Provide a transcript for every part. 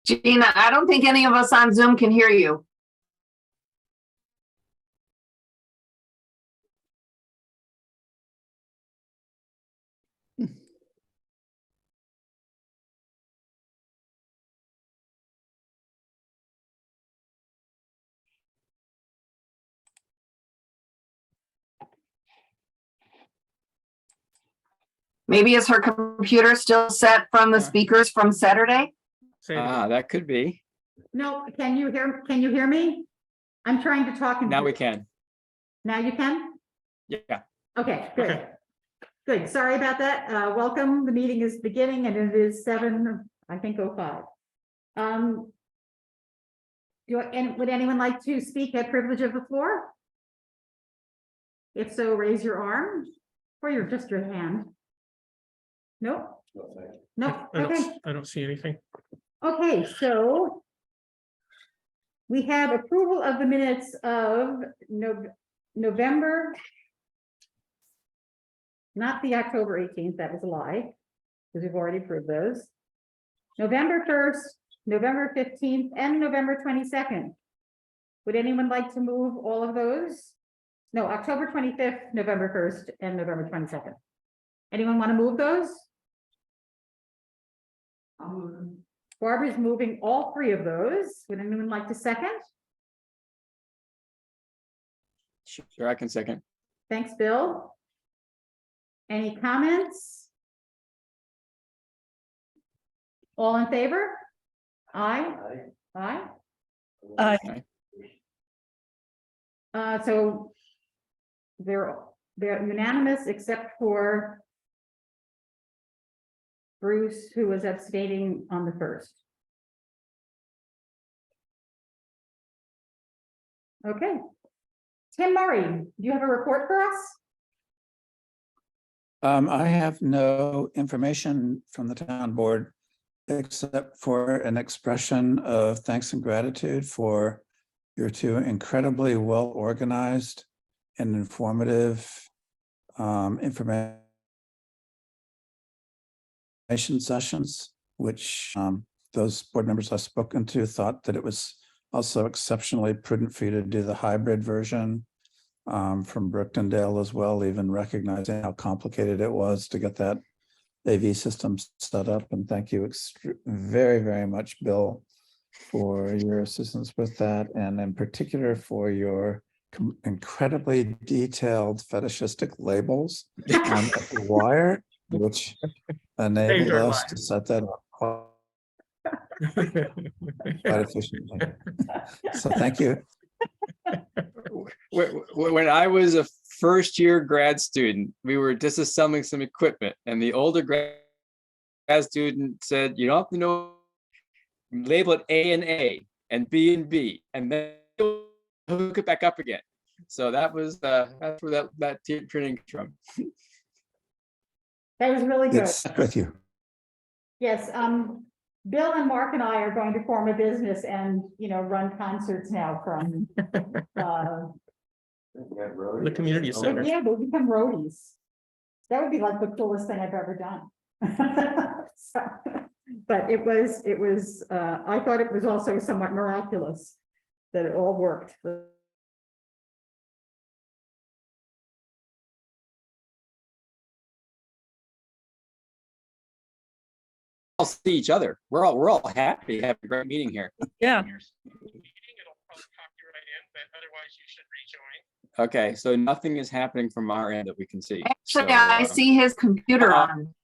Gina, I don't think any of us on Zoom can hear you. Maybe is her computer still set from the speakers from Saturday? That could be. No, can you hear me? I'm trying to talk. Now we can. Now you can? Yeah. Okay, good. Good. Sorry about that. Welcome. The meeting is beginning and it is 7:05. Would anyone like to speak at privilege of the floor? If so, raise your arm or just your hand. Nope. No. Okay. I don't see anything. Okay, so we have approval of the minutes of November, not the October 18th, that was a lie, because we've already approved those. November 1st, November 15th, and November 22nd. Would anyone like to move all of those? No, October 25th, November 1st, and November 22nd. Anyone want to move those? Barbara's moving all three of those. Would anyone like to second? Sure, I can second. Thanks, Bill. Any comments? All in favor? Aye. Aye. Aye. So they're unanimous except for Bruce, who was abstaining on the first. Okay. Tim Murray, do you have a report for us? I have no information from the town board except for an expression of thanks and gratitude for your two incredibly well organized and informative information sessions, which those board members I've spoken to thought that it was also exceptionally prudent for you to do the hybrid version from Brooktondale as well, even recognizing how complicated it was to get that AV system set up. And thank you very, very much, Bill, for your assistance with that, and in particular for your incredibly detailed fetishistic labels on the wire, which enabled us to set that up quite efficiently. So thank you. When I was a first-year grad student, we were disassembling some equipment, and the older grad student said, "You don't have to know, label it A and A and B and B, and then hook it back up again." So that was that's where that training came from. That was really good. It's with you. Yes, Bill and Mark and I are going to form a business and, run concerts now from, The community center. yeah, we'll become roadies. That would be like the coolest thing I've ever done. But it was, I thought it was also somewhat miraculous that it all worked. All see each other. We're all happy to have a great meeting here. Yeah. It'll probably copyright in, but otherwise you should rejoin. Okay, so nothing is happening from our end that we can see. Actually, So, I see his computer on.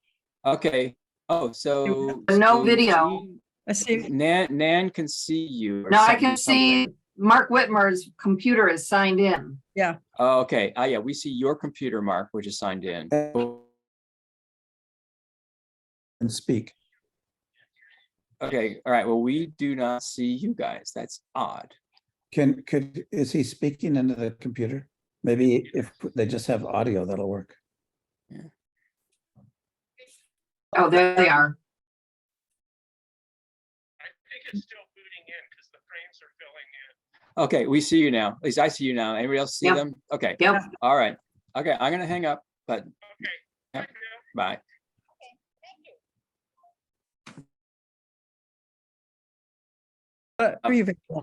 Okay. Oh, so No video. I see. Nan can see you. or Now I can something. see Mark Whitmer's computer is signed in. Oh, okay. Yeah, we see your computer, Mark, which is signed in. And speak. Okay, all right. Well, we do not see you guys. That's odd. Is he speaking into the computer? Maybe if they just have audio, that'll work. Oh, there they are. I think it's still booting in because the frames are filling in. Okay, we see you now. At least I see you now. Anybody else see Yep. them? Okay. Yep. All right. Okay, I'm gonna hang up, but Okay. Yep. Bye.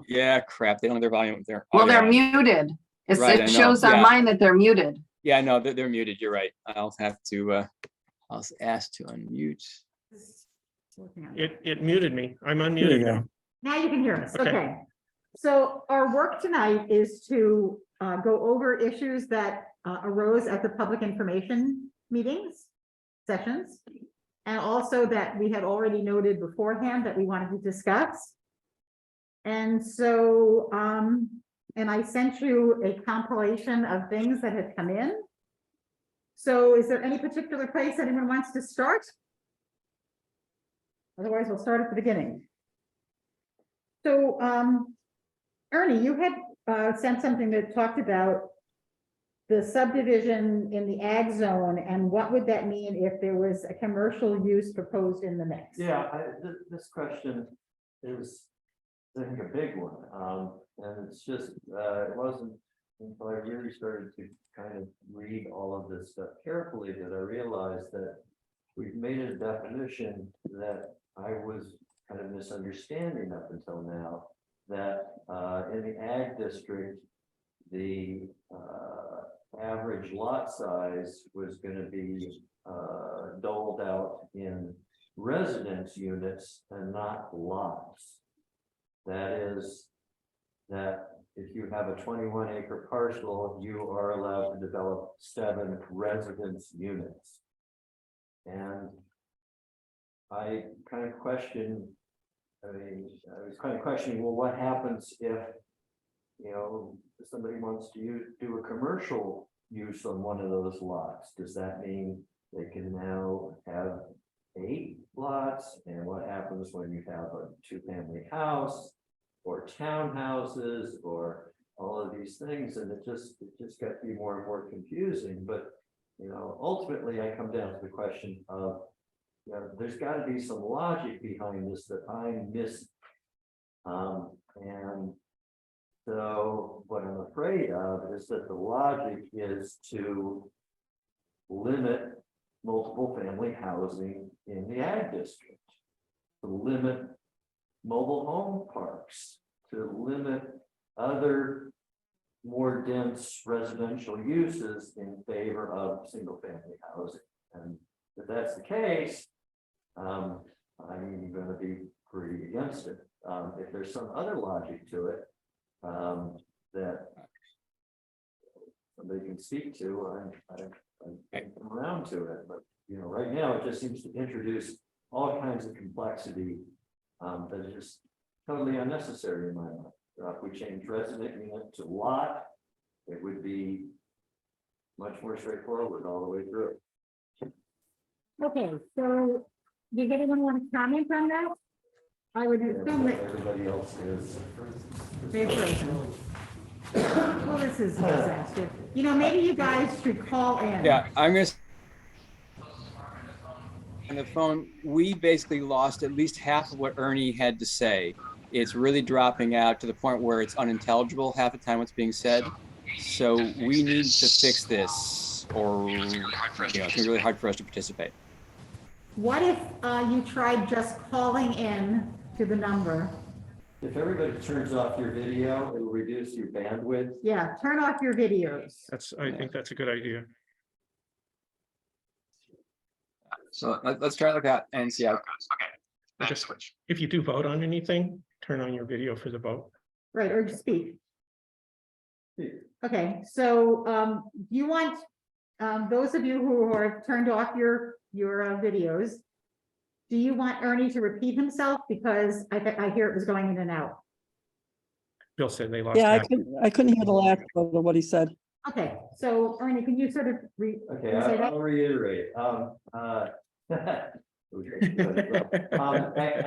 Yeah, crap, they don't have their volume up there. Well, Oh, they're yeah. muted. Right, I It know, shows on yeah. mine that they're muted. Yeah, no, they're muted, you're right. I'll have to, I'll ask to unmute. It muted me. I'm There unmuted you now. go. Now you can hear us, Okay. okay. So our work tonight is to go over issues that arose at the public information meetings, sessions. And also that we had already noted beforehand that we wanted to discuss. And so, and I sent you a compilation of things that had come in. So is there any particular place anyone wants to start? Otherwise, we'll start at the beginning. So, Ernie, you had sent something that talked about the subdivision in the ag zone, and what would that mean if there was a commercial use proposed in the mix? Yeah, this question is, I think, a big one. And it's just, it wasn't until I really started to kind of read all of this stuff carefully that I realized that we've made a definition that I was kind of misunderstanding up until now, that in the ag district, the average lot size was going to be doled out in residence units and not lots. That is, that if you have a 21-acre parcel, you are allowed to develop 7 residence units. And I kind of questioned, I was kind of questioning, well, what happens if, you know, if somebody wants to do a commercial use on one of those lots? Does that mean they can now have 8 lots? And what happens when you have a 2-family house or townhouses or all of these things? And it just got to be more and more confusing. But, you know, ultimately I come down to the question of, you know, there's got to be some logic behind this that I missed. And so what I'm afraid of is that the logic is to limit multiple family housing in the ag district, to limit mobile home parks, to limit other more dense residential uses in favor of single family housing. And if that's the case, I'm going to be pretty against it. If there's some other logic to it that somebody can speak to, I'm around to it. But you know, right now it just seems to introduce all kinds of complexity that is just totally unnecessary in my mind. If we change resident unit to lot, it would be much more straightforward all the way through. Okay, so does anyone want to comment on that? I would assume that Everybody else is. they're frozen. Well, this is a disaster. You know, maybe you guys should call in. Yeah, I'm gonna. On the phone, we basically lost at least half of what Ernie had to say. It's really dropping out to the point where it's unintelligible half the time what's being said. So we need to fix this, or you know, it's gonna be really hard for us to participate. What if you tried just calling in to the number? If everybody turns off your video, it will reduce your bandwidth. Yeah, turn off your videos. I think that's a good idea. So let's try it like that and see how. Just switch. If you do vote on anything, turn on your video for the vote. Right, or just speak. Okay, so you want those of you who are turned off your videos, do you want Ernie to repeat himself? Because I hear it was going in and out. Bill said they lost. Yeah, half. I couldn't hear the last of what he said. Okay, so Ernie, can you sort of Okay, say that? I'll reiterate. I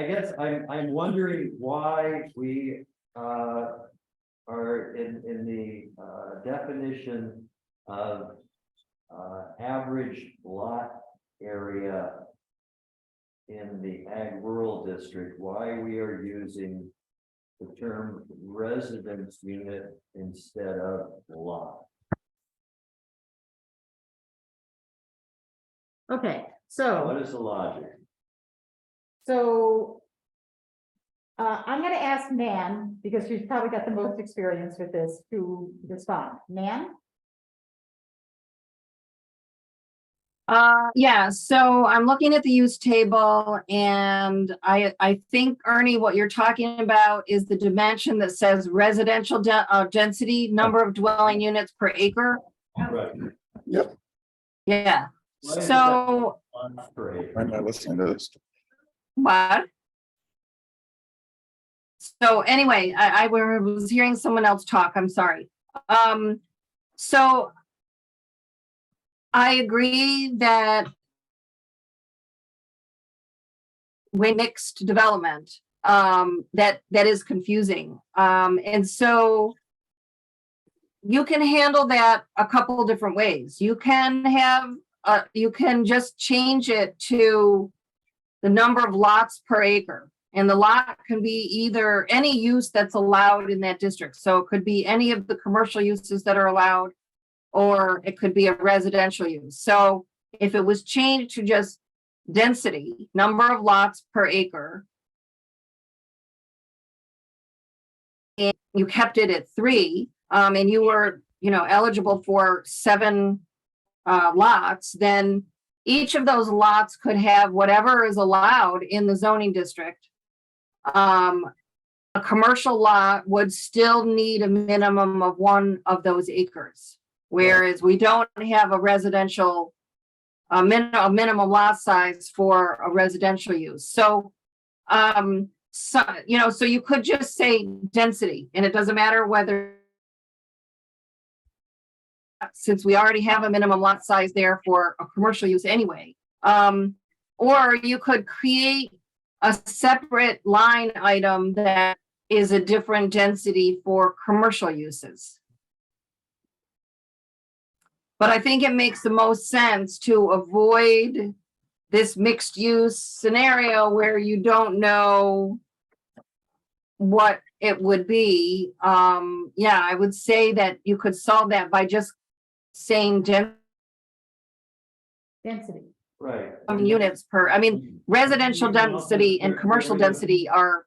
guess I'm wondering why we are in the definition of average lot area in the ag rural district, why we are using the term residence unit instead of lot. Okay, so. What is the logic? So I'm gonna ask Nan, because she's probably got the most experience with this, to respond. Nan? Yeah, so I'm looking at the use table and I think, Ernie, what you're talking about is the dimension that says residential density, number of dwelling units per acre. Right. Yeah, Why is so One per acre. I'm not listening to this. what? So anyway, I was hearing someone else talk, I'm sorry. So I agree that when mixed development, that is confusing. And so you can handle that a couple of different ways. You can have, you can just change it to the number of lots per acre. And the lot can be either any use that's allowed in that district. So it could be any of the commercial uses that are allowed, or it could be a residential use. So if it was changed to just density, number of lots per acre, and you kept it at 3, and you were, eligible for 7 lots, then each of those lots could have whatever is allowed in the zoning district. A commercial lot would still need a minimum of 1 of those acres. Whereas we don't have a residential, a minimum lot size for a residential use. So, so you could just say density, and it doesn't matter whether, since we already have a minimum lot size there for a commercial use anyway. Or you could create a separate line item that is a different density for commercial uses. But I think it makes the most sense to avoid this mixed use scenario where you don't know what it would be. Yeah, I would say that you could solve that by just saying Density. Right. units per, residential density and commercial density are,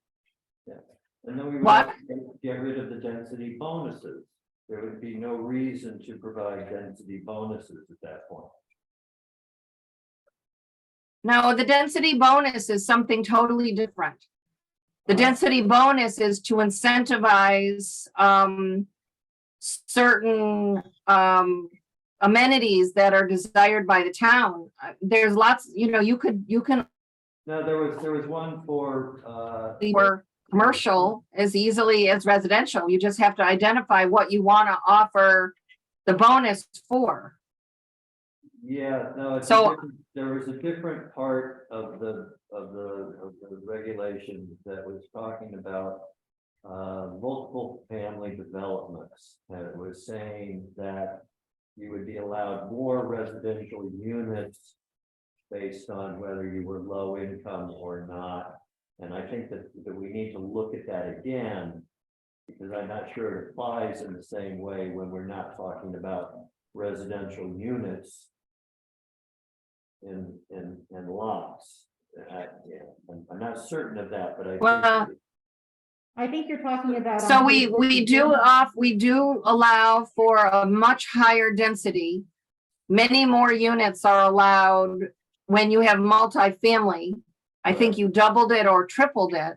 And then we would What? have to get rid of the density bonuses. There would be no reason to provide density bonuses at that point. no, the density bonus is something totally different. The density bonus is to incentivize certain amenities that are desired by the town. There's lots, you can No, there was one for, for commercial as easily as residential. You just have to identify what you want to offer the bonus for. yeah, no, So- there was a different part of the regulation that was talking about multiple family developments. And it was saying that you would be allowed more residential units based on whether you were low income or not. And I think that we need to look at that again, because I'm not sure it applies in the same way when we're not talking about residential units in lots. I'm not certain of that, but I Well, think. I think you're talking about. So we do allow for a much higher density. Many more units are allowed when you have multifamily. I think you doubled it or tripled it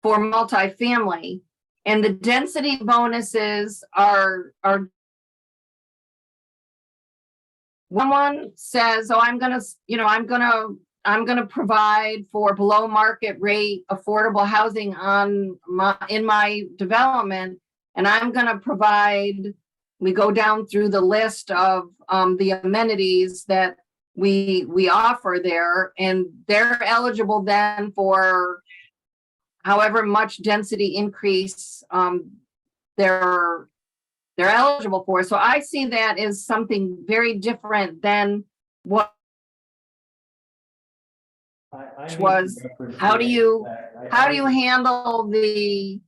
for multifamily. And the density bonuses are one says, oh, I'm gonna provide for below market rate affordable housing in my development. And I'm gonna provide, we go down through the list of the amenities that we offer there, and they're eligible then for however much density increase they're eligible for. So I see that as something very different than what was, how do you handle the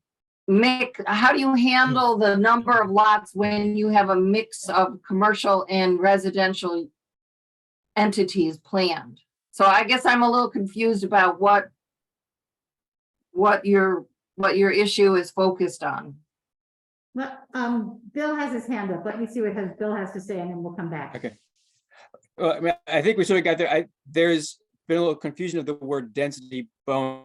how do you handle the number of lots when you have a mix of commercial and residential entities planned? So I guess I'm a little confused about what your issue is focused on. Well, Bill has his hand up. Let me see what Bill has to say and then we'll come back. Okay. Well, I mean, I think we sort of got there. There's been a little confusion of the word density bonus.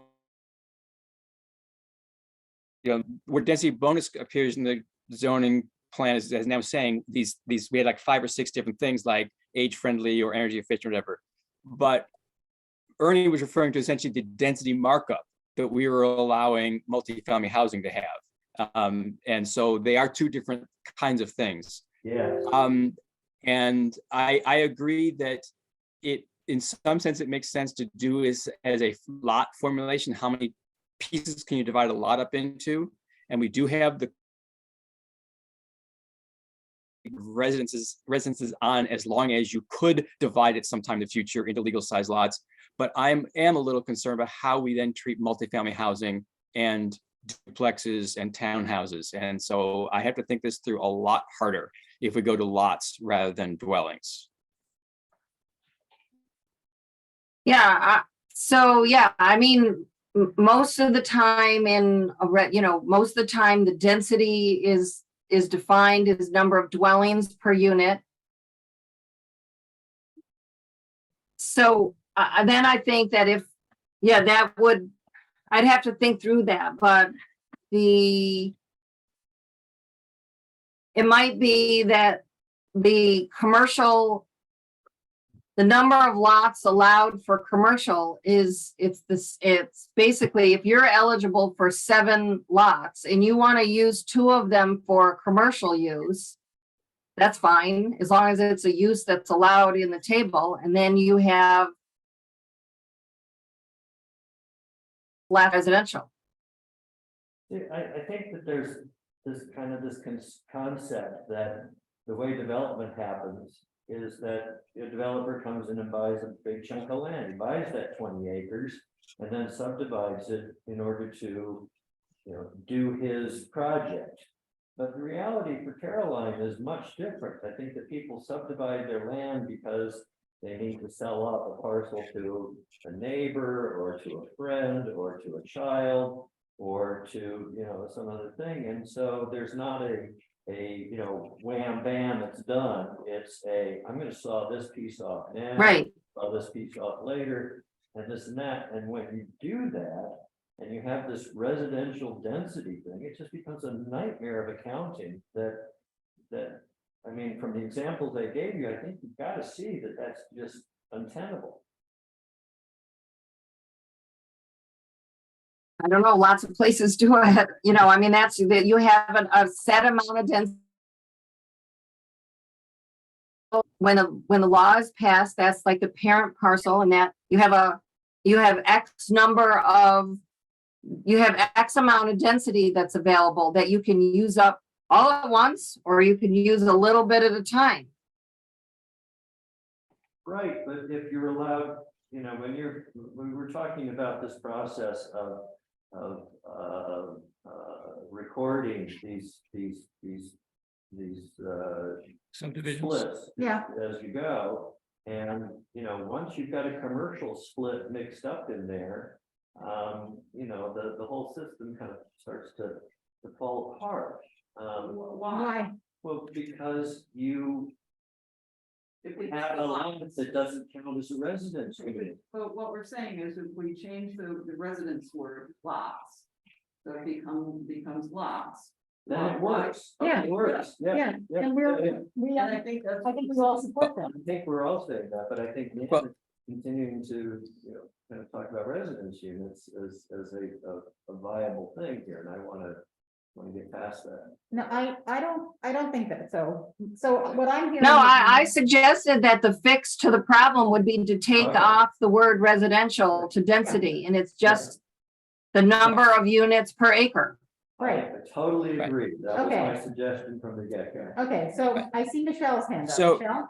You know, where density bonus appears in the zoning plan is now saying these, we had like 5 or 6 different things like age friendly or energy efficient, whatever. But Ernie was referring to essentially the density markup that we were allowing multifamily housing to have. And so they are 2 different kinds of things. Yeah. And I agree that it, in some sense, it makes sense to do as a lot formulation. How many pieces can you divide a lot up into? And we do have the residences on as long as you could divide it sometime in the future into legal size lots. But I am a little concerned about how we then treat multifamily housing and duplexes and townhouses. And so I have to think this through a lot harder if we go to lots rather than dwellings. Yeah, so yeah, I mean, most of the time in most of the time the density is defined as number of dwellings per unit. So then I think that I'd have to think through that, but it might be that the number of lots allowed for commercial it's basically, if you're eligible for 7 lots and you want to use 2 of them for commercial use, that's fine, as long as it's a use that's allowed in the table. And then you have flat residential. I think that there's this concept that the way development happens is that a developer comes in and buys a big chunk of land. He buys that 20 acres and then subdivides it in order to, do his project. But the reality for Caroline is much different. I think that people subdivide their land because they need to sell off a parcel to a neighbor or to a friend or to a child or to, some other thing. And so there's not a wham bam, it's done. It's I'm going to saw this piece off now, Right. saw this piece off later, and this and that. And when you do that, and you have this residential density thing, it just becomes a nightmare of accounting that I mean, from the examples I gave you, I think you've got to see that that's just untenable. I don't know, lots of places do it, I mean, that's that you have a set amount of density. When the law is passed, that's like the parent parcel, and that you have X amount of density that's available that you can use up all at once, or you can use a little bit at a time. Right, but if you're allowed, when we're talking about this process of recording these splits Yeah. as you go, and once you've got a commercial split mixed up in there, the whole system kind of starts to fall apart. Why? Well, because if we have a lot that doesn't count as a residence unit. But what we're saying is if we change the residence word lots, so it becomes lots. Then it works. Yeah. It works, yeah. Yeah, and we And I think that's. I think we all support that. I think we're all saying that, but I think Well- Nan's continuing to, kind of talk about residence units as a viable thing here, and I want to get past that. No, I don't think that, so what I'm hearing. No, I suggested that the fix to the problem would be to take Okay. off the word residential to density, and it's just the number of units per acre. Right, I totally Right. agree. That was Okay. my suggestion from the get-go. okay, so I see Michelle's hand up. So- Michelle?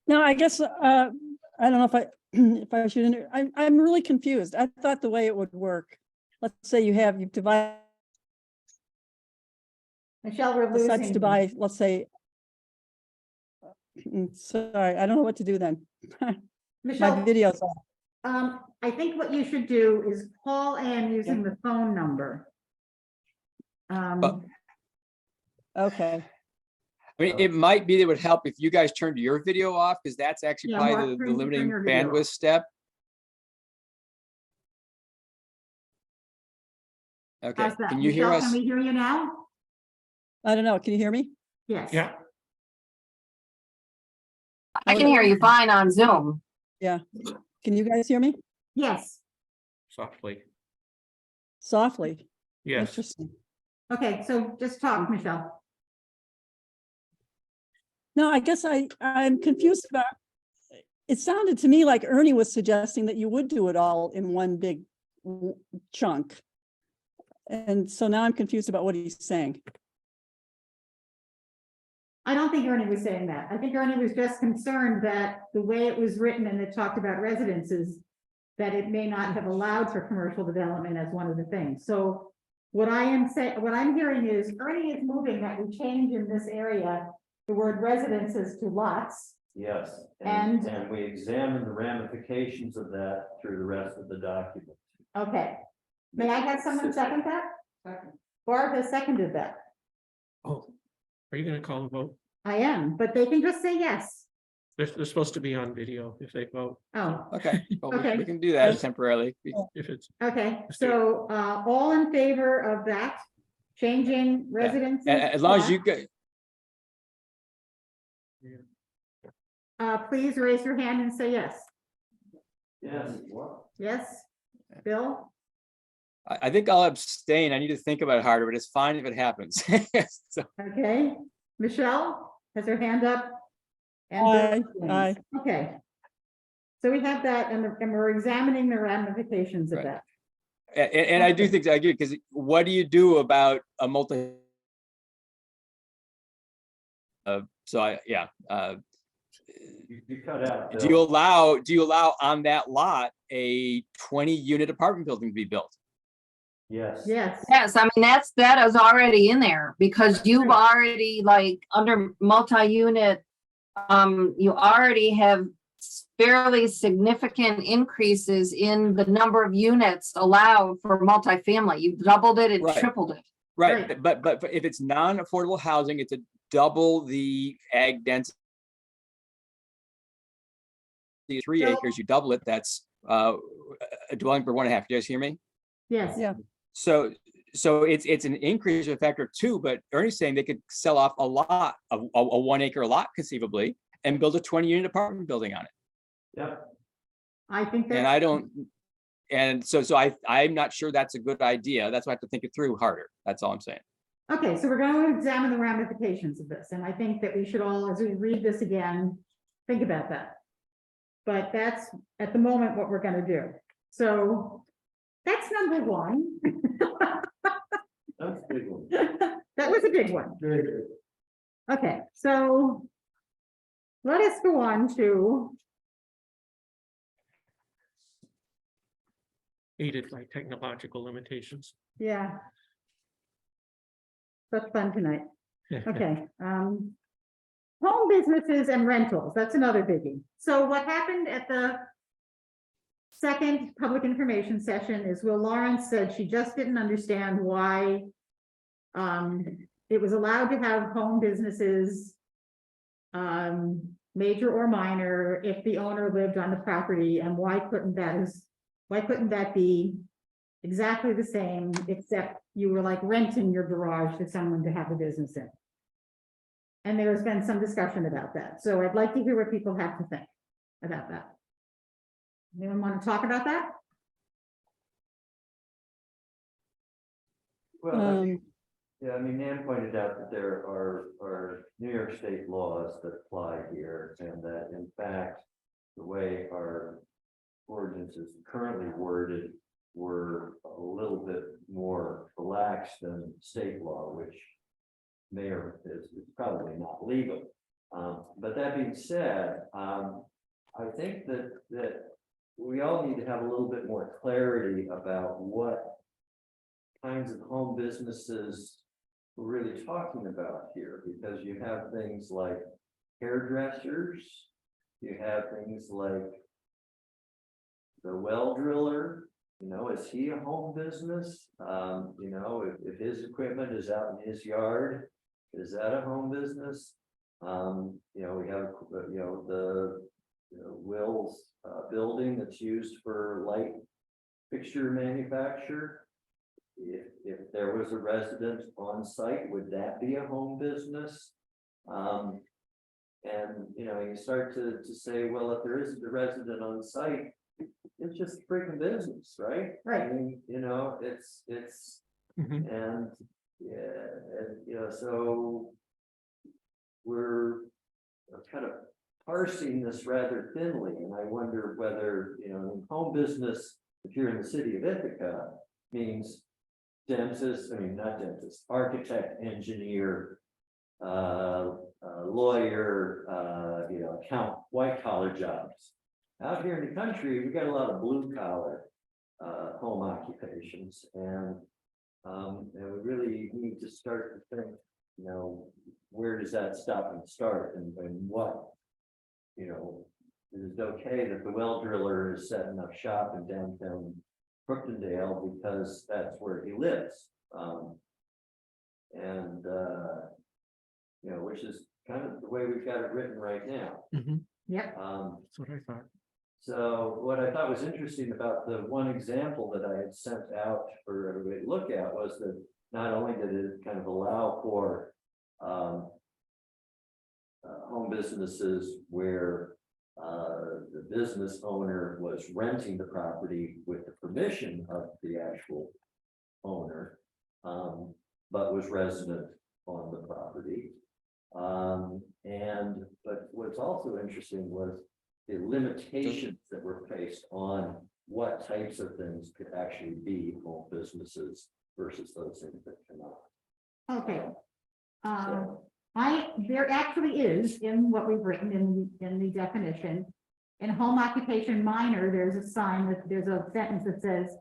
No, I guess, I don't know if if I should, I'm really confused. I thought the way it would work, let's say you've divided Michelle, we're the sites losing. to buy, let's say. Sorry, I don't know what to do then. My Michelle, video's on. I think what you should do is call Ann using the phone number. But- Okay, I mean, it might be that it would help if you guys turned your video off, because that's actually Yeah, probably Mark, the turn limiting your video off. bandwidth step. Okay, How's that? can you hear Michelle, us? Can we hear you now? I don't know. Can you hear me? Yes. Yeah, I can hear you fine on Zoom. Yeah. Can you guys hear me? Yes. softly. Softly. Yes. Interesting. Okay, so just talk, Michelle. No, I guess I'm confused about, it sounded to me like Ernie was suggesting that you would do it all in one big chunk. And so now I'm confused about what he's saying. I don't think Ernie was saying that. I think Ernie was just concerned that the way it was written and it talked about residences, that it may not have allowed for commercial development as one of the things. So what I'm hearing is Ernie is moving that we change in this area, the word residences to lots. Yes, And- and we examine the ramifications of that through the rest of the document. Okay. May I have someone second that? Second. Barb has seconded that. Oh, are you gonna call a vote? I am, but they can just say yes. They're supposed to be on video if they vote, Oh, Okay, well, we Okay. can do that Yes. temporarily. if it's, okay. Let's do it. So, all in favor of that? Changing residences? As long as to you lots? get, Please raise your hand and say yes. Yes, well, Yes? Bill? I think I'll abstain. I need to think about it harder, but it's fine if it happens. So, Okay. Michelle has her hand up. And Aye, Bill aye. abstains. Okay. So we have that and we're examining the ramifications of Right. that. and I do think I agree, because what do you do about a multi? you cut out. Do you allow on that lot a 20-unit apartment building to be built? Yes. Yes. Yes, I mean, that is already in there because you've already like under multi-unit, you already have fairly significant increases in the number of units allowed for multifamily. You've doubled it and Right. tripled it. Right, Right. but if it's non-affordable housing, it's a double the ag density. 3 So- acres, you double it, that's a dwelling per 1.5. You guys hear me? Yes. Yeah. So it's an increase of a factor of 2, but Ernie's saying they could sell off a lot, a 1 acre lot conceivably, and build a 20-unit apartment building on it. Yep. I think And that, I don't, and so I'm not sure that's a good idea. That's why I have to think it through harder. That's all I'm saying. okay, so we're going to examine the ramifications of this. And I think that we should all, as we read this again, think about that. But that's at the moment what we're going to do. So that's number one. That's a big one. That was a big one. Very good. Okay, so let us go on to, aided by technological limitations. yeah. Such fun tonight. Okay, home businesses and rentals, that's another biggie. So what happened at the second public information session is Will Lawrence said she just didn't understand why it was allowed to have home businesses, major or minor, if the owner lived on the property, and why couldn't that be exactly the same, except you were like renting your garage to someone to have a business in? And there's been some discussion about that, so I'd like to hear what people have to think about that. Anyone want to talk about that? Well, I think- Um, yeah, I mean, Nan pointed out that there are New York state laws that apply here, and that in fact, the way our ordinances currently worded were a little bit more relaxed than state law, which may or is probably not legal. But that being said, I think that we all need to have a little bit more clarity about what kinds of home businesses we're really talking about here, because you have things like hairdressers, you have things like the well driller, you know, is he a home business? You know, if his equipment is out in his yard, is that a home business? You know, we have, you know, the Will's building that's used for light fixture manufacture. If there was a resident on site, would that be a home business? And, you know, you start to say, well, if there isn't a resident on site, it's just freaking business, right? Right. I mean, you know, it's, Mhm. and, yeah, and, you know, so we're kind of parsing this rather thinly, and I wonder whether, you know, home business, if you're in the city of Ithaca, means dentist, I mean, not dentist, architect, engineer, lawyer, you know, account, white collar jobs. Out here in the country, we got a lot of blue collar, home occupations, and we really need to start to think, you know, where does that stop and start, and what, you know, is it okay that the well driller is setting up shop in downtown Brookendale because that's where he lives? You know, which is kind of the way we've got it written right now. Yep. That's what I thought. So what I thought was interesting about the one example that I had sent out for everybody to look at was that not only did it kind of allow for home businesses where the business owner was renting the property with the permission of the actual owner, but was resident on the property. But what's also interesting was the limitations that were placed on what types of things could actually be home businesses versus those things that cannot. Okay. So, There actually is in what we've written in the definition. In home occupation minor, there's a sign that there's a sentence that says.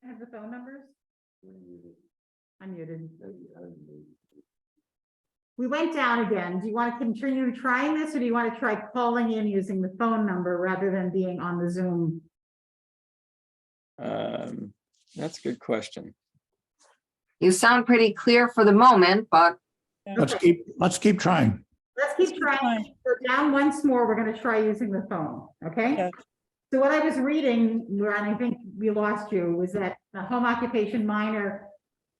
Have the phone numbers? I'm muted. We went down again. Do you want to continue trying this, or do you want to try calling in using the phone number rather than being on the Zoom? That's a good question. You sound pretty clear for the moment, but Let's keep trying. Let's keep trying. Go down once more. We're going to try using the phone, okay? Okay. So what I was reading, and I think we lost you, was that the home occupation minor,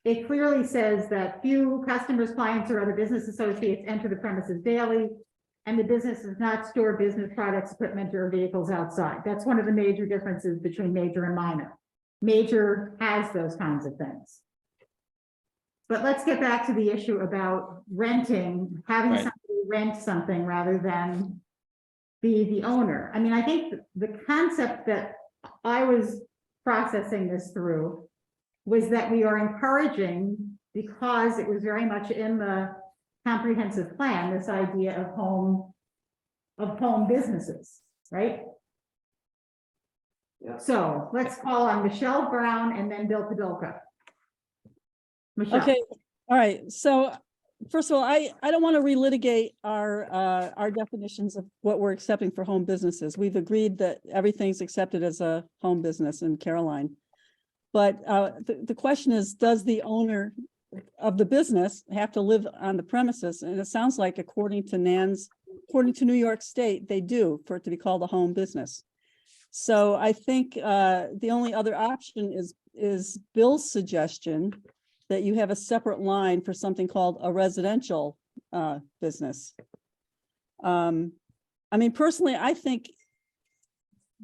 it clearly says that few customers, clients, or other business associates enter the premises daily, and the business does not store business products, equipment, or vehicles outside. That's one of the major differences between major and minor. Major has those kinds of things. But let's get back to the issue about renting, having Right. somebody rent something rather than be the owner. I mean, I think the concept that I was processing this through was that we are encouraging, because it was very much in the comprehensive plan, this idea of home businesses, right? Yeah. So let's call on Michelle Brown and then Bill Padilka. Michelle. Okay, all right. So first of all, I don't want to relitigate our definitions of what we're accepting for home businesses. We've agreed that everything's accepted as a home business in Caroline. But the question is, does the owner of the business have to live on the premises? And it sounds like according to New York State, they do, for it to be called a home business. So I think the only other option is Bill's suggestion that you have a separate line for something called a residential business. I mean, personally, I think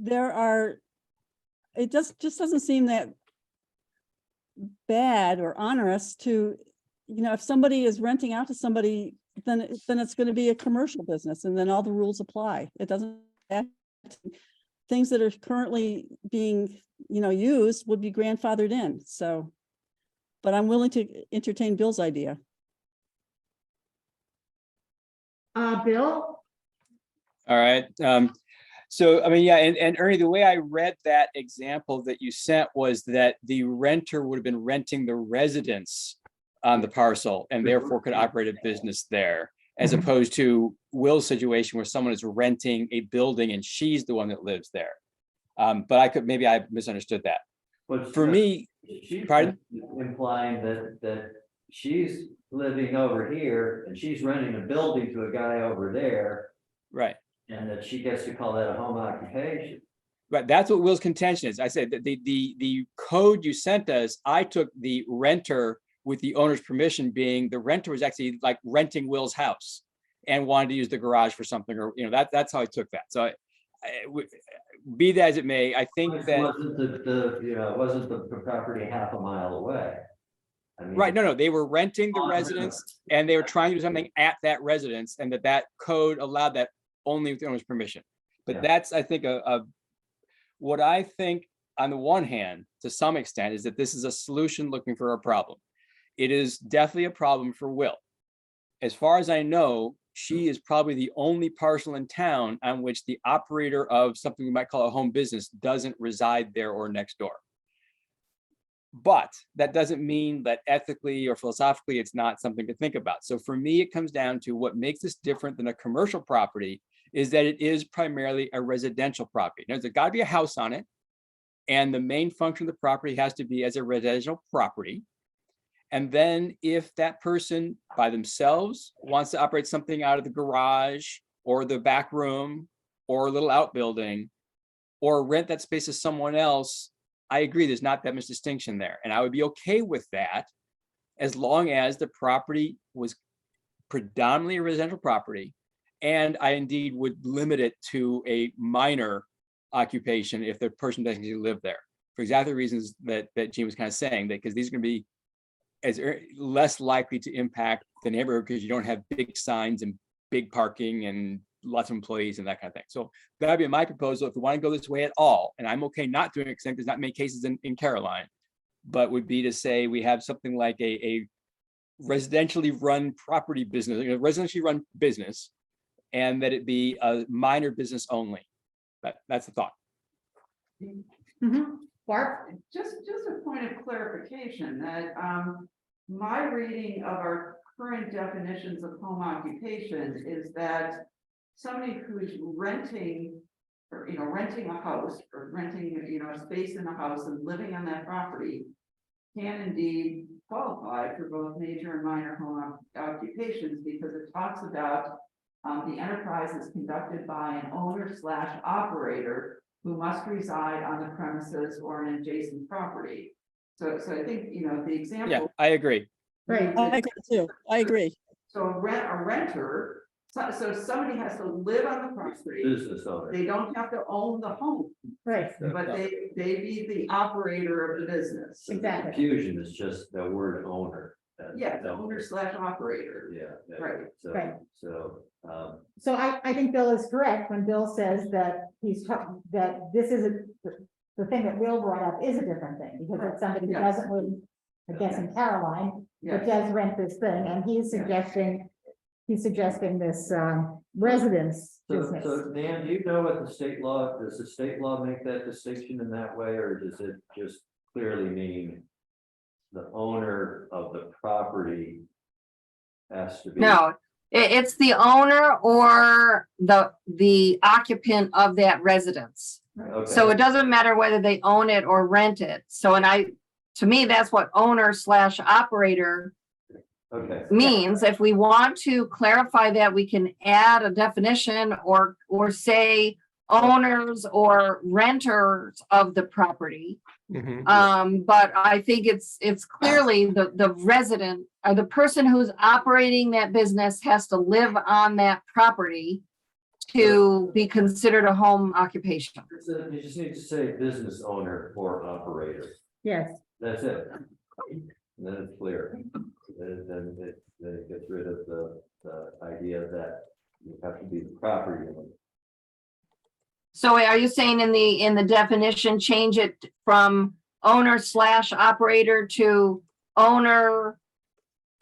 it just doesn't seem that bad or onerous to, if somebody is renting out to somebody, then it's going to be a commercial business, and then all the rules apply. It doesn't, things that are currently being, used would be grandfathered in. So, but I'm willing to entertain Bill's idea. Bill? All right. So, I mean, yeah, and Ernie, the way I read that example that you sent was that the renter would have been renting the residence on the parcel and therefore could operate a business there, as opposed to Will's situation where someone is renting a building and she's the one that lives there. But maybe I misunderstood that. But For me, she's pardon? implying that she's living over here and she's renting a building to a guy over there, right. and that she gets to call that a home occupation. Right, that's what Will's contention is. I said that the code you sent us, I took the renter with the owner's permission, being the renter was actually like renting Will's house and wanted to use the garage for something, or, you know, that's how I took that. So be that as it may, I think It that, wasn't it wasn't the property half a mile away. I mean, right, no, they were renting the On residence and they were trying to do something at that residence, and that code allowed that only with the owner's permission. But Yeah. that's, I think, what I think on the one hand, to some extent, is that this is a solution looking for a problem. It is definitely a problem for Will. As far as I know, she is probably the only parcel in town on which the operator of something we might call a home business doesn't reside there or next door. But that doesn't mean that ethically or philosophically, it's not something to think about. So for me, it comes down to what makes this different than a commercial property is that it is primarily a residential property. Now, there's got to be a house on it, and the main function of the property has to be as a residential property. And then if that person by themselves wants to operate something out of the garage or the back room or a little outbuilding, or rent that space to someone else, I agree, there's not that much distinction there. And I would be okay with that as long as the property was predominantly a residential property. And I indeed would limit it to a minor occupation if the person doesn't live there, for exactly the reasons that Gene was kind of saying, that because these are going to be less likely to impact the neighborhood because you don't have big signs and big parking and lots of employees and that kind of thing. So that'd be my proposal if we want to go this way at all. And I'm okay not doing it because there's not many cases in Caroline, but would be to say we have something like a residentially run property business, a residentially run business, and that it be a minor business only. That's the thought. Barb? Just a point of clarification that, my reading of our current definitions of home occupation is that somebody who's renting, or, renting a house or renting, a space in a house and living on that property can indeed qualify for both major and minor home occupations, because it talks about the enterprise is conducted by an owner/operator who must reside on the premises or an adjacent property. So I think, the example. Yeah, I agree. Right. I agree too. I agree. So a renter, so somebody has to live on the property. Business owner. They don't have to own the home, Right, but they be the operator of the business. So the exactly. confusion is just the word owner. Yeah, the owner/operator. Yeah. Right, right. So, So I think Bill is correct when Bill says that that this isn't, the thing that Will brought up is a different thing, because it's somebody who Yes. doesn't live, I guess, in Caroline, but yeah, does rent this thing, and he's suggesting this residence so business. Nan, do you know what does the state law make that distinction in that way, or does it just clearly mean the owner of the property has to be? No, it's the owner or the occupant of that residence. Okay. So it doesn't matter whether they own it or rent it. So, to me, that's what owner/operator Okay, means. If we want to clarify that, we can add a definition or say owners or renters of the property. But I think it's clearly the resident or the person who's operating that business has to live on that property to be considered a home occupation. so you just need to say business owner or operator, Yes, that's it. And then it's clear, then it gets rid of the idea that you have to be the property owner. So are you saying in the definition, change it from owner/operator to owner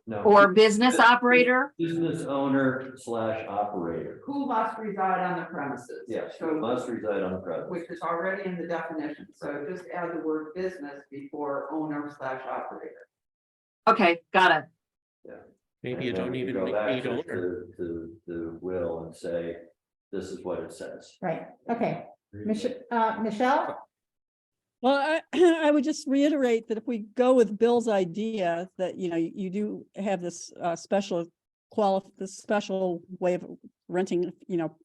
No. or business operator? Business owner slash operator. Who must reside on the premises? Yes, So, must reside on the premises. which is already in the definition, so just add the word business before owner slash operator. Okay, got it. Maybe you And then don't we even go need back owner. to the will and say, this is what it says. Right, okay. Michelle? Well, I would just reiterate that if we go with Bill's idea that, you know, you do have this special this special way of renting, you know,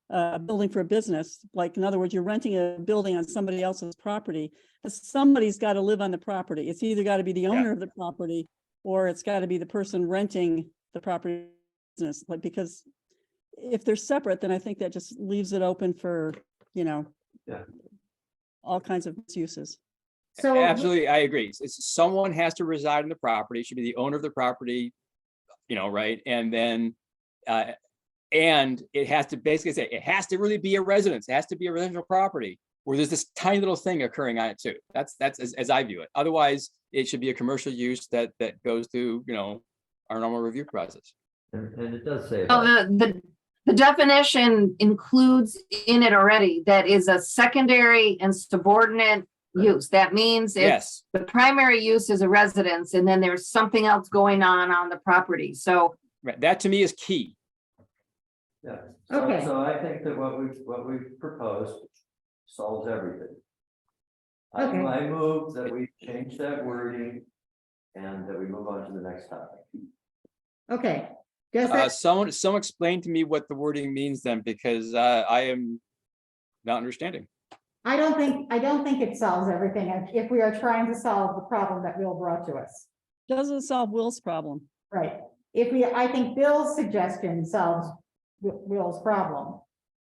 a building for a business, like in other words, you're renting a building on somebody else's property. Somebody's got to live on the property. It's either got to be the owner of the property or it's got to be the person renting the property business, like, because if they're separate, then I think that just leaves it open for, you know, Yeah. all kinds of misuses. So, Absolutely, I agree. It's someone has to reside in the property, should be the owner of the property, you know, right? And then, and it has to basically say, it has to really be a residence, it has to be a residential property where there's this tiny little thing occurring on it too. That's as I view it. Otherwise, it should be a commercial use that goes through, you know, our normal review process. And it does say. Oh, about- the definition includes in it already that is a secondary and subordinate use. That means if Yes, the primary use is a residence and then there's something else going on the property. So right. That to me is key. Yeah. Okay. So I think that what we've proposed solves everything. Okay. I move that we change that wording and that we move on to the next topic. okay, does that, Someone explain to me what the wording means then, because I am not understanding. I don't think it solves everything if we are trying to solve the problem that Will brought to us. Doesn't solve Will's problem. Right, I think Bill's suggestion solves Will's problem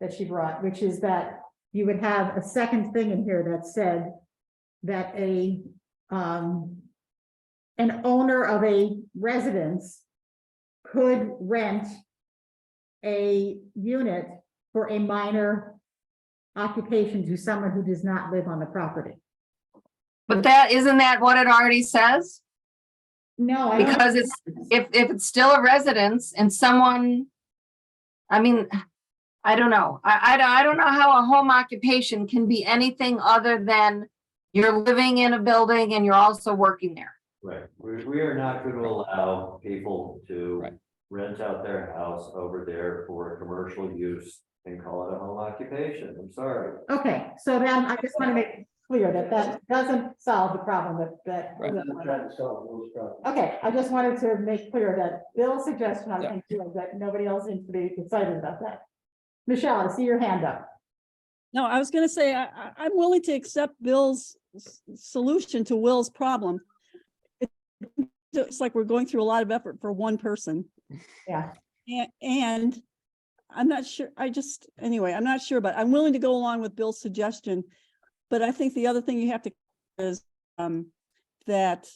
that she brought, which is that you would have a second thing in here that said that an owner of a residence could rent a unit for a minor occupation to someone who does not live on the property. but isn't that what it already says? No, I don't. Because it's, if it's still a residence and someone, I mean, I don't know. I don't know how a home occupation can be anything other than you're living in a building and you're also working there. Right, we are not going to allow people to Right. rent out their house over there for commercial use and call it a home occupation. I'm sorry. Okay, so then I just want to make it clear that that doesn't solve the problem that. Right. Okay, I just wanted to make clear that Bill's suggestion, I Yeah. think, too, that nobody else seems to be excited about that. Michelle, I see your hand up. No, I was gonna say, I'm willing to accept Bill's solution to Will's problem. It's like we're going through a lot of effort for one person. Yeah, And I'm not sure, anyway, I'm not sure, but I'm willing to go along with Bill's suggestion. But I think the other thing you have to is that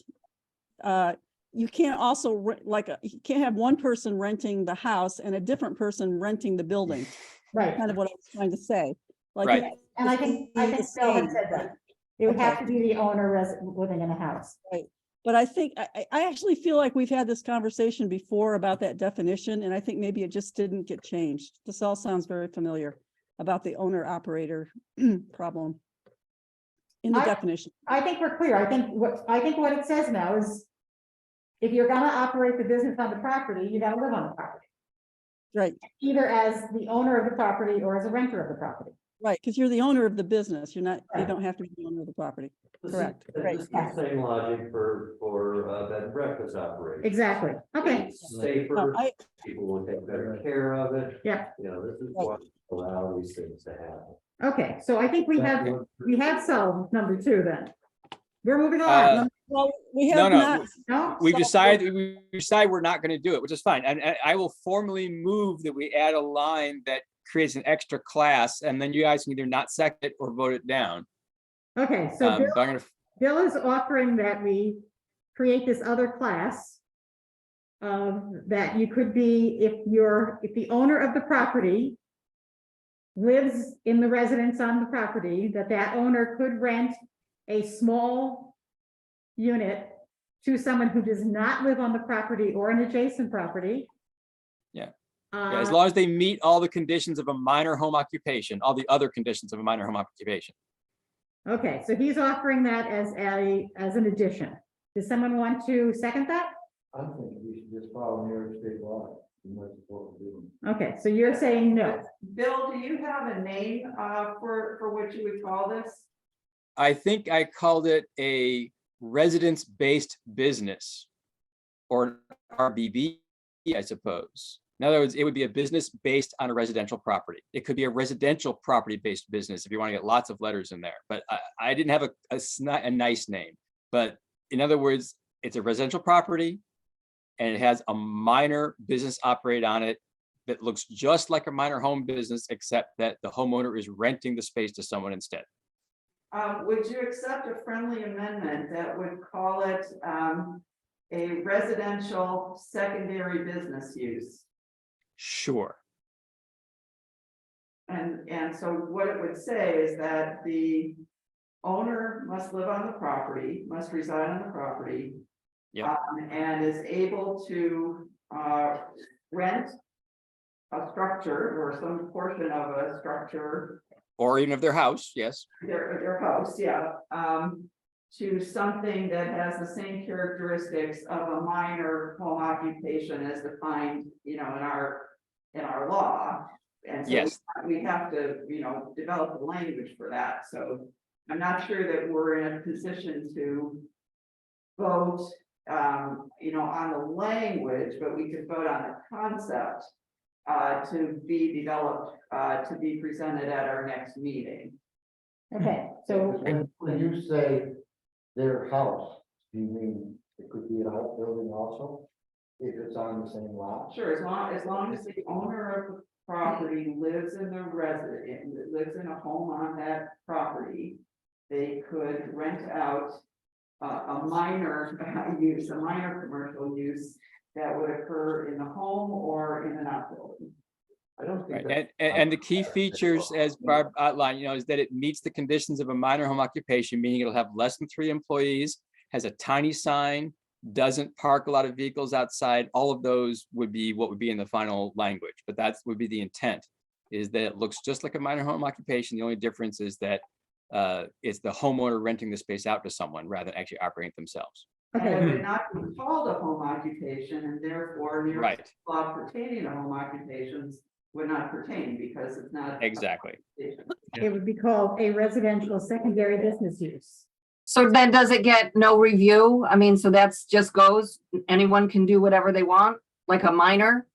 you can't also you can't have one person renting the house and a different person renting the building. right. Kind of what I was trying to say. Like, Right. it- And I think Bill had said that. It would have Okay. to be the owner living in a house. But I think, I actually feel like we've had this conversation before about that definition, and I think maybe it just didn't get changed. This all sounds very familiar about the owner operator problem in the I- definition. I think we're clear. I think what it says now is if you're gonna operate the business on the property, you gotta live on the property, Right, either as the owner of the property or as a renter of the property. right, because you're the owner of the business. You're not, you Right. don't have to be the owner of the property. This is- Correct. This is the same logic for bed and breakfast operators. Exactly. Okay, It's No, safer, I, people will take better care of it. Yeah. You know, this is Right. what allow these things to happen. okay. So I think we have solved number 2 then. We're moving on. Uh, well, we No, have no. not, No? We So- decide we're not going to do it, which is fine. And I will formally move that we add a line that creates an extra class, and then you guys can either not second it or vote it down. Okay, so But I'm gonna, Bill is offering that we create this other class. That you could be, if the owner of the property lives in the residence on the property, that owner could rent a small unit to someone who does not live on the property or an adjacent property. Yeah. Yeah, as Uh, long as they meet all the conditions of a minor home occupation, all the other conditions of a minor home occupation. Okay, so he's offering that as an addition. Does someone want to second that? I'm thinking we should just follow New York State law. And that's what we're doing. Okay, so you're saying no. Bill, do you have a name, for what you would call this? I think I called it a residence-based business or an RBB, I suppose. In other words, it would be a business based on a residential property. It could be a residential property-based business if you want to get lots of letters in there. But I didn't have a nice name. But in other words, it's a residential property and it has a minor business operate on it that looks just like a minor home business, except that the homeowner is renting the space to someone instead. Would you accept a friendly amendment that would call it, a residential secondary business use? Sure. And so what it would say is that the owner must live on the property, must reside on the property. Yep. And is able to, rent a structure or some portion of a structure, Or even of their house, yes. their house, yeah, to something that has the same characteristics of a minor home occupation as defined, in our law. And so Yes. we have to, develop the language for that, so I'm not sure that we're in a position to vote, on the language, but we could vote on the concept to be developed, to be presented at our next meeting. Okay, so When you say their house, do you mean it could be an outbuilding also? If it's on the same lot? Sure, as long as the owner of the property lives in lives in a home on that property, they could rent out a minor use, a minor commercial use that would occur in the home or in an outbuilding. I don't think. Right, and the key features, as Barb outlined, is that it meets the conditions of a minor home occupation, meaning it'll have less than 3 employees, has a tiny sign, doesn't park a lot of vehicles outside. All of those would be what would be in the final language, but that would be the intent, is that it looks just like a minor home occupation. The only difference is that it's the homeowner renting the space out to someone rather than actually operating it themselves. And it okay, would not be called a home occupation, and therefore New York Right, law pertaining to home occupations would not pertain because it's not. exactly. it would be called a residential secondary business use. So then does it get no review? I mean, so that's just goes, anyone can do whatever they want, like a minor?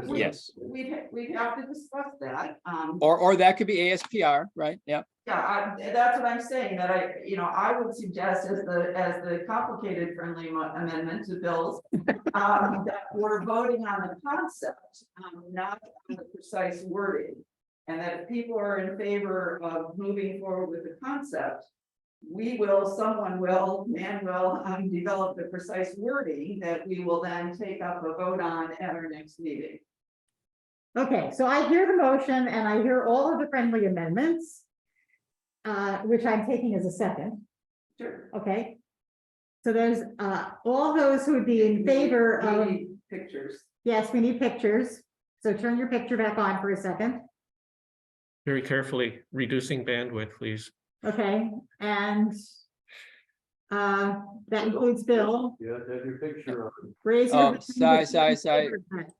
Yes. We'd have to discuss that, Or that could be ASPR, right? Yeah. yeah, that's what I'm saying, that I would suggest as the complicated friendly amendment to bills. That we're voting on the concept, not on the precise wording. And that if people are in favor of moving forward with the concept, someone will, develop the precise wording that we will then take up a vote on at our next meeting. Okay, so I hear the motion and I hear all of the friendly amendments, which I'm taking as a second, Sure. okay? So there's, all those who would be in favor We of, need pictures. yes, we need pictures. So turn your picture back on for a second, Very carefully, reducing bandwidth, please. okay? And that includes Bill. Yeah, have your picture on. Raise your Oh, hand sorry, if you're in sorry. favor of that.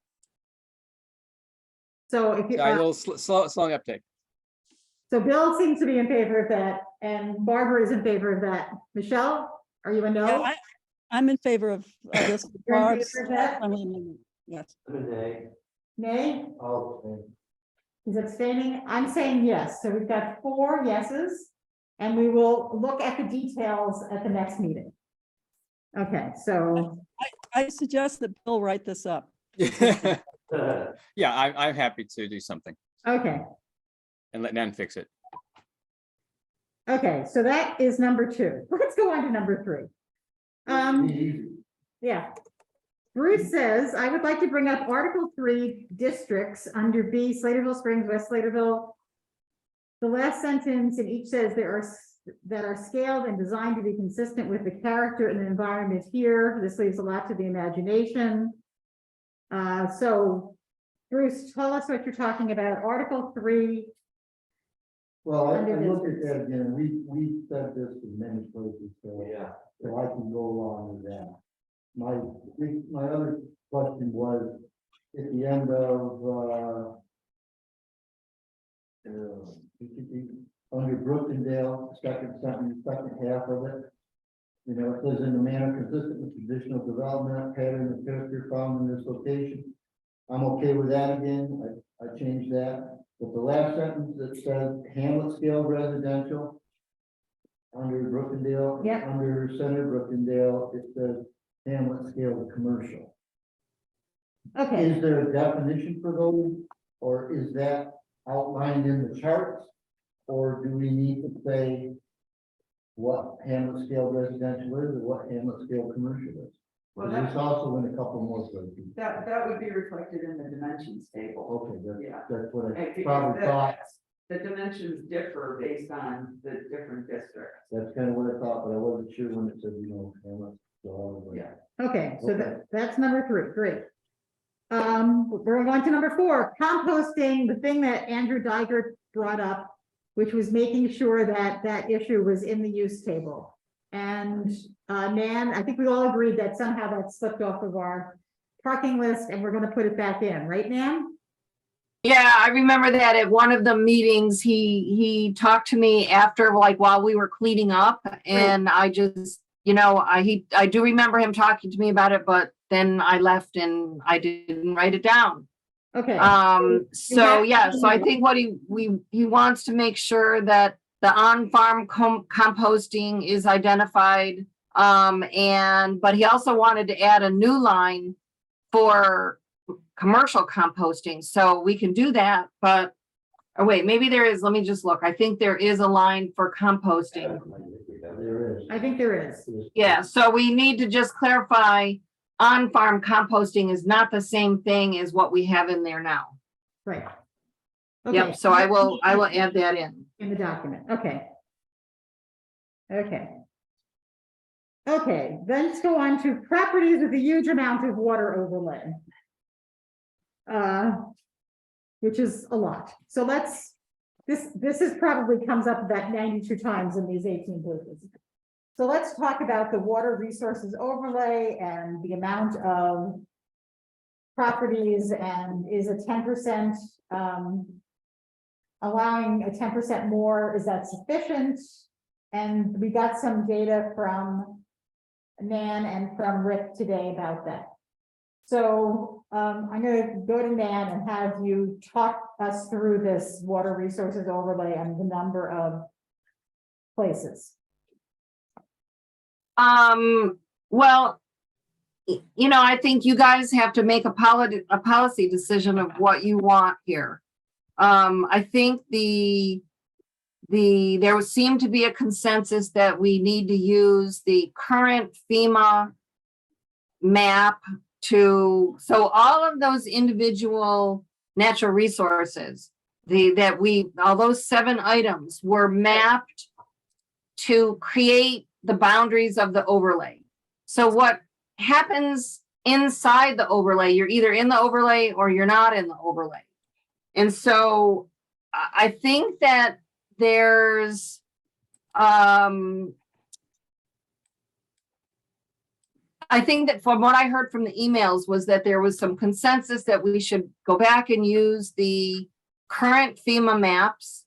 So if you, Sorry, a little slowing uptake. so Bill seems to be in favor of that, and Barbara is in favor of that. Michelle, are you a Yeah, no? I'm in favor of this. You're in Barb's favor of that? friendly amendment. Yes. Nay. Nay? Oh, He's abstaining. I'm saying yes. So we've got 4 yeses. And we will look at the details at the next meeting. Okay, so, I suggest that Bill write this up. Yeah, I'm happy to do something okay, and let Nan fix it. okay, so that is number 2. Let's go on to number 3. easy. Yeah. Bruce says, I would like to bring up Article 3 districts under B, Slaterville Springs, West Slaterville. The last sentence in each says there are that are scaled and designed to be consistent with the character and the environment here. This leaves a lot to the imagination. So Bruce, tell us what you're talking about. Article 3. Well, I Under looked at business. that again, we said this in many places, so, Yeah. so I can go along with that. My other question was, at the end of, under Brookendale, second sentence, second half of it. You know, it says in the manner consistent with traditional development pattern and character found in this location. I'm okay with that again, I changed that. But the last sentence that says Hamlet scale residential. Under Brookendale. Yep. Under Center Brookendale, it says Hamlet scale commercial. Okay, Is there a definition for those, or is that outlined in the charts? Or do we need to say what Hamlet scale residential is, or what Hamlet scale commercial is? Well, There's also in a couple more places. that would be reflected in the dimensions table. Okay, Yeah. that's what I Because probably thought. the dimensions differ based on the different districts. That's kind of what I thought, but I wasn't sure when it said, Hamlet. So I was like, Yeah. okay, so Okay. that's number 3, great. We're going to number 4, composting, the thing that Andrew Dyger brought up, which was making sure that that issue was in the use table. And Nan, I think we all agreed that somehow that slipped off of our parking list and we're gonna put it back in, right, Nan? Yeah, I remember that at one of the meetings, he talked to me after, like, while we were cleaning up, and I just, I do remember him talking to me about it, but then I left and I didn't write it down. Okay, So yeah, so I think what he wants to make sure that the on-farm composting is identified. But he also wanted to add a new line for commercial composting, so we can do that, but, oh wait, maybe there is, let me just look. I think there is a line for composting. There is. I think there is. Yeah, so we need to just clarify, on-farm composting is not the same thing as what we have in there now. Right. Yep, so I will add that in. In the document, okay. Okay. Okay, then let's go on to properties with a huge amount of water overlay. Which is a lot. So this is probably comes up about 92 times in these 18 pages. So let's talk about the water resources overlay and the amount of properties, and is a 10%, allowing a 10% more, is that sufficient? And we got some data from Nan and from Rick today about that. So I'm going to go to Nan and have you talk us through this water resources overlay and the number of places. Well, I think you guys have to make a policy decision of what you want here. I think there would seem to be a consensus that we need to use the current FEMA map so all of those individual natural resources, all those 7 items were mapped to create the boundaries of the overlay. So what happens inside the overlay, you're either in the overlay or you're not in the overlay. And so I think that there's I think that from what I heard from the emails was that there was some consensus that we should go back and use the current FEMA maps,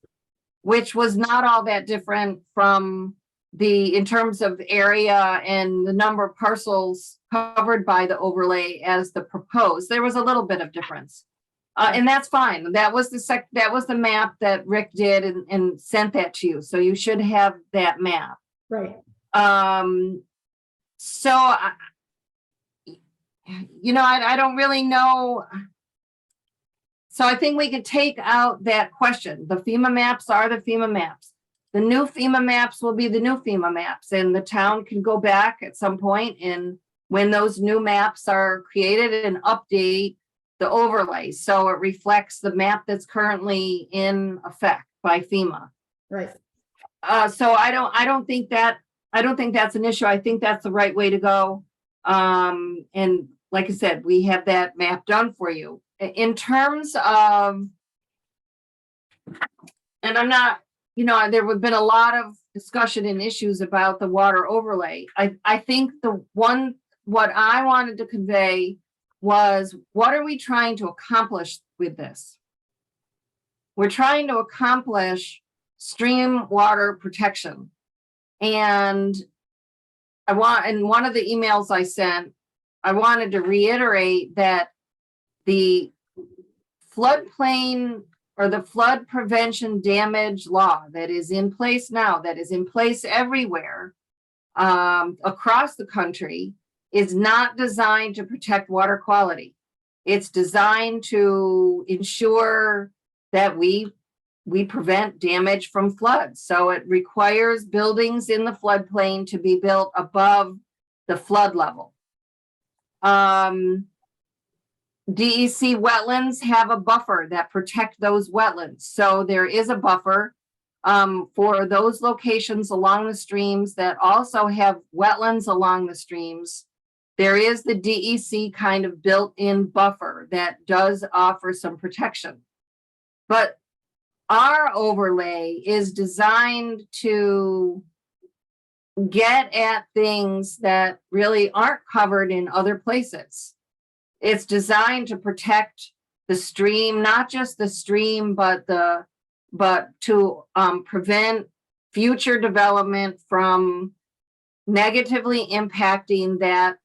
which was not all that different from in terms of area and the number of parcels covered by the overlay as the proposed. There was a little bit of difference. And that's fine. That was the map that Rick did and sent that to you. So you should have that map. Right. So, I don't really know. So I think we could take out that question. The FEMA maps are the FEMA maps. The new FEMA maps will be the new FEMA maps, and the town can go back at some point and when those new maps are created and update the overlay. So it reflects the map that's currently in effect by FEMA. Right. So I don't think that's an issue. I think that's the right way to go. And like I said, we have that map done for you. In terms of, and I'm not, there have been a lot of discussion and issues about the water overlay. I think what I wanted to convey was, what are we trying to accomplish with this? We're trying to accomplish stream water protection. And in one of the emails I sent, I wanted to reiterate that the floodplain or the flood prevention damage law that is in place now, that is in place everywhere across the country, is not designed to protect water quality. It's designed to ensure that we prevent damage from floods. So it requires buildings in the floodplain to be built above the flood level. DEC wetlands have a buffer that protect those wetlands. So there is a buffer for those locations along the streams that also have wetlands along the streams. There is the DEC kind of built-in buffer that does offer some protection. But our overlay is designed to get at things that really aren't covered in other places. It's designed to protect the stream, not just the stream, but to prevent future development from negatively impacting that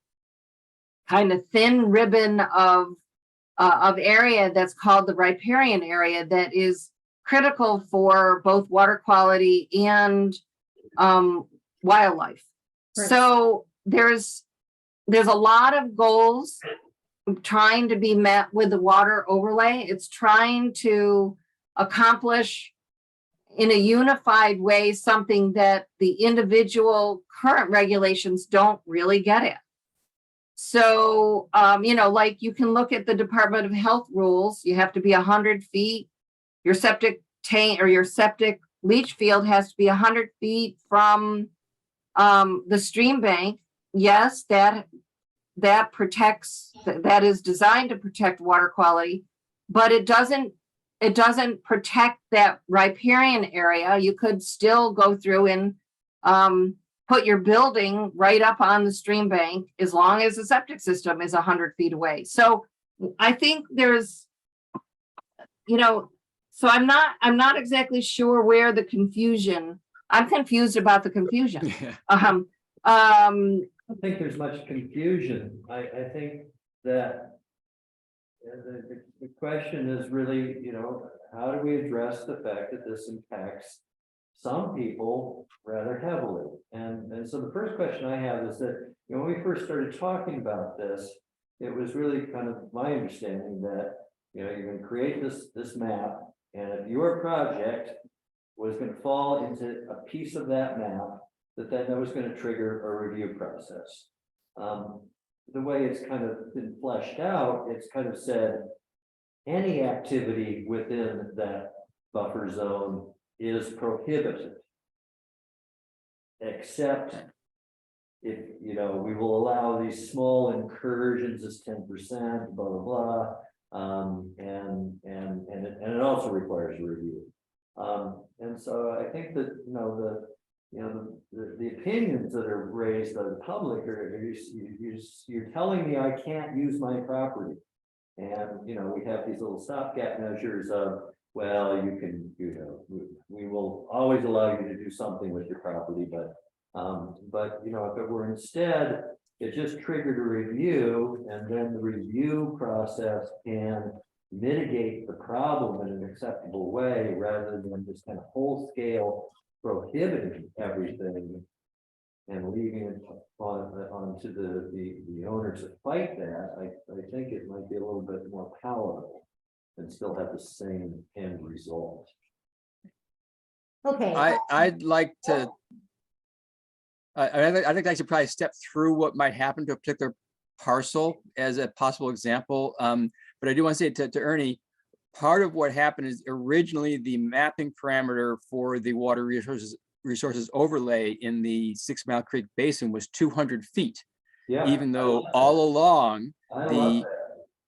kind of thin ribbon of area that's called the riparian area, that is critical for both water quality and wildlife. Right. So there's a lot of goals trying to be met with the water overlay. It's trying to accomplish in a unified way something that the individual current regulations don't really get at. So, like you can look at the Department of Health rules. You have to be 100 feet. Your septic tank or your septic leach field has to be 100 feet from the stream bank. Yes, that protects, that is designed to protect water quality, but it doesn't protect that riparian area. You could still go through and put your building right up on the stream bank as long as the septic system is 100 feet away. So I think there's, so I'm not exactly sure where the confusion, I'm confused about the confusion. I don't think there's much confusion. I think that the question is really, how do we address the fact that this impacts some people rather heavily? And so the first question I have is that, when we first started talking about this, it was really kind of my understanding that, you're going to create this map, and if your project was going to fall into a piece of that map, that was going to trigger a review process. The way it's kind of been fleshed out, it's kind of said any activity within that buffer zone is prohibited, except if, we will allow these small incursions as 10%, blah, blah, blah. And it also requires a review. And so I think that, the opinions that are raised by the public are you're telling me I can't use my property. And, we have these little stopgap measures of, well, you can, we will always allow you to do something with your property, but if it were instead, it just triggered a review, and then the review process can mitigate the problem in an acceptable way, rather than just kind of whole scale prohibiting everything and leaving it on to the owners to fight that. I think it might be a little bit more palatable and still have the same end result. Okay. I'd like to. I think I should probably step through what might happen to a particular parcel as a possible example. But I do want to say to Ernie, part of what happened is originally the mapping parameter for the water resources overlay in the 6 Mile Creek Basin was 200 feet, Yeah. even I though love all that. along I love the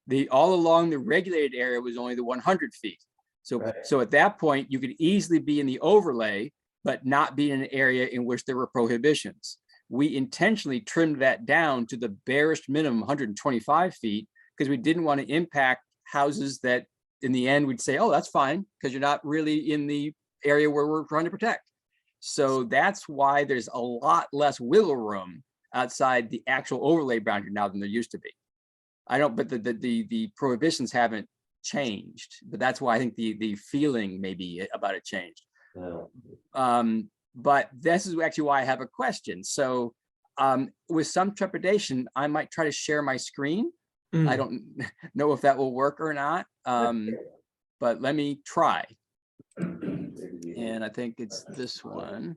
that. all along the regulated area was only the 100 feet. So Right. so at that point, you could easily be in the overlay, but not be in an area in which there were prohibitions. We intentionally trimmed that down to the barest minimum, 125 feet, because we didn't want to impact houses that in the end we'd say, oh, that's fine, because you're not really in the area where we're trying to protect. So that's why there's a lot less wiggle room outside the actual overlay boundary now than there used to be. I don't, but the prohibitions haven't changed, but that's why I think the feeling maybe about it changed. Yeah. But this is actually why I have a question. So with some trepidation, I might try to share my screen. I don't know if that will work or not, but let me try. And I think it's this one.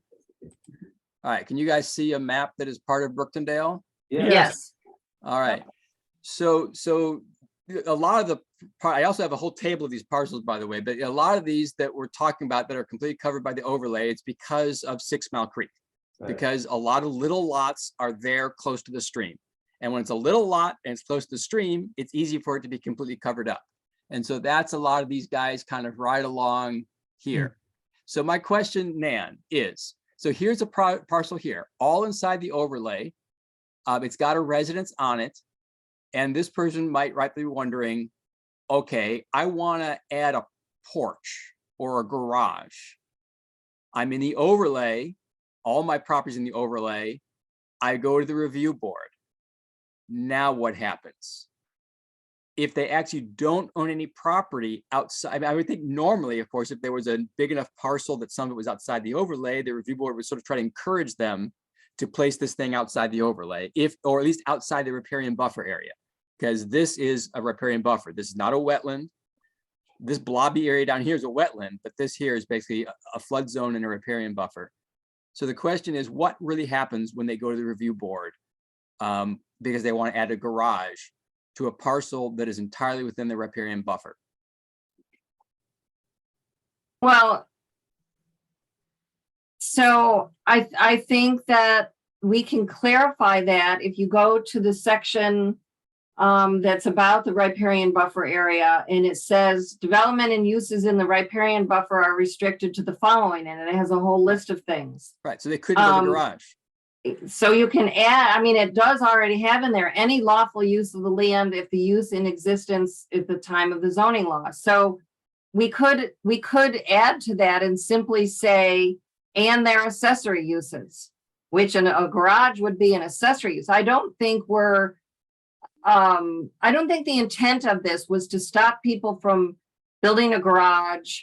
All right, can you guys see a map that is part of Brooktondale? Yeah. Yes. All right. So a lot of the, I also have a whole table of these parcels, by the way, but a lot of these that we're talking about that are completely covered by the overlay, it's because of 6 Mile Creek. Right. Because a lot of little lots are there close to the stream. And when it's a little lot and it's close to the stream, it's easy for it to be completely covered up. And so that's a lot of these guys kind of right along here. So my question, Nan, is, so here's a parcel here, all inside the overlay. It's got a residence on it. And this person might rightly be wondering, okay, I want to add a porch or a garage. I'm in the overlay, all my properties in the overlay. I go to the review board. Now what happens? If they actually don't own any property outside, I mean, I would think normally, of course, if there was a big enough parcel that some of it was outside the overlay, the review board would sort of try to encourage them to place this thing outside the overlay, or at least outside the riparian buffer area, because this is a riparian buffer. This is not a wetland. This blobby area down here is a wetland, but this here is basically a flood zone and a riparian buffer. So the question is, what really happens when they go to the review board because they want to add a garage to a parcel that is entirely within the riparian buffer? Well, so I think that we can clarify that if you go to the section that's about the riparian buffer area, and it says development and uses in the riparian buffer are restricted to the following, and it has a whole list of things. Right, so they couldn't build a garage. So you can add, I mean, it does already have in there any lawful use of the land if the use in existence at the time of the zoning law. So we could add to that and simply say, and their accessory uses, which in a garage would be an accessory use. I don't think the intent of this was to stop people from building a garage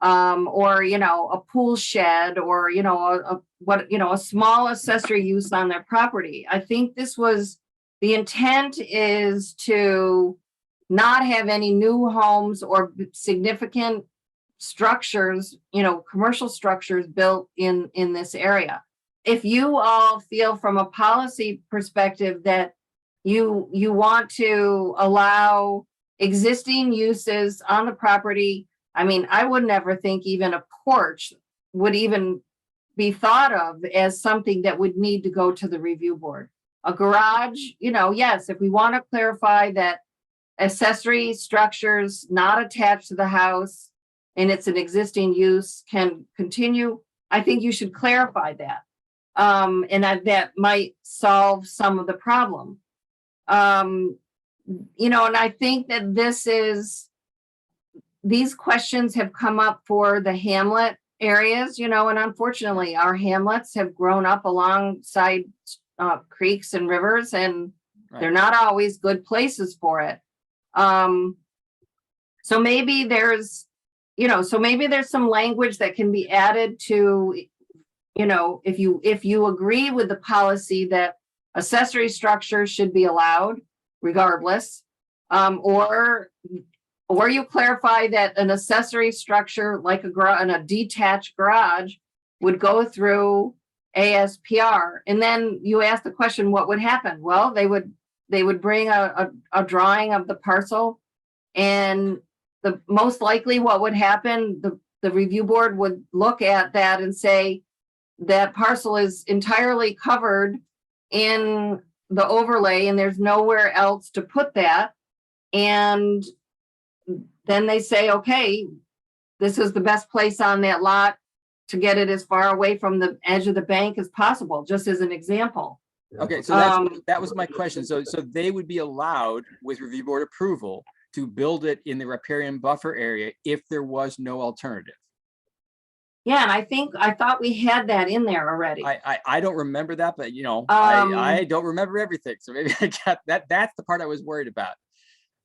or, you know, a pool shed or, you know, a small accessory use on their property. I think this was, the intent is to not have any new homes or significant structures, you know, commercial structures built in this area. If you all feel from a policy perspective that you want to allow existing uses on the property, I mean, I would never think even a porch would even be thought of as something that would need to go to the review board. A garage, you know, yes, if we want to clarify that accessory structures not attached to the house and it's an existing use can continue, I think you should clarify that. And that might solve some of the problem. You know, and I think that these questions have come up for the hamlet areas, you know, and unfortunately our hamlets have grown up alongside creeks and rivers, and they're not always good places for it. So maybe there's, you know, some language that can be added to, you know, if you agree with the policy that accessory structures should be allowed regardless, or you clarify that an accessory structure like a detached garage would go through ASPR. And then you ask the question, what would happen? Well, they would bring a drawing of the parcel, and the most likely what would happen, the review board would look at that and say, that parcel is entirely covered in the overlay and there's nowhere else to put that. And then they say, okay, this is the best place on that lot to get it as far away from the edge of the bank as possible, just as an example. Okay, so that was my question. So they would be allowed with review board approval to build it in the riparian buffer area if there was no alternative. Yeah, and I thought we had that in there already. I don't remember that, but I don't remember everything. So maybe I got that. That's the part I was worried about.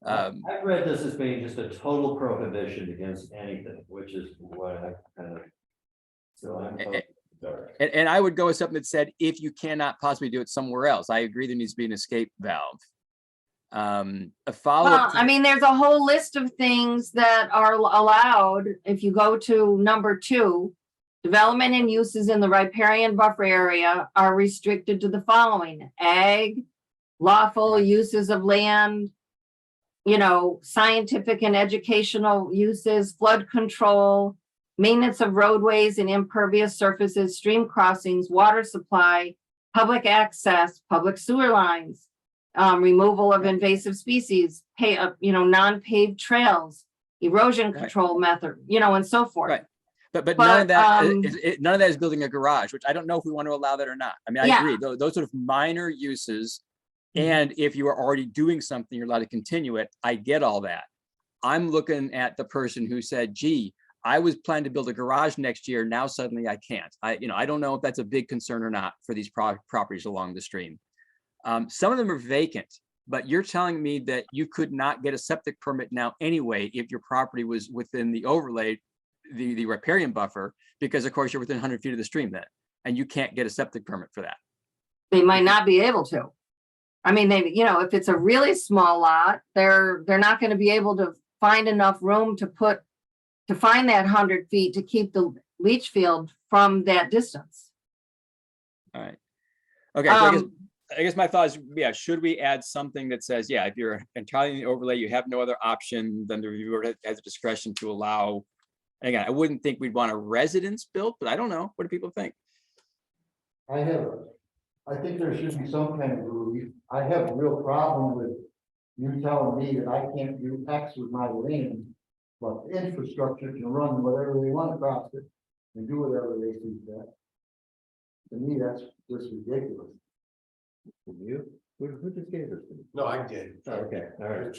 I've read this as being just a total prohibition against anything, which is what I kind of. So I'm. Sorry. And I would go with something that said, if you cannot possibly do it somewhere else, I agree there needs to be an escape valve. A follow-up. Well, I mean, there's a whole list of things that are allowed. If you go to number 2, development and uses in the riparian buffer area are restricted to the following: ag, lawful uses of land, scientific and educational uses, flood control, maintenance of roadways and impervious surfaces, stream crossings, water supply, public access, public sewer lines, removal of invasive species, non-paved trails, erosion control method, and so forth. Right. But none of that none of that is building a garage, which I don't know if we want to allow that or not. I mean, I agree. Those sort of minor uses, and if you are already doing something, you're allowed to continue it. I get all that. I'm looking at the person who said, gee, I was planning to build a garage next year. Now suddenly I can't. I don't know if that's a big concern or not for these properties along the stream. Some of them are vacant, but you're telling me that you could not get a septic permit now anyway if your property was within the overlay, the riparian buffer, because of course you're within 100 feet of the stream then, and you can't get a septic permit for that. They might not be able to. I mean, if it's a really small lot, they're not going to be able to find enough room to find that 100 feet to keep the leach field from that distance. All right. Okay. So I guess my thought is, should we add something that says, if you're entirely in the overlay, you have no other option, then the reviewer has the discretion to allow. Again, I wouldn't think we'd want a residence built, but I don't know. What do people think? I think there should be some kind of relief. I have a real problem with you telling me that I can't do X with my land, but the infrastructure can run whatever they want across it and do whatever they see fit. To me, that's just ridiculous. You? Who just gave this? No, I did. Okay, all right.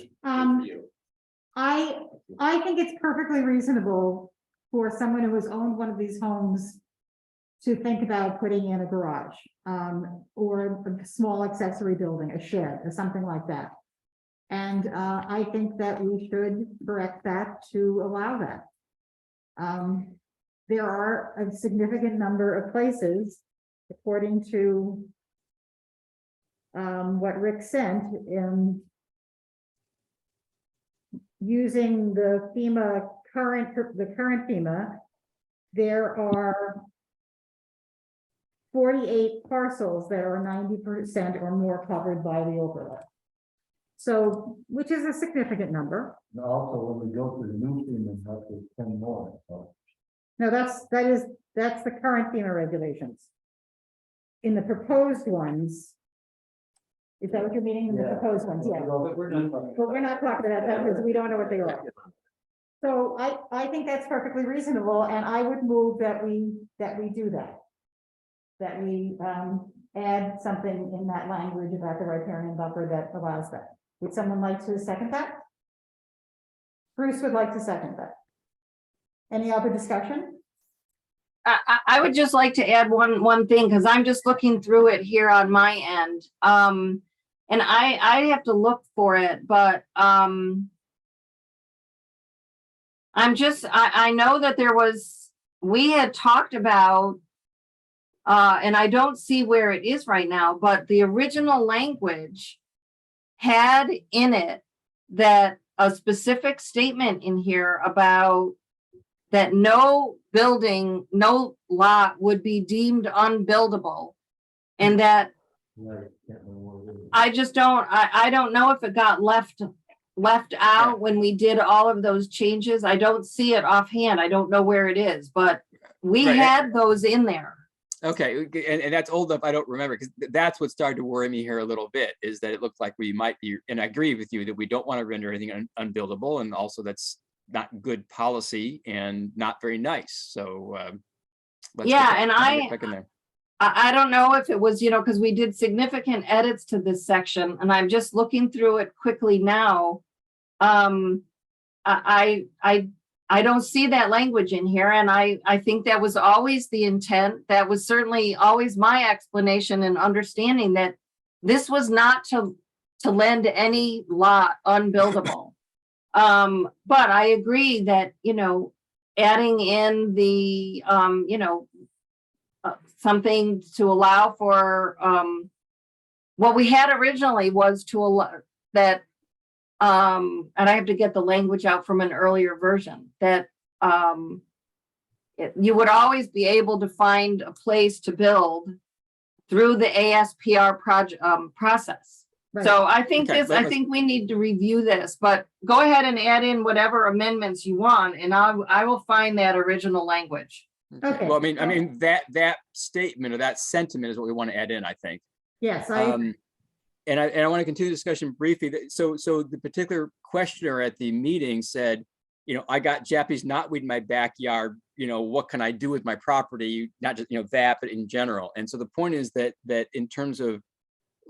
I think it's perfectly reasonable for someone who has owned one of these homes to think about putting in a garage, or a small accessory building, a shed or something like that. And I think that we should correct that to allow that. There are a significant number of places, according to what Rick sent, in using the current FEMA, there are 48 parcels that are 90% or more covered by the overlay. So, which is a significant number. And also, when we go to the new FEMA, there's 10 more. So. No, that's the current FEMA regulations. In the proposed ones, is that what you're meaning? In the proposed ones, yeah. But we're not. But we're not talking about that because we don't know what they are. So I think that's perfectly reasonable, and I would move that we do that. That we add something in that language about the riparian buffer that allows that. Would someone like to second that? Bruce would like to second that. Any other discussion? I would just like to add one thing, because I'm just looking through it here on my end. And I have to look for it, but I know that we had talked about, and I don't see where it is right now, but the original language had in it that a specific statement in here about that no building, no lot would be deemed unbuildable. And that I just I don't know if it got left out when we did all of those changes. I don't see it offhand. I don't know where it is, but we had those in there. Okay, and that's old enough, I don't remember, because that's what started to worry me here a little bit, is that it looked like we might be, and I agree with you that we don't want to render anything unbuildable, and also that's not good policy and not very nice, so. Let's Yeah, get and get back in there. I don't know if it was, because we did significant edits to this section, and I'm just looking through it quickly now. I don't see that language in here, and I think that was always the intent. That was certainly always my explanation and understanding, that this was not to lend any lot unbuildable. But I agree that, adding in the, something to allow for, what we had originally was to allow that, and I have to get the language out from an earlier version, that you would always be able to find a place to build through the ASPR project process. Right. So I think Okay, I think we need to review this, but go ahead and add in whatever amendments you want, and I will find that original language. Okay. Well, I mean, that statement or that sentiment is what we want to add in, I think. Yes, And I want to continue the discussion briefly. So the particular questioner at the meeting said, I got Japanese knotweed in my backyard. What can I do with my property? Not just, that, but in general. And so the point is that in terms of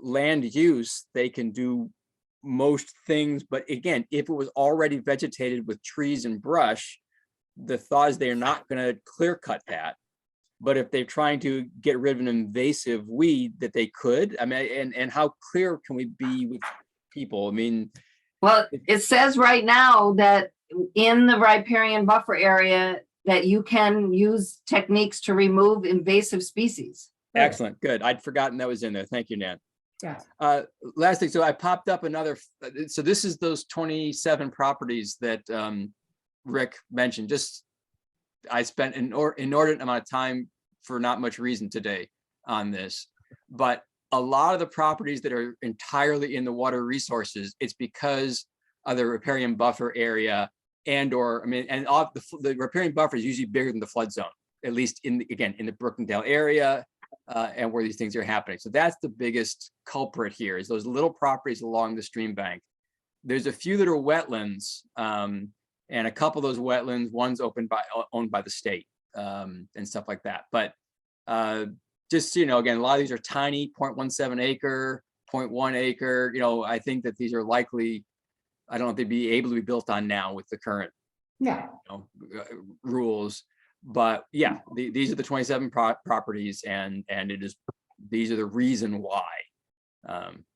land use, they can do most things. But again, if it was already vegetated with trees and brush, the thought is they're not going to clear cut that. But if they're trying to get rid of an invasive weed, that they could. I mean, and how clear can we be with people? I mean, Well, it says right now that in the riparian buffer area, that you can use techniques to remove invasive species. excellent, good. I'd forgotten that was in there. Thank you, Nan. yeah, Last thing, so I popped up another, so this is those 27 properties that Rick mentioned. Just, I spent an inordinate amount of time for not much reason today on this, but a lot of the properties that are entirely in the water resources, it's because of the riparian buffer area and the riparian buffer is usually bigger than the flood zone, at least in the Brookendale area and where these things are happening. So that's the biggest culprit here, is those little properties along the stream bank. There's a few that are wetlands, and a couple of those wetlands, one's owned by the state and stuff like that. But just, again, a lot of these are tiny 0.17 acre, 0.1 acre. I think that these are likely, I don't know if they'd be able to be built on now with the current yeah. rules. But yeah, these are the 27 properties, and these are the reason why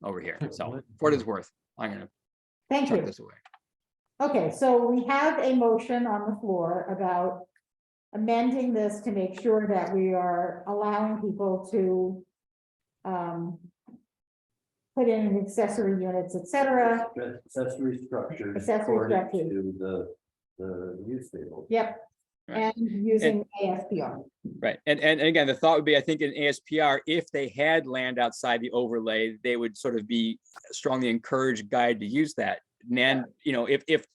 over here. So for what it's worth, I'm gonna Thank chuck you. this away. Okay, so we have a motion on the floor about amending this to make sure that we are allowing people to put in accessory units, et cetera. Accessory structures. Accessory according structures. To the use table. Yep, Right. and using ASPR. Right, and again, the thought would be, I think in ASPR, if they had land outside the overlay, they would sort of be strongly encouraged, guided to use that. Nan, if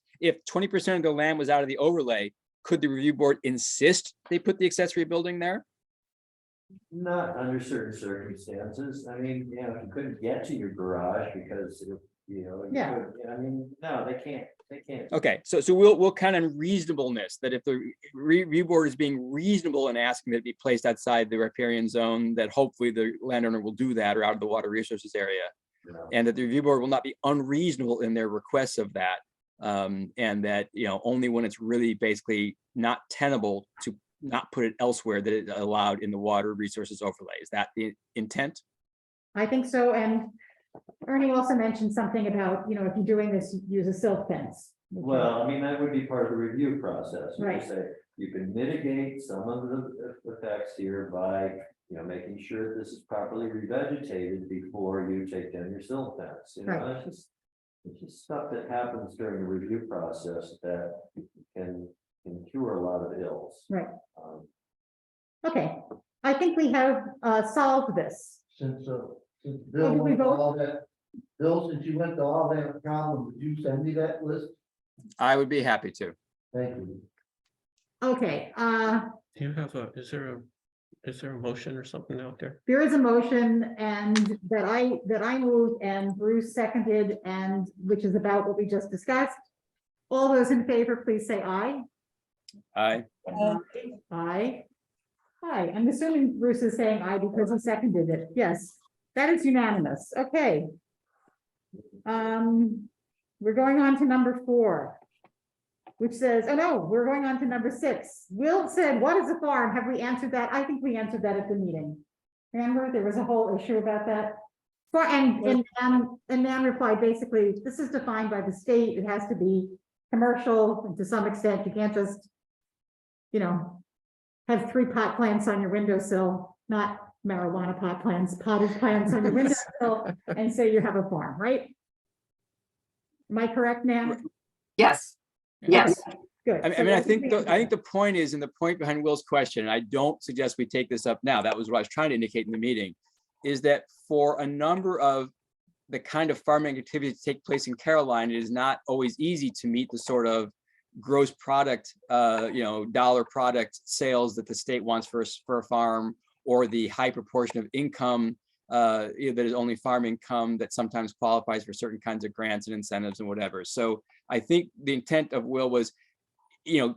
20% of the land was out of the overlay, could the review board insist they put the accessory building there? Not under certain circumstances. I mean, if you couldn't get to your garage because, Yeah. no, they can't. Okay, so we'll count on reasonableness, that if the review board is being reasonable in asking that it be placed outside the riparian zone, that hopefully the landowner will do that, or out of the water resources area. And that the review board will not be unreasonable in their requests of that. And that, only when it's really basically not tenable to not put it elsewhere, that it's allowed in the water resources overlay. Is that the intent? I think so, and Ernie also mentioned something about, if you're doing this, use a silk fence. Well, that would be part of the review process. You Right. say, you can mitigate some of the effects here by, making sure this is properly revegetated before you take down your silt fence. Right. It's just stuff that happens during the review process that can cure a lot of ills. Right. Okay, I think we have solved this. Since Did Bill we went to vote? all that, Bill, since you went to all that problem, would you send me that list? I would be happy to. Thank you. Okay, Do you have is there Is there a motion or something out there? There is a motion and that I moved and Bruce seconded and which is about what we just discussed. All those in favor, please say aye. Aye. Aye. Aye. I'm assuming Bruce is saying aye because he seconded it. Yes, that is unanimous. Okay. We're going on to number 4. Which says, oh no, we're going on to number 6. Will said, what is a farm? Have we answered that? I think we answered that at the meeting. Remember, there was a whole issue about that. And Nan replied, basically, this is defined by the state. It has to be commercial and to some extent. You can't just, have 3 pot plants on your windowsill, not marijuana pot plants, potted plants on your windowsill, and say you have a farm, right? Am I correct, Nan? Yes, yes. Good. I mean, I think the point is, and the point behind Will's question, and I don't suggest we take this up now, that was what I was trying to indicate in the meeting, is that for a number of the kind of farming activities that take place in Caroline, it is not always easy to meet the sort of gross product, dollar product sales that the state wants for a farm, or the high proportion of income that is only farm income that sometimes qualifies for certain kinds of grants and incentives and whatever. So I think the intent of Will was, do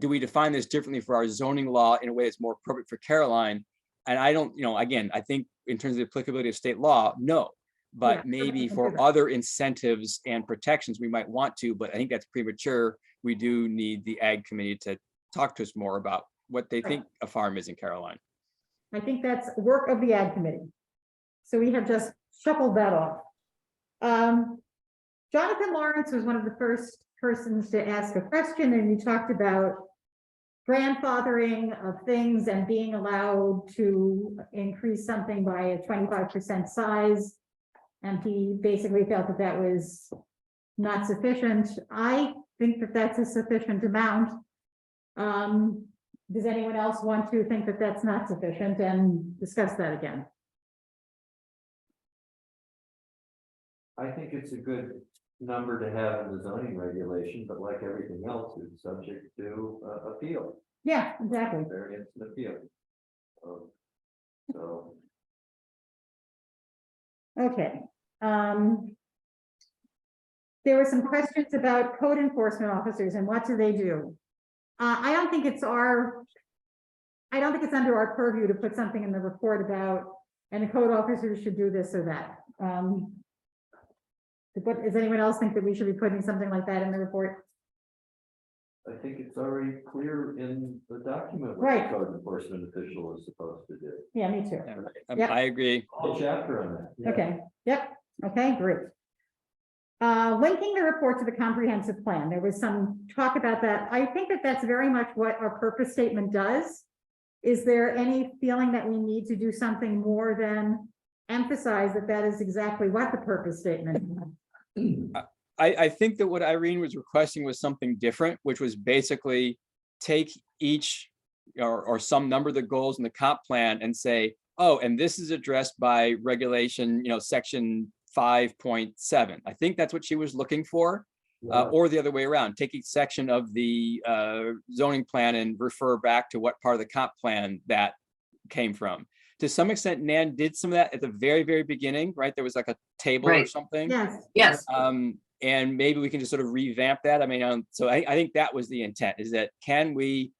we define this differently for our zoning law in a way that's more appropriate for Caroline? And I don't, again, I think in terms of the applicability of state law, no. But Yeah, maybe I for agree. other incentives and protections, we might want to, but I think that's premature. We do need the Ag Committee to talk to us more about what they think a farm is in Caroline. I think that's work of the Ag Committee. So we have just shuffled that off. Jonathan Lawrence was one of the first persons to ask a question, and you talked about grandfathering of things and being allowed to increase something by a 25% size. And he basically felt that that was not sufficient. I think that that's a sufficient amount. Does anyone else want to think that that's not sufficient and discuss that again? I think it's a good number to have in the zoning regulation, but like everything else, it's subject to appeal, Yeah, exactly. variance and appeal. So Okay. There were some questions about code enforcement officers and what do they do? I don't think it's under our purview to put something in the report about, and the code officers should do this or that. But does anyone else think that we should be putting something like that in the report? I think it's already clear in the document what Right. the code enforcement official is supposed to do. Yeah, me too. Yep. I agree. Whole chapter on that. Okay, yep, okay, great. Linking the report to the comprehensive plan, there was some talk about that. I think that that's very much what our purpose statement does. Is there any feeling that we need to do something more than emphasize that that is exactly what the purpose statement? I think that what Irene was requesting was something different, which was basically take each or some number of the goals in the comp plan and say, oh, and this is addressed by regulation, section 5.7. I think that's what she was looking for, or the other way around, take each section of the zoning plan and refer back to what part of the comp plan that came from. To some extent, Nan did some of that at the very, very beginning, right? There was like a table or Right. something. Yes, Yes, And maybe we can just sort of revamp that. I mean, so I think that was the intent, is that can we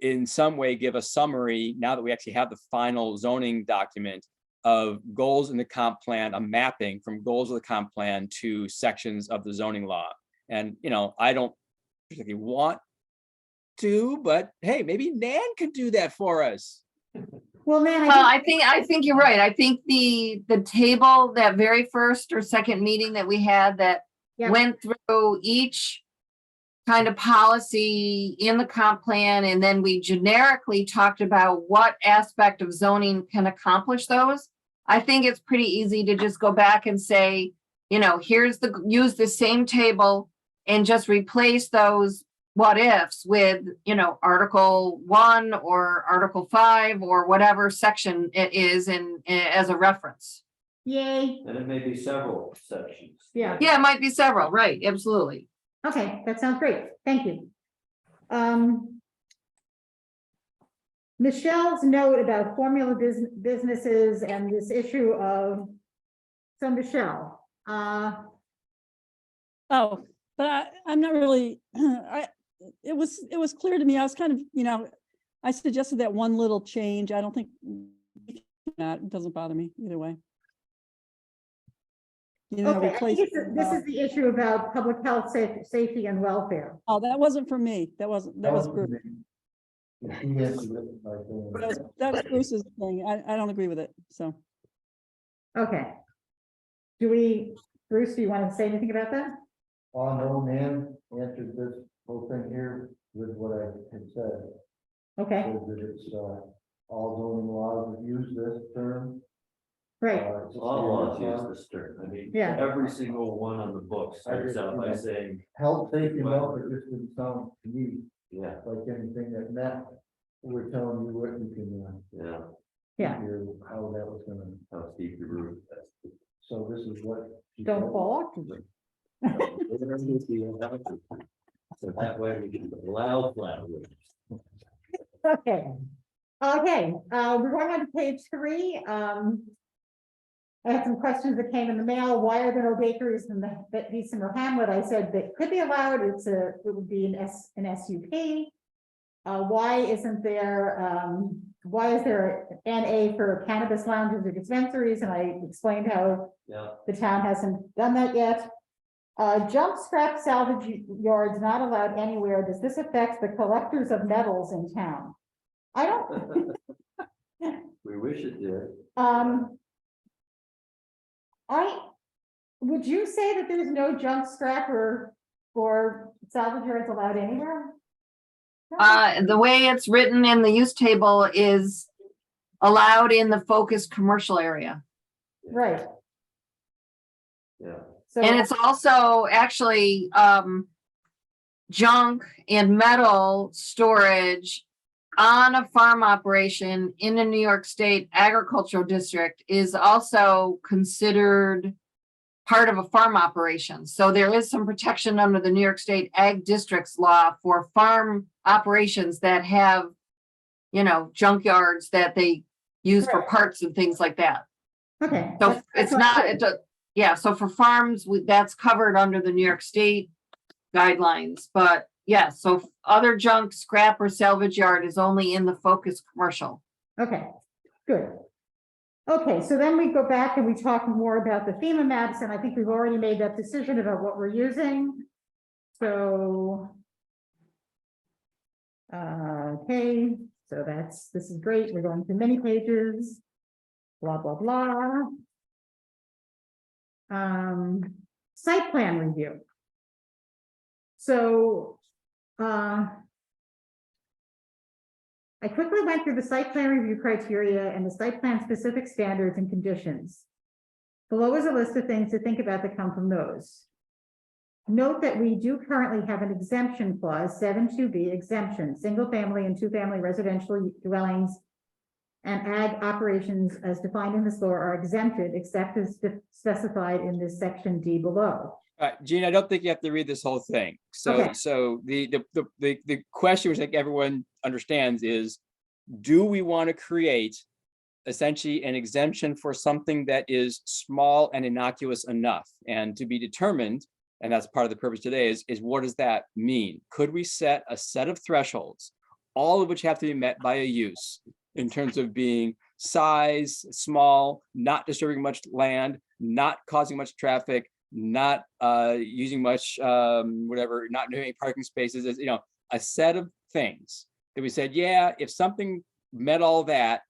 in some way give a summary, now that we actually have the final zoning document, of goals in the comp plan, a mapping from goals of the comp plan to sections of the zoning law. And, I don't particularly want to, but hey, maybe Nan can do that for us. well, man, well, I think you're right. I think the table, that very first or second meeting that we had that Yeah. went through each kind of policy in the comp plan, and then we generically talked about what aspect of zoning can accomplish those. I think it's pretty easy to just go back and say, use the same table and just replace those what ifs with, Article 1 or Article 5 or whatever section it is as a reference. yay, And it may be several sections. Yeah. Yeah, it might be several, right, absolutely. okay, that sounds great, thank you. Michelle's note about formula businesses and this issue of, so Michelle, Oh, but I'm not really, it was clear to me. I was kind of, I suggested that one little change. I don't think that it doesn't bother me either way. okay, I think replace. this is the issue about public health, safety and welfare. Oh, that wasn't for me. That was Bruce. That was Bruce's thing. I don't agree with it, so. Okay. Bruce, do you want to say anything about that? No, man, answered this whole thing here with what I had said. Okay, Is that it's, all zoning laws that use this term. great. It's a All laws standard use law. this term. I mean, Yeah. every single one on the book starts out by Yeah. saying, Health, safety, and welfare just didn't sound to me yeah, like anything that met. We're telling you what you can, yeah, Yeah, hear how that was gonna, how steep your roof. so this is what. she don't said. fall. So that way we can allow flat roofs. Okay. Okay, we're going on to page 3. I had some questions that came in the mail. Why are there no bakeries in the Beeson or Hamlet? I said that could be allowed. It would be an SUP. Why isn't there, why is there an NA for cannabis lounges or dispensaries? And I explained how Yeah, the town hasn't done that yet. Junk scrap salvage yards not allowed anywhere. Does this affect the collectors of metals in town? I don't, we wish it did. would you say that there's no junk scrap or salvage yards allowed anywhere? The way it's written in the use table is allowed in the focused commercial area. Right, Yeah, so. And it's also actually, junk and metal storage on a farm operation in a New York State agricultural district is also considered part of a farm operation. So there is some protection under the New York State Ag Districts law for farm operations that have, junkyards that they use for Right. parts and things like that. Okay. So that's it's what- not, yeah, so for farms, that's covered under the New York State guidelines, but yes, so other junk, scrap or salvage yard is only in the focus commercial. Okay, good. Okay, so then we go back and we talk more about the FEMA maps, and I think we've already made that decision about what we're using. So. Okay, so this is great. We're going through many pages. Blah, blah, blah. Site plan review. So, I quickly went through the site plan review criteria and the site plan specific standards and conditions. Below is a list of things to think about that come from those. Note that we do currently have an exemption clause, 7.2b exemption, single family and 2-family residential dwellings and ag operations as defined in this law are exempted except as specified in this section D below. Gene, I don't think you have to read this whole thing. So, Okay. so the question, which I think everyone understands, is, do we want to create essentially an exemption for something that is small and innocuous enough? And to be determined, and that's part of the purpose today, is what does that mean? Could we set a set of thresholds, all of which have to be met by a use, in terms of being size, small, not disturbing much land, not causing much traffic, not using much whatever, not doing any parking spaces, as a set of things that we said, yeah, if something met all that,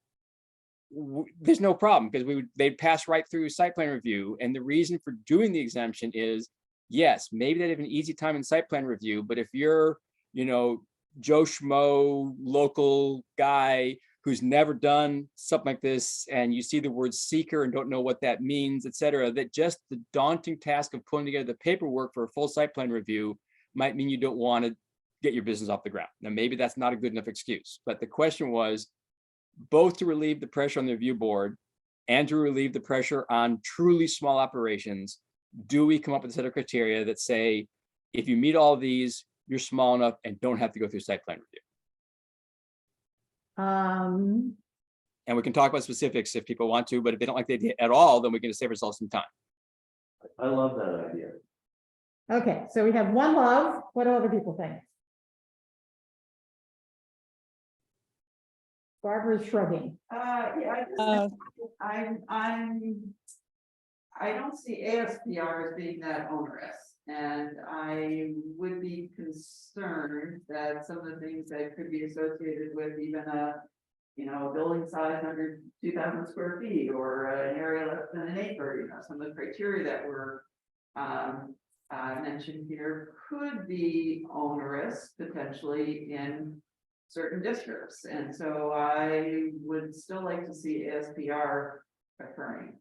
there's no problem, because they'd pass right through site plan review. And the reason for doing the exemption is, yes, maybe they'd have an easy time in site plan review, but if you're, Joe Schmo local guy who's never done something like this, and you see the word seeker and don't know what that means, et cetera, that just the daunting task of putting together the paperwork for a full site plan review might mean you don't want to get your business off the ground. Now, maybe that's not a good enough excuse, but the question was both to relieve the pressure on the review board and to relieve the pressure on truly small operations. Do we come up with a set of criteria that say, if you meet all these, you're small enough and don't have to go through site plan review? Um, And we can talk about specifics if people want to, but if they don't like the idea at all, then we can just save ourselves some time. I love that idea. okay, so we have one love. What do other people think? Barbara's shrugging. Yeah, Uh, I don't see ASPR as being that onerous. And I would be concerned that some of the things that could be associated with even a, a building size under 2,000 square feet or an area less than an acre, some of the criteria that were mentioned here could be onerous potentially in certain districts. And so I would still like to see ASPR occurring.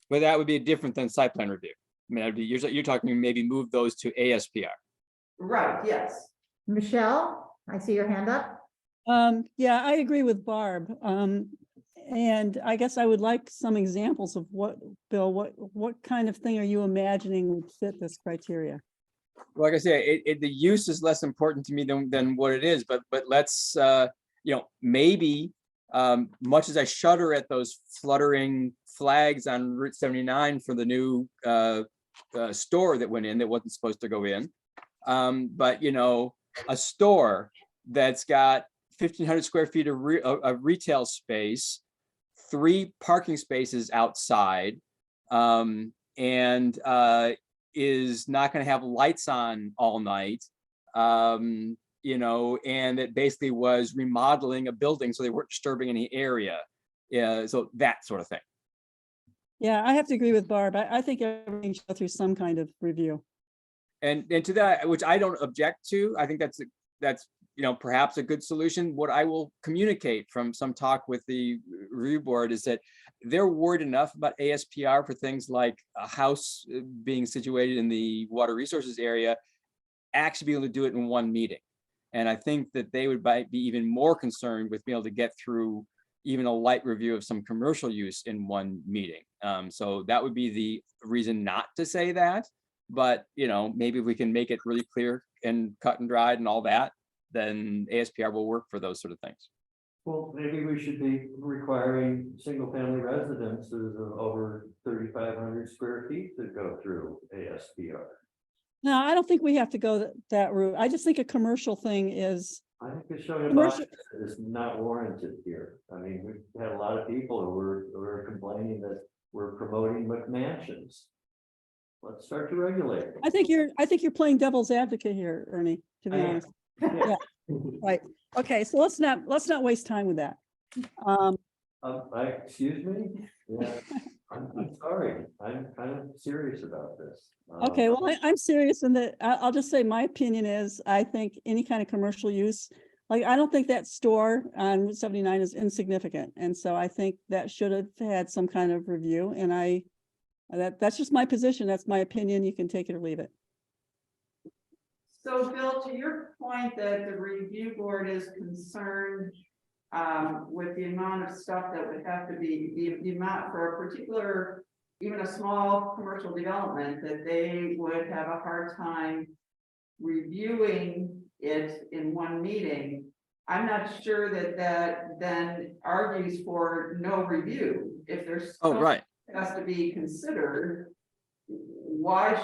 But that would be different than site plan review. I mean, that'd be, you're talking maybe move those to ASPR. Right, yes. Michelle, I see your hand up. Yeah, I agree with Barb. And I guess I would like some examples of what, Bill, what kind of thing are you imagining would fit this criteria? Like I say, the use is less important to me than what it is, but let's, maybe, much as I shudder at those fluttering flags on Route 79 for the new store that went in that wasn't supposed to go in. But a store that's got 1,500 square feet of retail space, 3 parking spaces outside, and is not going to have lights on all night, and it basically was remodeling a building so they weren't disturbing any area. Yeah, so that sort of thing. Yeah, I have to agree with Barb. I think everything should go through some kind of review. And to that, which I don't object to, I think that's perhaps a good solution. What I will communicate from some talk with the review board is that they're worried enough about ASPR for things like a house being situated in the water resources area, actually be able to do it in one meeting. And I think that they would be even more concerned with being able to get through even a light review of some commercial use in one meeting. So that would be the reason not to say that. But, maybe if we can make it really clear and cut and dried and all that, then ASPR will work for those sort of things. Well, maybe we should be requiring single family residences of over 3,500 square feet to go through ASPR. No, I don't think we have to go that route. I just think a commercial thing is, I think the showing Commercial- is not warranted here. I mean, we've had a lot of people who were complaining that we're promoting McMansions. Let's start to regulate them. I think you're playing devil's advocate here, Ernie, to be I am. honest. Yeah. Right. Okay, so let's not waste time with that. Excuse me? Yeah, I'm sorry. I'm kind of serious about this. Okay, well, I'm serious in that, I'll just say my opinion is, I think any kind of commercial use, like, I don't think that store on Route 79 is insignificant. And so I think that should have had some kind of review, and that's just my position. That's my opinion. You can take it or leave it. So Bill, to your point that the review board is concerned with the amount of stuff that would have to be, the amount for a particular, even a small commercial development, that they would have a hard time reviewing it in one meeting. I'm not sure that then argues for no review. If there's Oh, right. has to be considered, why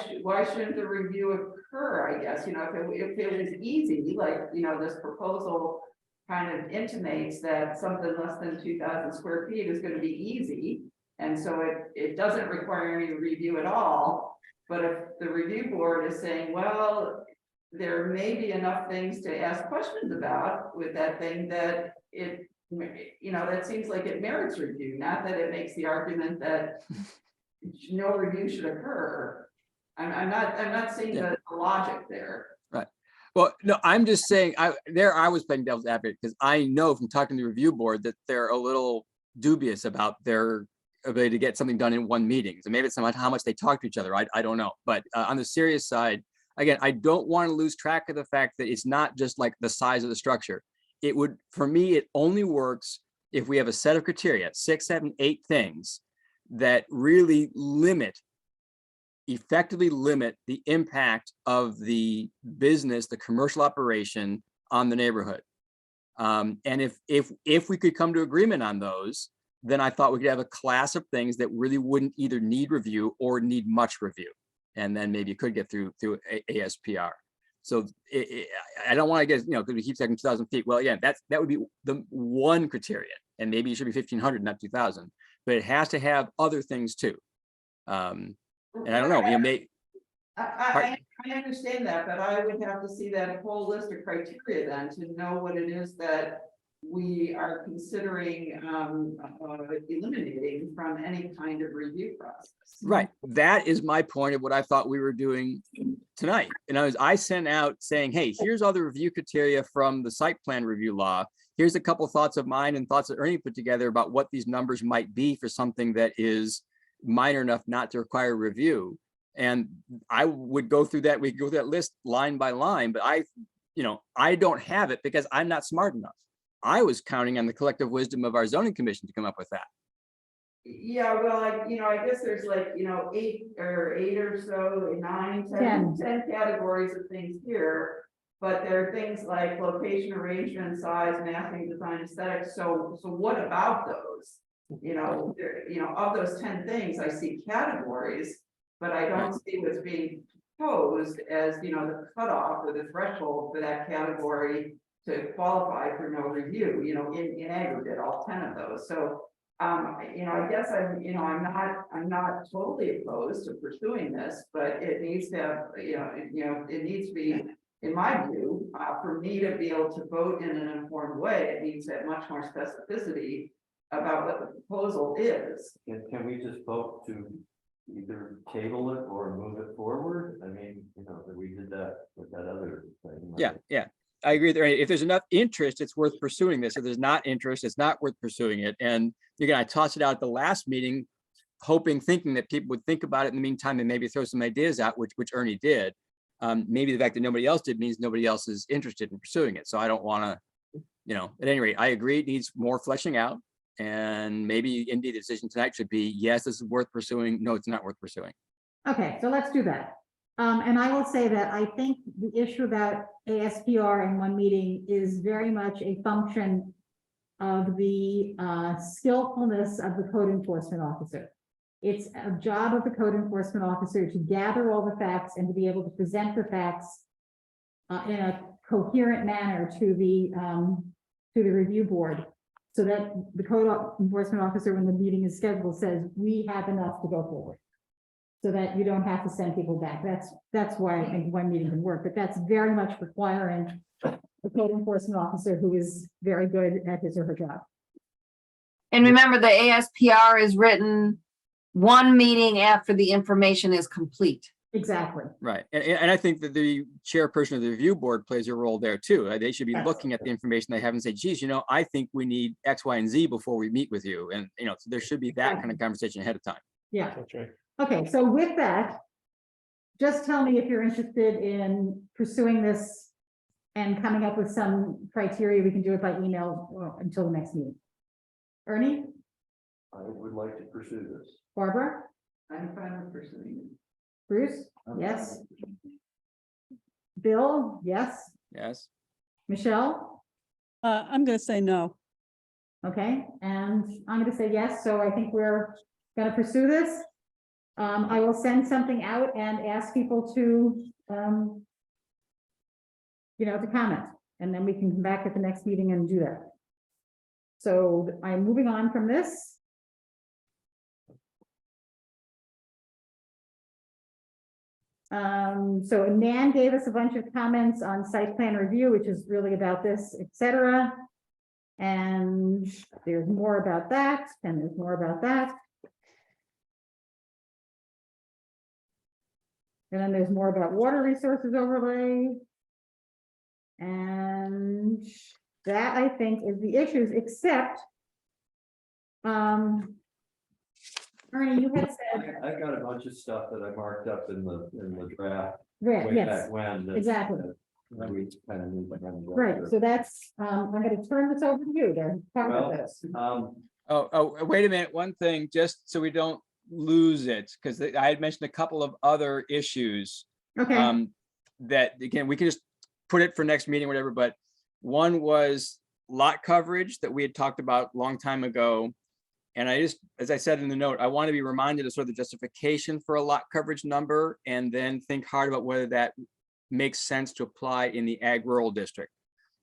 shouldn't the review occur? I guess, if it was easy, like, this proposal kind of intimates that something less than 2,000 square feet is going to be easy. And so it doesn't require any review at all. But if the review board is saying, well, there may be enough things to ask questions about with that thing that that seems like it merits review, not that it makes the argument that no review should occur. I'm not seeing the logic there. Right. Well, no, I'm just saying I was playing devil's advocate because I know from talking to the review board that they're a little dubious about their ability to get something done in one meeting. So maybe it's not how much they talk to each other. I don't know. But on the serious side, again, I don't want to lose track of the fact that it's not just like the size of the structure. It would, for me, it only works if we have a set of criteria, 6, 7, 8 things that really effectively limit the impact of the business, the commercial operation on the neighborhood. And if we could come to agreement on those, then I thought we could have a class of things that really wouldn't either need review or need much review. And then maybe it could get through ASPR. So I don't want to get, because we keep saying 2,000 feet. Well, yeah, that would be the one criterion, and maybe it should be 1,500, not 2,000, but it has to have other things too. And I don't know, I understand that, but I would have to see that whole list of criteria then to know what it is that we are considering eliminating from any kind of review process. Right. That is my point of what I thought we were doing tonight. And I sent out saying, hey, here's all the review criteria from the site plan review law. Here's a couple thoughts of mine and thoughts that Ernie put together about what these numbers might be for something that is minor enough not to require review. And I would go through that. We could go through that list line by line, but I don't have it because I'm not smart enough. I was counting on the collective wisdom of our zoning commission to come up with that. Yeah, well, I guess there's like, 8 or so, 9, 10 categories of things here. But there are things like location, arrangement, size, mapping, design, aesthetics. So what about those? Of those 10 things, I see categories, but I don't see what's being proposed as, the cutoff or the threshold for that category to qualify for no review, in aggregate, all 10 of those. So, I guess I'm not totally opposed to pursuing this, but it needs to have, it needs to be, in my view, for me to be able to vote in an informed way, it needs to have much more specificity about what the proposal is. Can we just vote to either table it or move it forward? I mean, we did that with that other thing. Yeah, yeah. I agree there. If there's enough interest, it's worth pursuing this. If there's not interest, it's not worth pursuing it. And again, I tossed it out at the last meeting, thinking that people would think about it in the meantime and maybe throw some ideas out, which Ernie did. Maybe the fact that nobody else did means nobody else is interested in pursuing it. So I don't want to, at any rate, I agree it needs more fleshing out. And maybe indeed the decision tonight should be, yes, this is worth pursuing. No, it's not worth pursuing. Okay, so let's do that. And I will say that I think the issue about ASPR in one meeting is very much a function of the skillfulness of the code enforcement officer. It's a job of the code enforcement officer to gather all the facts and to be able to present the facts in a coherent manner to the review board, so that the code enforcement officer, when the meeting is scheduled, says we have enough to go forward, so that you don't have to send people back. That's why I think one meeting can work, but that's very much requiring a code enforcement officer who is very good at his or her job. And remember, the ASPR is written one meeting after the information is complete. Exactly. Right. And I think that the chairperson of the review board plays a role there too. They should be Yes. looking at the information they have and say, geez, I think we need X, Y, and Z before we meet with you. And, so there should be that kind of conversation ahead of time. Yeah. That's right. Okay, so with that, just tell me if you're interested in pursuing this and coming up with some criteria. We can do it by email until the next meeting. Ernie, I would like to pursue this. Barbara, I'm fine with pursuing it. Bruce, yes. Bill, yes. Yes. Michelle, I'm going to say no. okay, and I'm going to say yes. So I think we're going to pursue this. I will send something out and ask people to, to comment, and then we can come back at the next meeting and do that. So I'm moving on from this. So Nan gave us a bunch of comments on site plan review, which is really about this, etc. And there's more about that, and there's more about that. And then there's more about water resources overlay. And that, I think, is the issues, except Ernie, you had said, I've got a bunch of stuff that I marked up in the draft right, way yes, back when. that- exactly. that We kind of need to. have Right, so that's, I'm gonna turn this over to you to talk about Well, this. Oh, wait a minute. One thing, just so we don't lose it, because I had mentioned a couple of other issues. Okay, That again, we can just put it for next meeting, whatever, but one was lot coverage that we had talked about a long time ago. And I just, as I said in the note, I want to be reminded of sort of the justification for a lot coverage number and then think hard about whether that makes sense to apply in the ag rural district.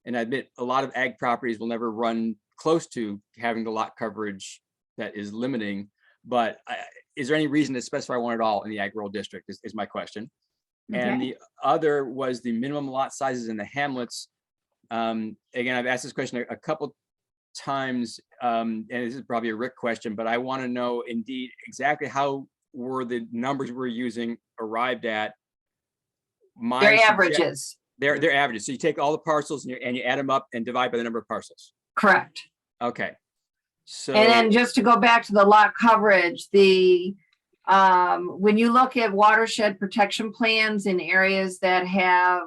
And I admit a lot of ag properties will never run close to having the lot coverage that is limiting. But is there any reason to specify one at all in the ag rural district is my question. And Okay. the other was the minimum lot sizes in the hamlets. Again, I've asked this question a couple times, and this is probably a Rick question, but I want to know indeed exactly how were the numbers we're using arrived at. Their averages, They're averages. So you take all the parcels and you add them up and divide by the number of parcels. correct. Okay. So. And then just to go back to the lot coverage, when you look at watershed protection plans in areas that have,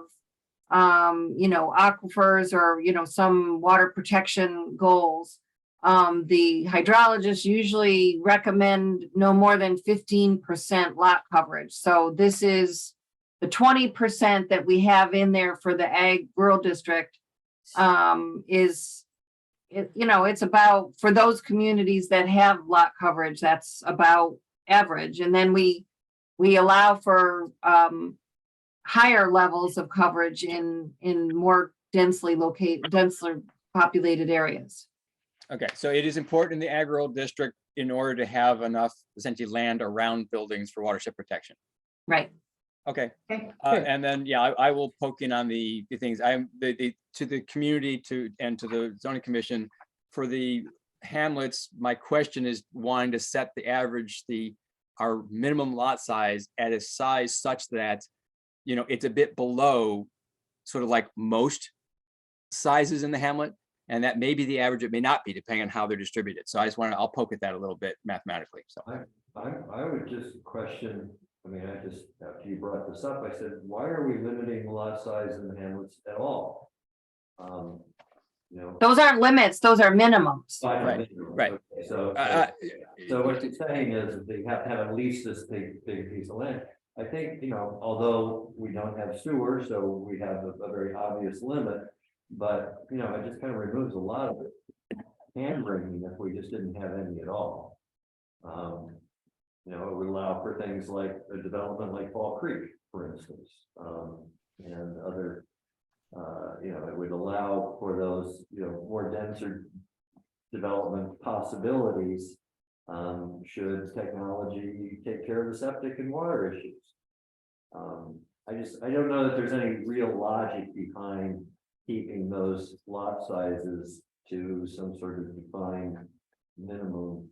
aquifers or, some water protection goals, the hydrologists usually recommend no more than 15% lot coverage. So this is the 20% that we have in there for the ag rural district, it's about, for those communities that have lot coverage, that's about average. And then we allow for higher levels of coverage in more densely populated areas. Okay, so it is important in the ag rural district in order to have enough essentially land around buildings for watershed protection. Right. Okay. Okay, And then, yeah, I will poke in on the things to the community and to the zoning commission for the hamlets. My question is wanting to set the average, our minimum lot size at a size such that, it's a bit below sort of like most sizes in the hamlet. And that may be the average, it may not be, depending on how they're distributed. So I'll poke at that a little bit mathematically. So I would just question, after you brought this up, I said, why are we limiting lot size in the hamlets at all? Those aren't limits, those are minimums. Right. Okay, So what you're saying is they have to have at least this big piece of land. I think, although we don't have sewer, so we have a very obvious limit, but, it just kind of removes a lot of it. Hand wringing if we just didn't have any at all. It would allow for things like a development like Fall Creek, for instance, and other, it would allow for those, more denser development possibilities, should technology take care of the septic and water issues. I don't know that there's any real logic behind keeping those lot sizes to some sort of defined minimum,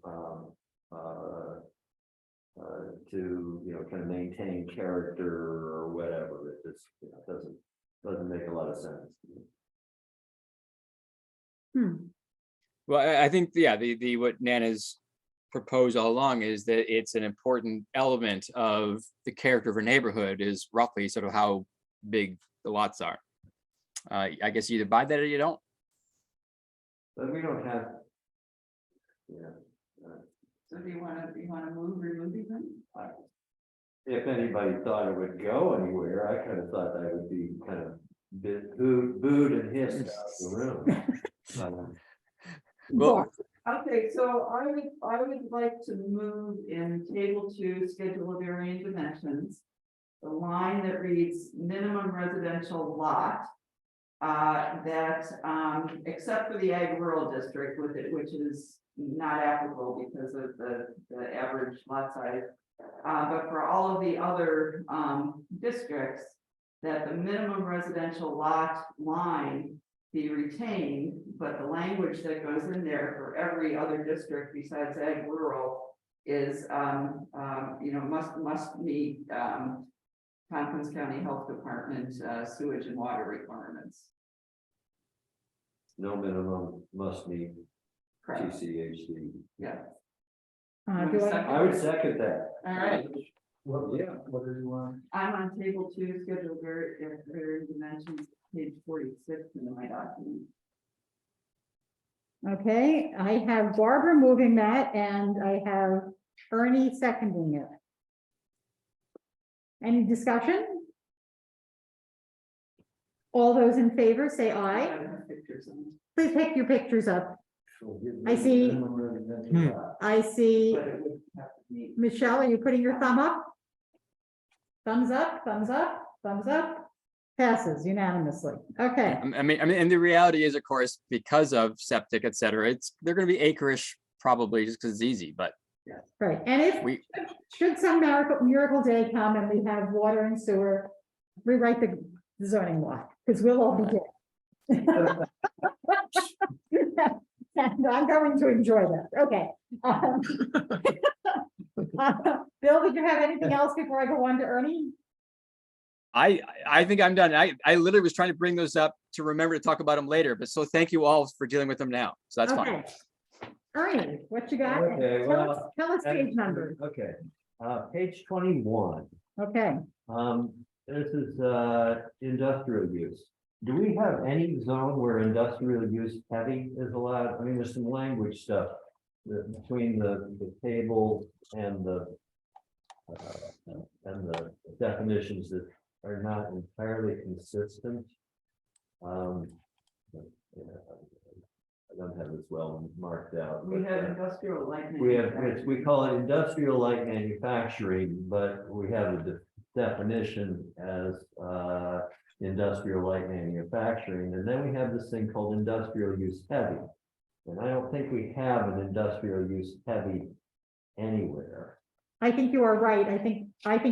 to, kind of maintain character or whatever. It just, doesn't make a lot of sense. well, I think, yeah, the what Nana's proposed all along is that it's an important element of the character of a neighborhood is roughly sort of how big the lots are. I guess you either buy that or you don't. But we don't have. So do you wanna remove them? If anybody thought it would go anywhere, I kind of thought that would be kind of booed and hissed out of the room. Well, Okay, so I would like to move in table 2, schedule of area and dimensions. The line that reads minimum residential lot. Except for the ag rural district with it, which is not applicable because of the average lot size. But for all of the other districts, that the minimum residential lot line be retained, but the language that goes in there for every other district besides ag rural is, must meet Tompkins County Health Department sewage and water requirements. No minimum must meet Correct. TCHD. Yeah. do I would second that. All right. What do you want? I'm on table 2, schedule very dimensions, page 46 in my document. Okay, I have Barbara moving that and I have Ernie seconding it. Any discussion? All those in favor, say aye. Pictures on it, Please pick your pictures up. I see. I see. but it would have to be. Michelle, are you putting your thumb up? Thumbs up, thumbs up, thumbs up. Passes unanimously. Okay, I mean, and the reality is, of course, because of septic, et cetera, they're gonna be acreish probably just because it's easy, but right. And if, we, should some miracle day come and we have water and sewer, rewrite the zoning law, because we'll all be dead. And I'm going to enjoy that. Okay. Bill, did you have anything else before I go on to Ernie? I think I'm done. I literally was trying to bring those up to remember to talk about them later, but so thank you all for dealing with them now. So that's fine. Okay. Ernie, what you got? Okay, Tell us page numbers. Okay, page 21. Okay. This is, industrial use. Do we have any zone where industrial use heavy is allowed? I mean, there's some language stuff between the table and the definitions that are not entirely consistent. I don't have this well marked out. We but, have industrial light. we have, we call it industrial light manufacturing, but we have a definition as industrial light manufacturing, and then we have this thing called industrial use heavy. And I don't think we have an industrial use heavy anywhere. I think you are right. I think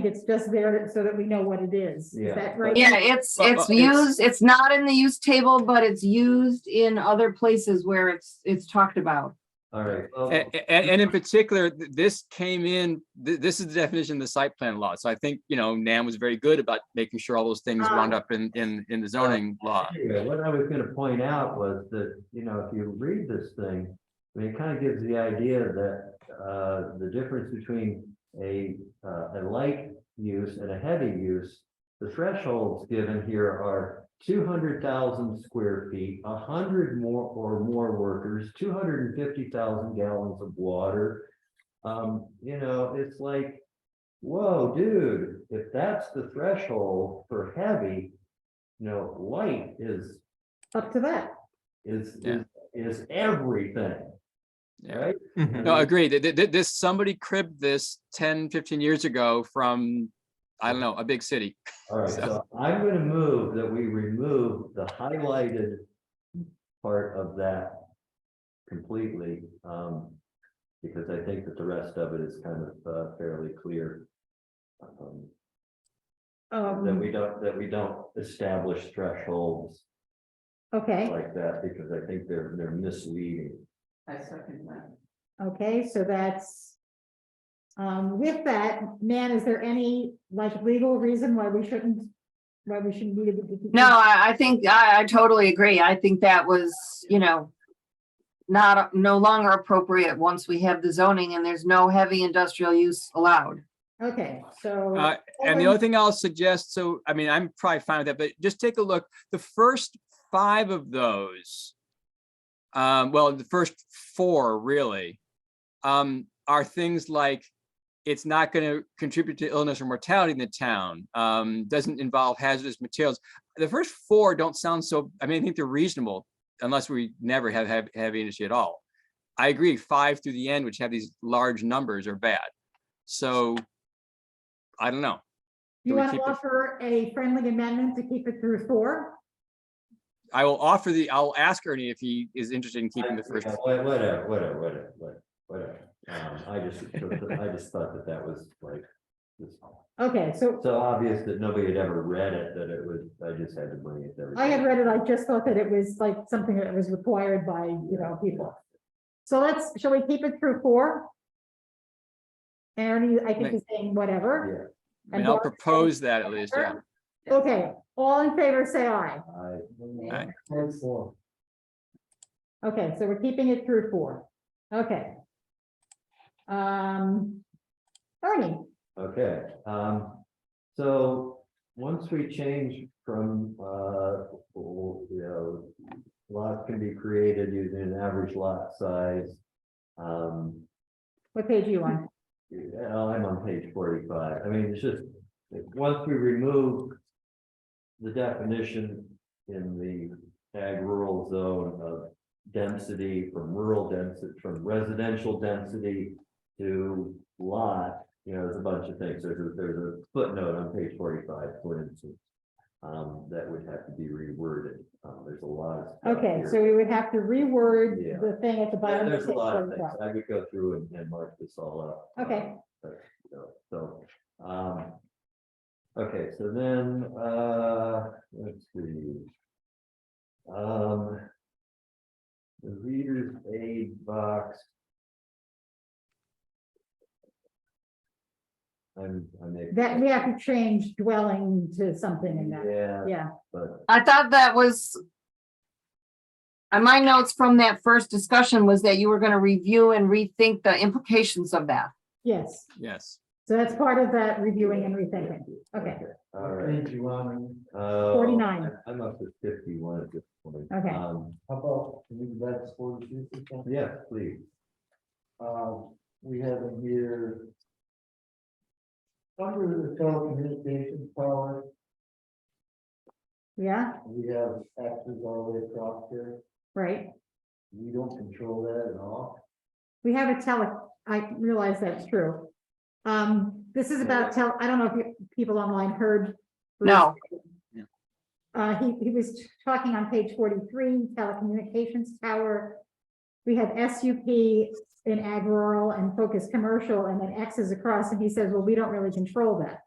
it's just there so that we know what it is. Is Yeah. that right? Yeah, it's Well, used, it's not in the use table, but it's used in other places where it's talked about. All right. Well, And in particular, this came in, this is the definition of the site plan law. So I think, Nan was very good about making sure all those things wound up in the zoning law. anyway, what I was gonna point out was that, if you read this thing, I mean, it kind of gives the idea that the difference between a light use and a heavy use, the thresholds given here are 200,000 square feet, 100 more or more workers, 250,000 gallons of water. It's like, whoa, dude, if that's the threshold for heavy, light is Up to that. Yeah. is everything. Yeah. Right? No, agreed. This, somebody cribbed this 10, 15 years ago from, I don't know, a big city. All right, so I'm gonna move that we remove the highlighted part of that completely. Because I think that the rest of it is kind of fairly clear. That we don't establish thresholds Okay, like that, because I think they're misleading. I second that. okay, so that's. With that, Nan, is there any legal reason why we shouldn't need it? No, I think I totally agree. I think that was, no longer appropriate once we have the zoning and there's no heavy industrial use allowed. Okay, so. And the other thing I'll suggest, so, I mean, I'm probably fine with that, but just take a look. The first 5 of those, well, the first 4 really, are things like, it's not going to contribute to illness or mortality in the town, doesn't involve hazardous materials. The first 4 don't sound so, I mean, I think they're reasonable unless we never have heavy industry at all. I agree, 5 through the end, which have these large numbers, are bad. So I don't know. You Do we want to keep it- offer a friendly amendment to keep it through 4? I'll ask Ernie if he is interested in keeping the first. Whatever. I just thought that was like, just Okay, so so obvious that nobody had ever read it, that it was, I just had to bring it to everybody. I had read it, I just thought that it was like something that was required by, people. So shall we keep it through 4? Ernie, I think is saying whatever. Yeah. I mean, I'll propose that at least, yeah. Okay, all in favor, say aye. Aye. Okay, so we're keeping it through 4. Okay. Ernie, Okay, so once we change from, lots can be created using an average lot size. what page are you on? I'm on page 45. I mean, it's just, once we remove the definition in the ag rural zone of density from rural density, from residential density to lot, there's a bunch of things. There's a footnote on page 45, for instance, that would have to be reworded. There's a lot of stuff Okay, here. so we would have to reword Yeah. the thing at the Yeah, bottom. of there's a page lot of things. 45. I could go through and mark this all up. Okay. Okay, so then, let's see. The reader's aid box. That we have to change dwelling to something in that, Yeah, yeah. but I thought that was. And my notes from that first discussion was that you were gonna review and rethink the implications of that. Yes, Yes. so that's part of that reviewing and rethinking. Okay, all right. Thank you, Ron. 49. I'm up to 51 at this point. Okay. How about, can we go back to 42? Yeah, please. We have in here. Under the telecommunications power, yeah, we have axes all the way across there. right. We don't control that at all. We have I realize that's true. This is about I don't know if people online heard. Bruce. No. He was talking on page 43, telecommunications tower. We have SUP in ag rural and focus commercial, and then X's across, and he says, well, we don't really control that.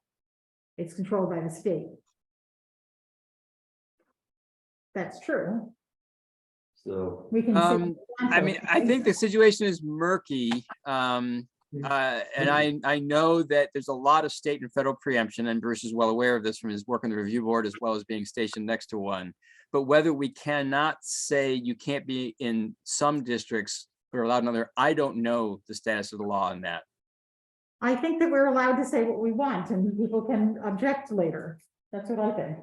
It's controlled by the state. That's true. So, We can. say- I mean, I think the situation is murky. And I know that there's a lot of state and federal preemption, and Bruce is well aware of this from his work on the review board as well as being stationed next to one. But whether we cannot say you can't be in some districts or allowed in other, I don't know the status of the law on that. I think that we're allowed to say what we want, and people can object later. That's what I think.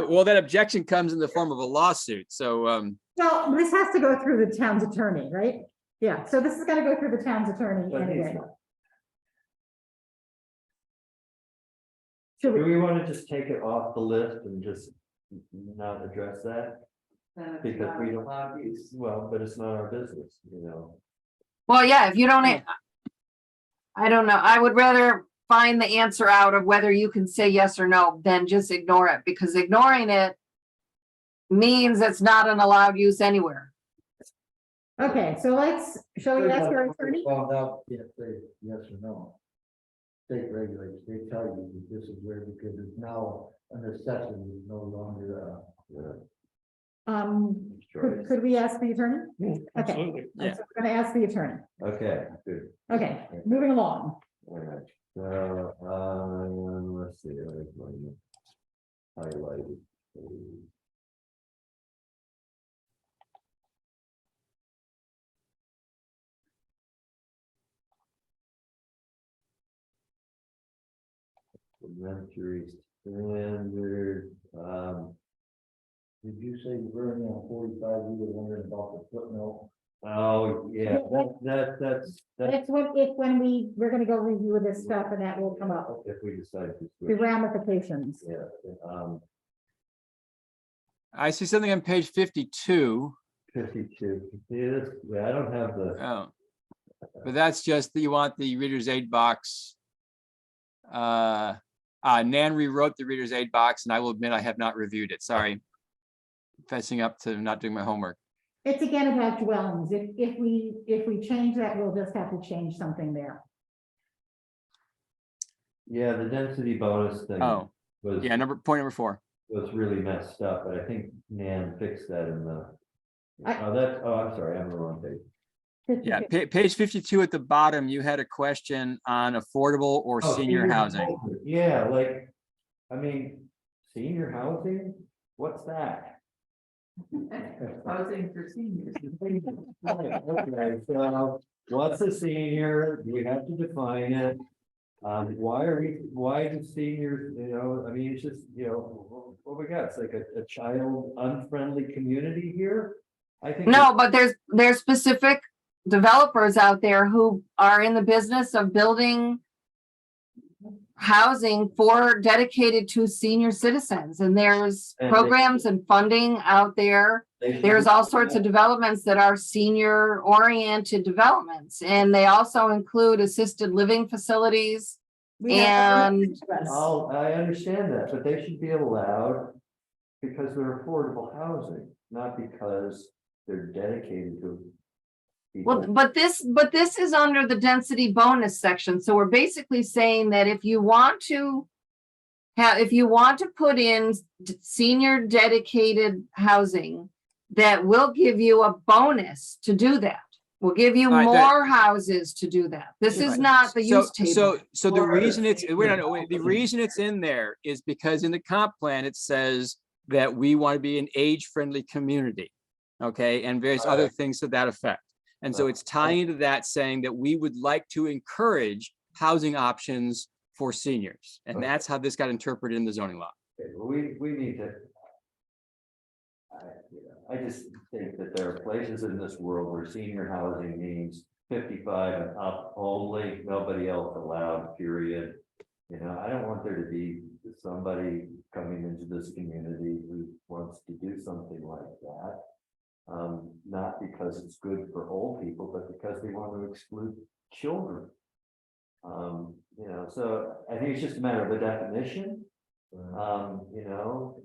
Well, that objection comes in the form of a lawsuit. So, Well, this has to go through the town's attorney, right? Yeah, so this is gonna go through the town's attorney But anyway. he's- Should do we, we want to just take it off the list and just not address that? Then it's Because not we don't, allowed use. well, but it's not our business, Well, yeah, if you don't, I don't know. I would rather find the answer out of whether you can say yes or no than just ignore it, because ignoring it means it's not an allowed use anywhere. okay, so shall we ask our attorney? Found out, can't say yes or no. State regulates, they tell you that this is where, because it's now a necessity, it's no longer, Could we ask the attorney? Okay, Absolutely. Yeah. so we're gonna ask the attorney. Okay, good. Okay, moving along. All right, so, let's see, I have my highlighted. Elementary standard, did you say burning on 45, we were wondering about the footnote? oh, yeah, that's. It's when we're gonna go review this stuff and that will come up, If we decide to the switch, ramifications. yeah, I see something on page 52. 52, see this, yeah, I don't have the, Oh, but that's just that you want the reader's aid box. Nan rewrote the reader's aid box, and I will admit I have not reviewed it. Sorry. Fessing up to not doing my homework. It's again about dwellings. If we change that, we'll just have to change something there. yeah, the density bonus thing. Oh, Was, yeah, point number 4. was really messed up, but I think Nan fixed that in the. I- I'm sorry, I'm on the wrong page. Yeah, page 52 at the bottom, you had a question on affordable or Oh, senior housing. Yeah, like, I mean, senior housing, what's that? Housing for seniors. Okay, so what's a senior? We have to define it. Why do seniors, I mean, it's just, what we got? It's like a child unfriendly community here? I think. No, but there's specific developers out there who are in the business of building housing dedicated to senior citizens. And there's And they- programs and funding out there. There's all sorts of developments that are senior oriented developments. And they also include assisted living facilities. We have- And I understand that, but they should be allowed because they're affordable housing, not because they're dedicated to. well, people. but this is under the density bonus section. So we're basically saying that if you want to put in senior dedicated housing, that will give you a bonus to do that. We'll give you All right, more houses to do that. This is Right. not the use table. So the Or- reason it's, wait, no, wait, the reason it's in there is because in the comp plan, it says that we want to be an age-friendly community. Okay, and various other things to that effect. And so it's tying into that, saying that we would like to encourage housing options for seniors. And that's how this got interpreted in the zoning law. Okay, well, we need to. I just think that there are places in this world where senior housing means 55 and up only, nobody else allowed, period. You know, I don't want there to be somebody coming into this community who wants to do something like that. Not because it's good for old people, but because they want to exclude children. You know, so I think it's just a matter of a definition. You know,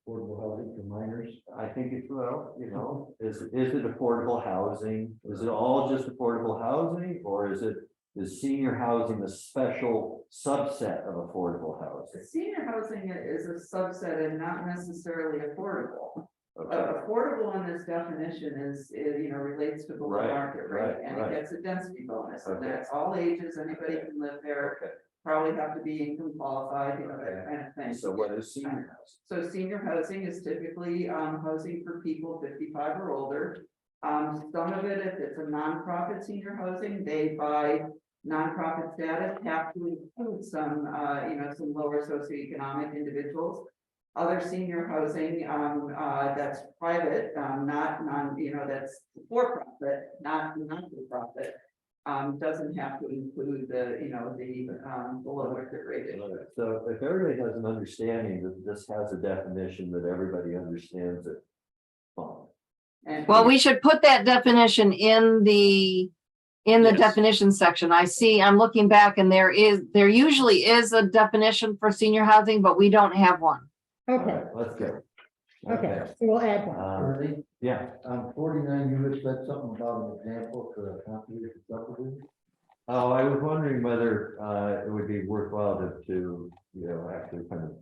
affordable housing for minors. I think it's, well, you know, is it affordable housing? Is it all just affordable housing, or is senior housing a special subset of affordable housing? Senior housing is a subset and not necessarily affordable. Okay, Affordable in this definition is, you know, relates to below Right, market rate, right, and right. it gets a density bonus, and Okay. that's all ages, anybody can live there, okay. probably have to be income qualified, you know, that kind of thing. So what is senior housing? So senior housing is typically, housing for people 55 or older. Some of it, if it's a nonprofit senior housing, they by nonprofit status have to include some, you know, some lower socioeconomic individuals. Other senior housing, that's private, not non, you know, that's for profit, not for profit. Doesn't have to include the, you know, the below market rate. So if everybody has an understanding that this has a definition that everybody understands it. Fine. And Well, we should put that definition in the Yes. definition section. I'm looking back and there usually is a definition for senior housing, but we don't have one. All Okay, right, let's go. okay, so we'll add one. Ernie, Yeah, on 49, you had said something about an example for a comprehensive subdivision. oh, I was wondering whether it would be worthwhile to, you know, actually kind of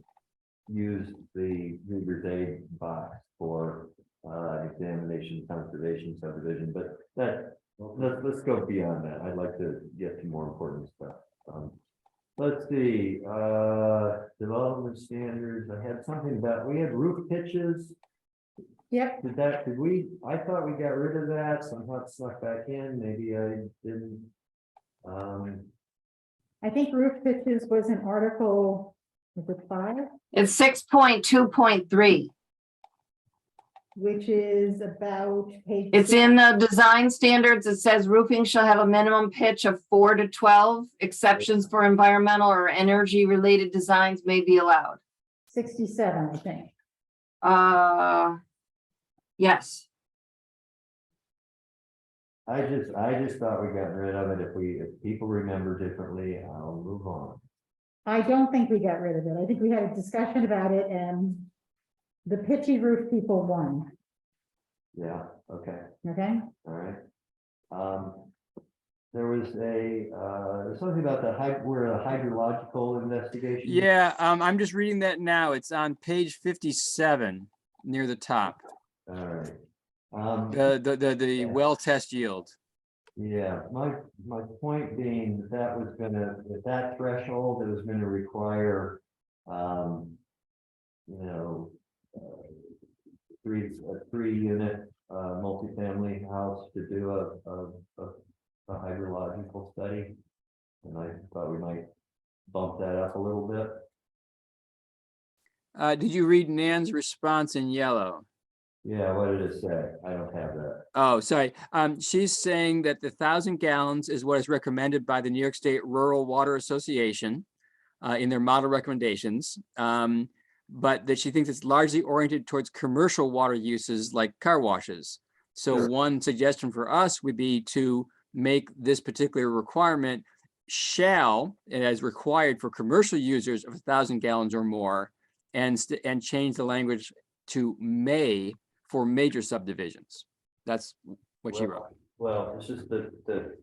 use the Reader's Aid box for examination, conservation, subdivision, but that, let's go beyond that. I'd like to get to more important stuff. Let's see, development standards. I had something about, we had roof pitches. Yep, I thought we got rid of that, somehow it snuck back in, maybe I didn't. I think roof pitches was an article, was it 5, It's 6.2.3. which is about page. It's 6. in the design standards. It says roofing shall have a minimum pitch of 4 to 12. Exceptions for environmental or energy related designs may be allowed. 67, I think. Yes. I just thought we got rid of it. If people remember differently, I'll move on. I don't think we got rid of it. I think we had a discussion about it and the pitchy roof people won, Yeah, okay, okay? all right. There was there's something about the hydrological investigation. Yeah, I'm just reading that now. It's on page 57 near the top. All right. The well test yield. Yeah, my point being that was gonna, with that threshold, it was gonna require, you know, a 3-unit, multifamily house to do a hydrological study. And I thought we might bump that up a little bit. Did you read Nan's response in yellow? Yeah, what did it say? I don't have that. Oh, sorry. She's saying that the 1,000 gallons is what is recommended by the New York State Rural Water Association. in their model recommendations. But that she thinks it's largely oriented towards commercial water uses like car washes. So Sure. one suggestion for us would be to make this particular requirement shall, and as required for commercial users of 1,000 gallons or more, and change the language to may for major subdivisions. That's what she wrote. Well, it's just that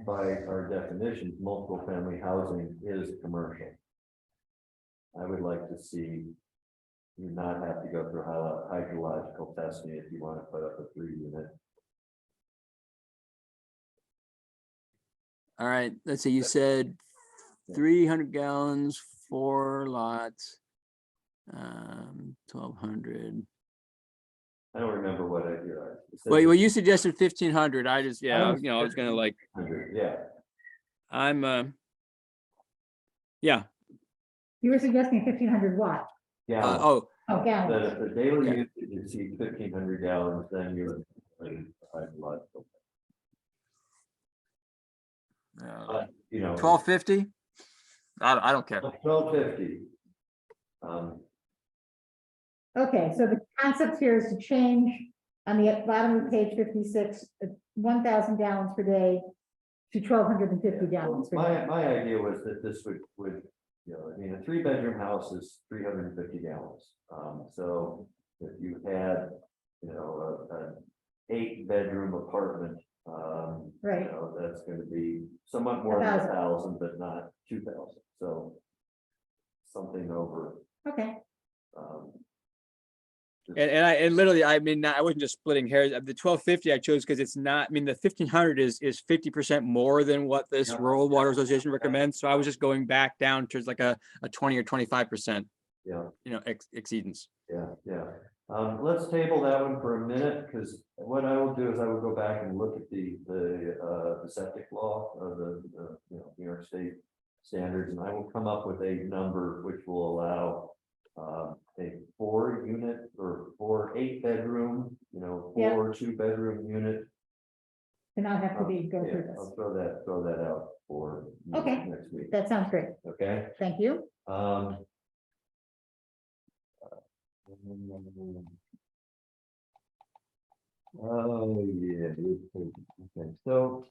by our definitions, multiple family housing is commercial. I would like to see you not have to go through hydrological testing if you want to put up a 3-unit. All right, let's see, you said 300 gallons, 4 lots, 1,200. I don't remember what I did. Well, you suggested 1,500. I just, yeah, you know, I was gonna like, Yeah, I'm, yeah, You were suggesting 1,500 watt. yeah. oh, Oh, That gallons. if the daily Yeah. usage exceeds 1,500 gallons, then you're. Hydrological. You know. 1,250? I don't care. 1250. Okay, so the concept here is to change on the bottom of page 56, 1,000 gallons per day to 1,250 gallons per day. My idea was that this would, you know, I mean, a 3-bedroom house is 350 gallons. So if you had, you know, an 8-bedroom apartment, Right. you know, that's going to be somewhat more than 1,000. 1,000, but not 2,000. So something over. Okay, Um, And literally, I mean, I wasn't just splitting hairs. The 1,250 I chose because it's not, I mean, the 1,500 is 50% more than what this Yeah. Rural Water Association recommends. So I was just going back down towards like a 20 or 25%, yeah. you know, exceedance. Yeah. Let's table that one for a minute, because what I will do is I will go back and look at the septic law of the you know, New York State standards, and I will come up with a number which will allow a 4-unit or 4 8-bedroom, you know, Yeah. 4 2-bedroom unit. and I'll have to go Yeah, through this. I'll throw that out for Okay. next week. That sounds great. Okay. Thank you. Oh, yeah. Okay, so,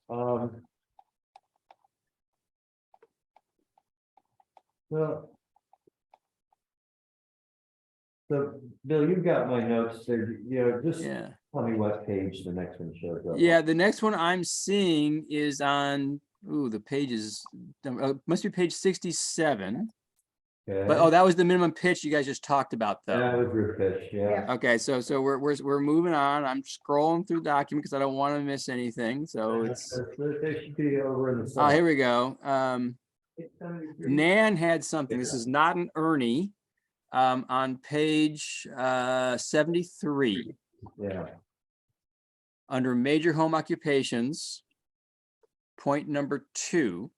so, Bill, you've got my notes there, you know, just Yeah. tell me what page the next one shows up. Yeah, the next one I'm seeing is on, the page is, must be page 67. But, Okay, that was the minimum pitch you guys just talked about though. that was your pitch, yeah. Okay, so we're moving on. I'm scrolling through the document because I don't want to miss anything. So it's, They should be over in the. oh, here side. we go. Nan had something. This is not an Ernie. On page 73, Yeah, under major home occupations, point number 2.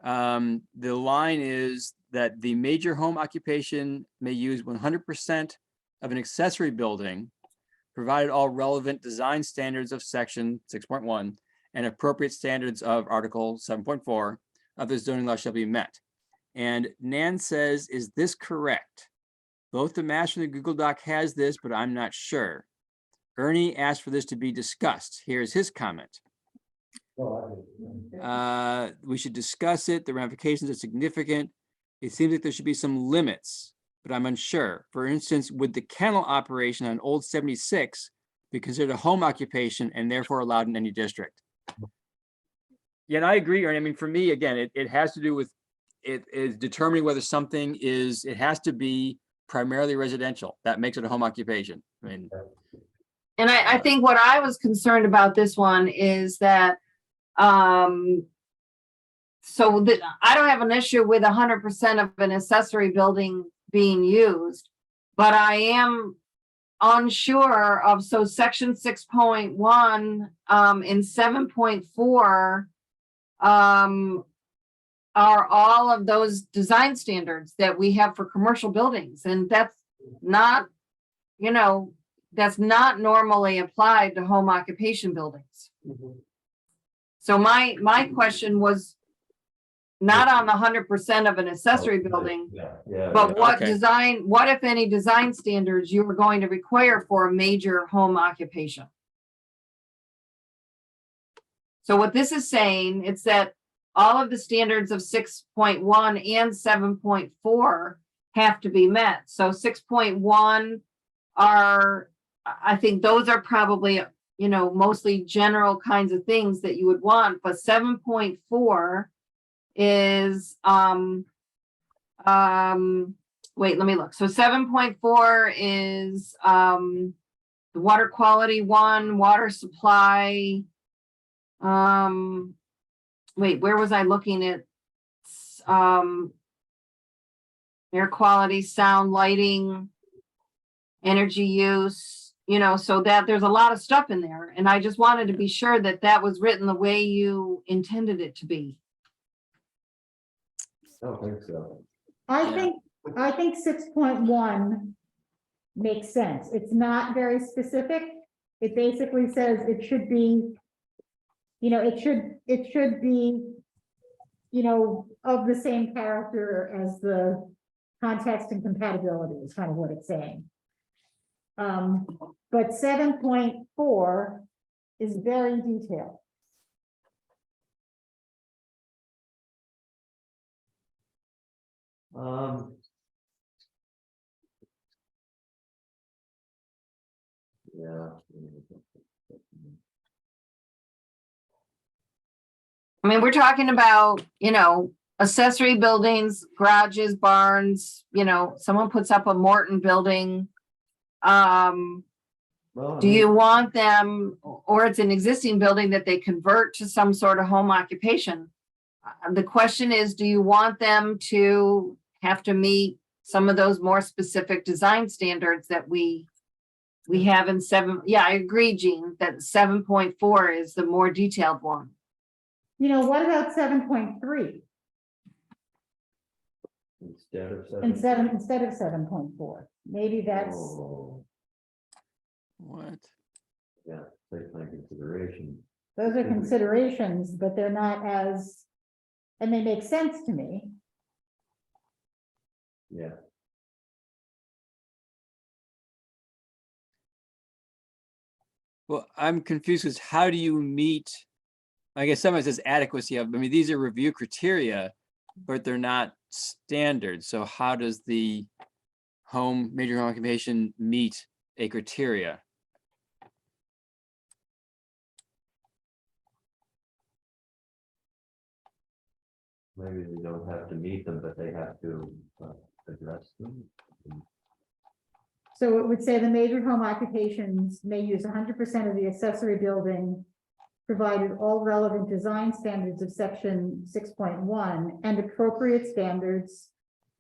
The line is that the major home occupation may use 100% of an accessory building, provided all relevant design standards of section 6.1 and appropriate standards of article 7.4 of the zoning law shall be met. And Nan says, is this correct? Both the master and the Google Doc has this, but I'm not sure. Ernie asked for this to be discussed. Here's his comment. We should discuss it. The ramifications are significant. It seems like there should be some limits, but I'm unsure. For instance, would the kennel operation on Old 76 be considered a home occupation and therefore allowed in any district? Yeah, and I agree, Ernie. I mean, for me, again, it has to do with it is determining whether something is, it has to be primarily residential. That makes it a home occupation. I mean, And I think what I was concerned about this one is that, so that I don't have an issue with 100% of an accessory building being used, but I am unsure of, so section 6.1, in 7.4, are all of those design standards that we have for commercial buildings. And that's not, you know, that's not normally applied to home occupation buildings. So my question was not on the 100% of an accessory Oh, building, Yeah. but what Okay. design, what if any design standards you were going to require for a major home occupation? So what this is saying, it's that all of the standards of 6.1 and 7.4 have to be met. So 6.1 are, I think those are probably, you know, mostly general kinds of things that you would want, but 7.4 is, wait, let me look. So 7.4 is, the water quality one, water supply. Wait, where was I looking at? Air quality, sound, lighting, energy use, you know, so that there's a lot of stuff in there. And I just wanted to be sure that that was written the way you intended it to be. I don't think so. Yeah. I think 6.1 makes sense. It's not very specific. It basically says it should be, you know, it should be, you know, of the same character as the context and compatibility is kind of what it's saying. But 7.4 is very detailed. Yeah. I mean, we're talking about, you know, accessory buildings, garages, barns, you know, someone puts up a Morton building. Well, I Do mean, you want them, or it's an existing building that they convert to some sort of home occupation? The question is, do you want them to have to meet some of those more specific design standards that we have in 7? Yeah, I agree, Jean, that 7.4 is the more detailed one. You know, what about 7.3 instead of instead of 7.4? Maybe that's, Oh, What? yeah, site plan consideration. those are considerations, but they're not as, and they make sense to me. Yeah. Well, I'm confused because how do you meet, I guess someone says adequacy of, I mean, these are review criteria, but they're not standards. So how does the major home occupation meet a criteria? Maybe they don't have to meet them, but they have to address them. So it would say the major home occupations may use 100% of the accessory building, provided all relevant design standards of section 6.1 and appropriate standards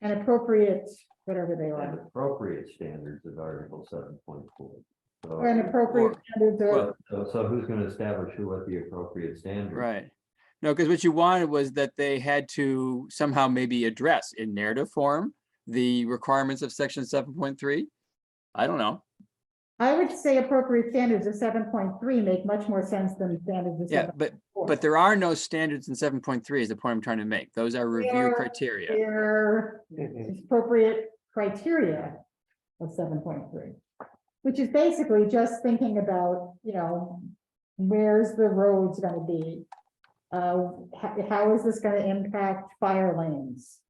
and appropriate, whatever they And are, appropriate standards of Article 7.4. or an appropriate standards or, Well, So who's gonna establish what the appropriate standard? right. No, because what you wanted was that they had to somehow maybe address in narrative form the requirements of section 7.3. I don't know. I would say appropriate standards of 7.3 make much more sense than standards of Yeah, 7.4. but there are no standards in 7.3 is the point I'm trying to make. Those are review They're- criteria. They're appropriate criteria of 7.3, which is basically just thinking about, you know, where's the roads gonna be? How is this gonna impact fire lanes?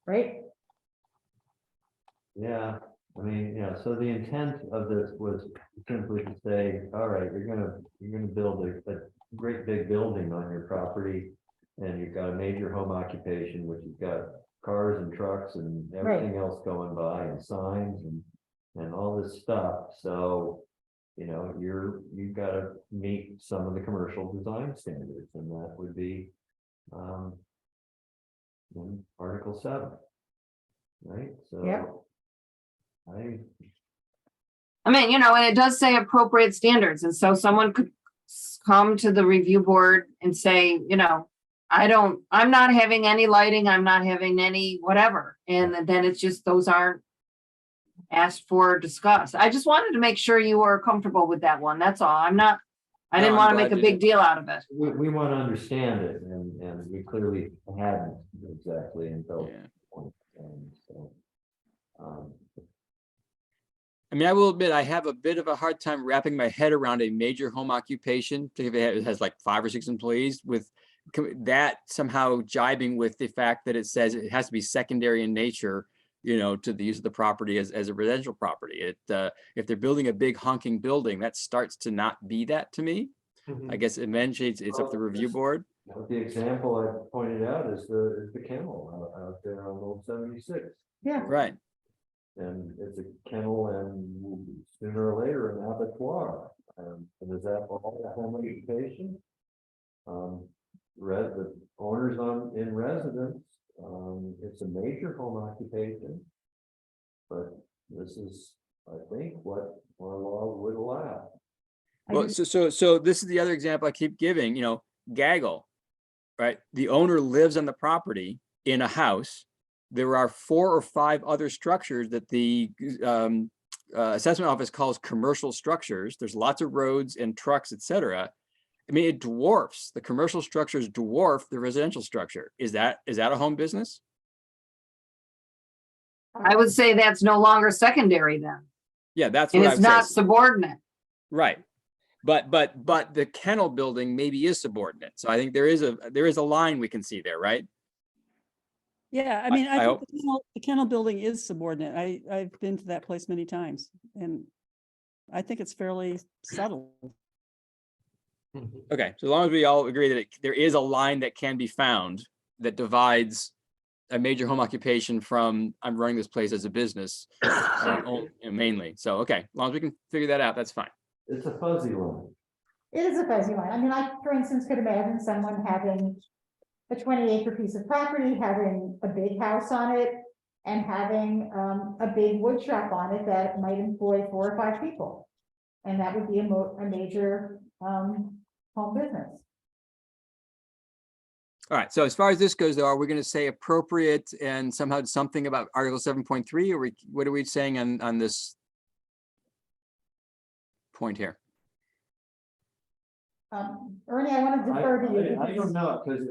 Right? Yeah, I mean, yeah, so the intent of this was simply to say, all right, you're gonna build a great big building on your property. And you've got a major home occupation, which has got cars and trucks and everything else going by and signs and all this stuff. So, you know, you've got to meet some of the commercial design standards, and that would be in Article 7. Right, so. Yep. I mean, you know, and it does say appropriate standards. And so someone could come to the review board and say, you know, I'm not having any lighting, I'm not having any whatever. And then it's just, those aren't asked for or discussed. I just wanted to make sure you were comfortable with that one. That's all. I'm not I No, didn't I'm want to glad make a you big did. deal out of it. We want to understand it and we clearly hadn't exactly until. Yeah. point. And so, I mean, I will admit, I have a bit of a hard time wrapping my head around a major home occupation, particularly if it has like 5 or 6 employees, with that somehow jibing with the fact that it says it has to be secondary in nature, you know, to the use of the property as a residential property. If they're building a big honking building, that starts to not be that to me. I guess eventually it's up to the review board. the example I pointed out is the kennel out there on Old 76. Yeah, Right. And it's a kennel and sooner or later an abattoir. And is that all the home occupation? The owners in residence, it's a major home occupation. But this is, I think, what our law would allow. Well, so this is the other example I keep giving, you know, gaggle, right? The owner lives on the property in a house. There are 4 or 5 other structures that the assessment office calls commercial structures. There's lots of roads and trucks, et cetera. I mean, it dwarfs, the commercial structures dwarf the residential structure. Is that a home business? I would say that's no longer secondary then. Yeah, that's And what I it's would not say. subordinate. Right. But the kennel building maybe is subordinate. So I think there is a line we can see there, right? Yeah, I mean, I I hope- think the kennel building is subordinate. I've been to that place many times and I think it's fairly subtle. Okay, so as long as we all agree that there is a line that can be found that divides a major home occupation from I'm running this place as a business mainly. So, okay, as long as we can figure that out, that's fine. It's a fuzzy one. it is a fuzzy one. I mean, I, for instance, could imagine someone having a 20-acre piece of property, having a big house on it, and having a big wood shop on it that might employ 4 or 5 people. And that would be a major home business. All right, so as far as this goes, though, are we going to say appropriate and somehow something about Article 7.3, or what are we saying on this point here? Ernie, I want to defer to you. I because- don't know, because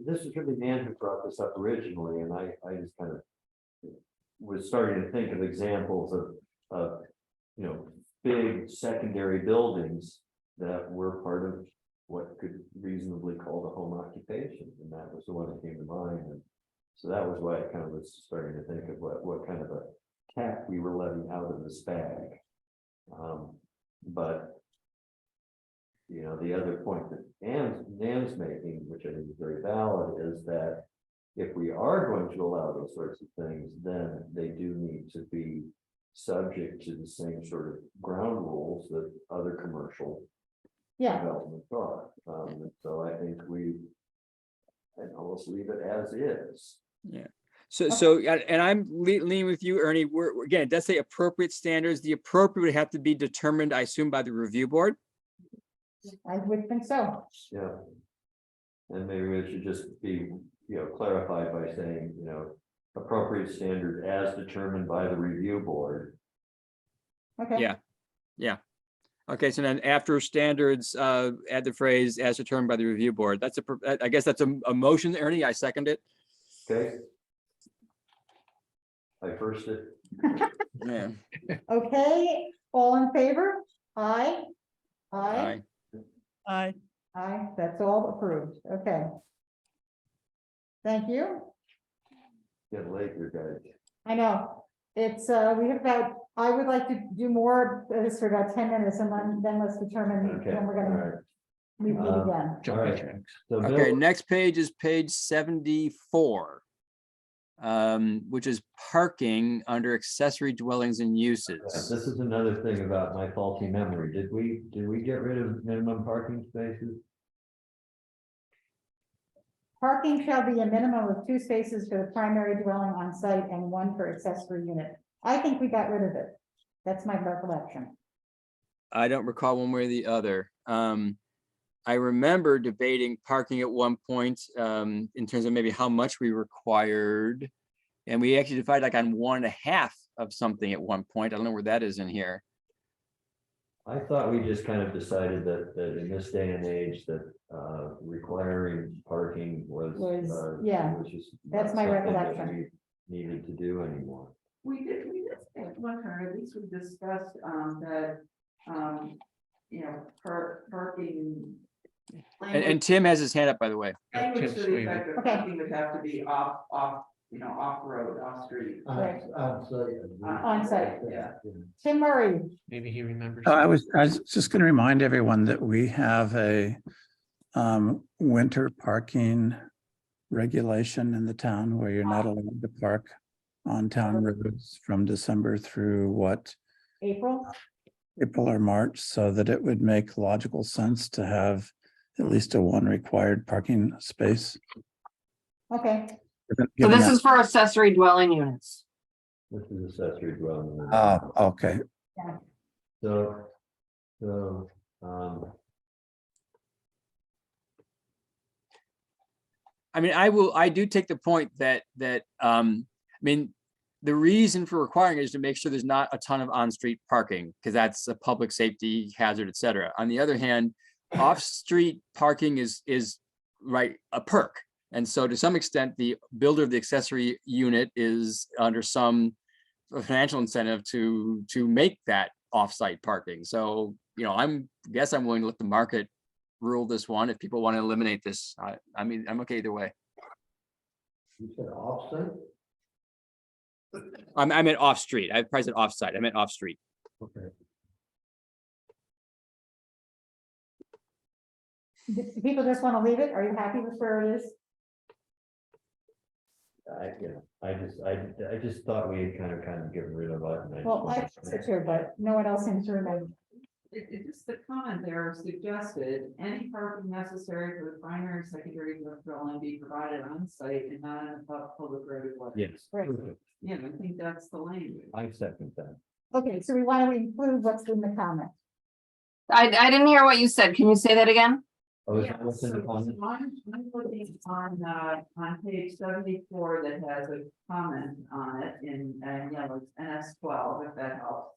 this is really Dan who brought this up originally, and I just kind of was starting to think of examples of, you know, big secondary buildings that were part of what could reasonably call the home occupation, and that was the one that came to mind. And so that was why I kind of was starting to think of what kind of a cap we were letting out of this bag. But you know, the other point that Nan's making, which I think is very valid, is that if we are going to allow those sorts of things, then they do need to be subject to the same sort of ground rules that other commercial Yeah, developments are. And so I think and almost leave it as is. So, and I'm leaning with you, Ernie. We're again, it does say appropriate standards. The appropriate would have to be determined, I assume, by the review board. I would think so. Yeah. And maybe it should just be, you know, clarified by saying, you know, appropriate standard as determined by the review board. Okay. Yeah. Okay, so then after standards, add the phrase as determined by the review board. I guess that's a motion, Ernie. I second it. Okay. I first it. Yeah. Okay, all in favor? Aye. Aye. Aye. Aye, that's all approved. Okay. Thank you. Get late here, guys. I know. It's, we have about, I would like to do more of this for about 10 minutes and then let's determine Okay, when we're all gonna right. meet again. All right. So Okay, Bill- next page is page 74. Which is parking under accessory dwellings and uses. This is another thing about my faulty memory. Did we get rid of minimum parking spaces? Parking shall be a minimum of 2 spaces for the primary dwelling on site and 1 for accessory unit. I think we got rid of it. That's my recollection. I don't recall one way or the other. I remember debating parking at one point in terms of maybe how much we required. And we actually divided like on 1.5 of something at one point. I don't know where that is in here. I thought we just kind of decided that in this day and age that requiring parking was. Yeah, was just that's not my something that recollection. we Needed to do anymore. We did at one time, at least we discussed, that, parking. And Tim has his hand up, by the way. Language to the effect of Okay. parking would have to be off-road, off-street. Right. On-site. On-site. Yeah. Tim Murray, Maybe he remembers. I was just going to remind everyone that we have a winter parking regulation in the town where you're not allowed to park on town roads from December through what, April, April or March, so that it would make logical sense to have at least a one required parking space. okay, So Given this that- is for accessory dwelling units. This is accessory dwelling. unit. Oh, okay. So, I mean, I do take the point that, I mean, the reason for requiring it is to make sure there's not a ton of on-street parking, because that's a public safety hazard, et cetera. On the other hand, off-street parking is right, a perk. And so to some extent, the builder of the accessory unit is under some financial incentive to make that off-site parking. So, you know, I'm willing to let the market rule this one. If people want to eliminate this, I mean, I'm okay either way. You said off-site? I meant off-street. I probably said off-site. I meant off-street. Okay. do people just want to leave it? Are you happy with where it is? I just thought we had kind of gotten rid of it. and I Well, I just- think so too, but no one else seems to remember. It just the comment there suggested any parking necessary for the primary and secondary dwelling be provided on site and not in a public road of way. Yes. Right. perfect. Yeah, I think that's the language. I second that. Okay, so we want to include what's in the comment. I didn't hear what you said. Can you say that again? Oh, is Yeah, that what's in the so comment? I'm looking on page 74 that has a comment on it in yellow, it's NS 12, if that helps.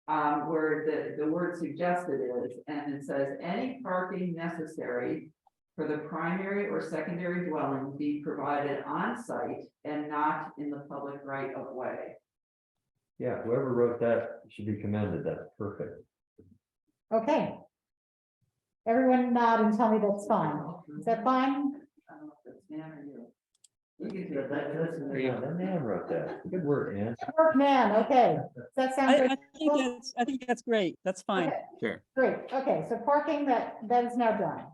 Where the word suggested is, and it says, any parking necessary for the primary or secondary dwelling be provided on site and not in the public right of way. Yeah, whoever wrote that should be commended. That's perfect. Okay. Everyone nod and tell me that's fine. Is that fine? I don't know if that's man or you. You can do that. That man wrote that. Good work, Ann. Work, man, okay. Does that sound good? I think that's great. That's fine. Okay, Sure. great, okay, so parking that is now done,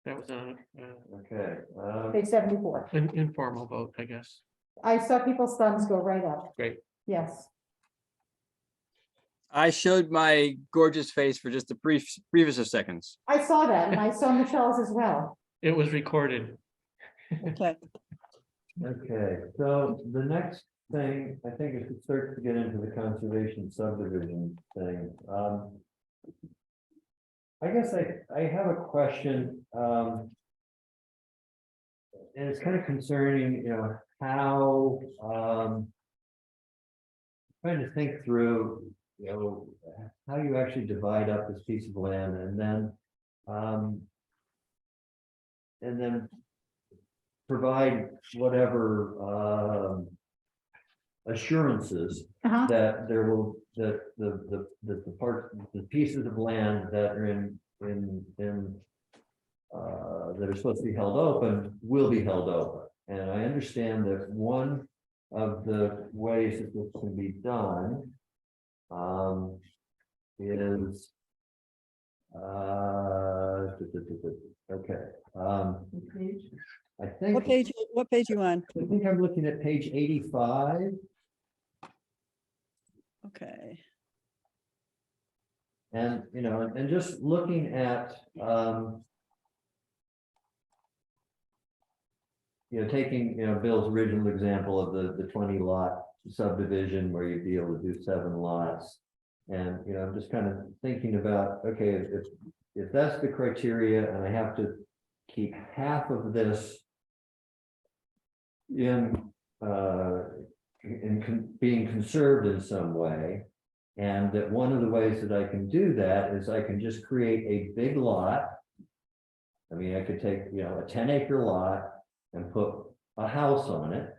That was Okay, page 74. an informal vote, I guess. I saw people's thumbs go right up. Great. Yes, I showed my gorgeous face for just a previous of seconds. I saw that, and I saw Michelle's as well. It was recorded. Okay. okay, so the next thing, I think is to start to get into the conservation subdivision thing. I guess I have a question, and it's kind of concerning, you know, how, trying to think through, you know, how you actually divide up this piece of land and then provide whatever, assurances Uh-huh. that there will, that the pieces of land that are that are supposed to be held open will be held open. And I understand that one of the ways that this can be done is okay, I think. What page you on? I think I'm looking at page 85. Okay. And, you know, and just looking at, you know, taking, you know, Bill's original example of the 20 lot subdivision where you'd be able to do 7 lots. And, you know, I'm just kind of thinking about, okay, if that's the criteria and I have to keep half of this being conserved in some way, And that one of the ways that I can do that is I can just create a big lot. I mean, I could take, you know, a 10-acre lot and put a house on it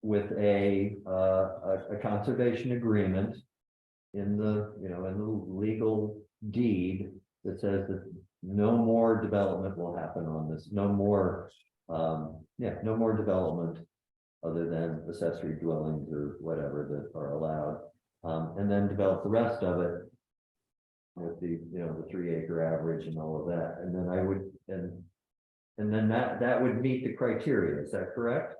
with a conservation agreement in the, you know, in the legal deed that says that no more development will happen on this, no more, no more development other than accessory dwellings or whatever that are allowed, and then develop the rest of it with the, you know, the 3-acre average and all of that, and then I would, and then that would meet the criteria, is that correct?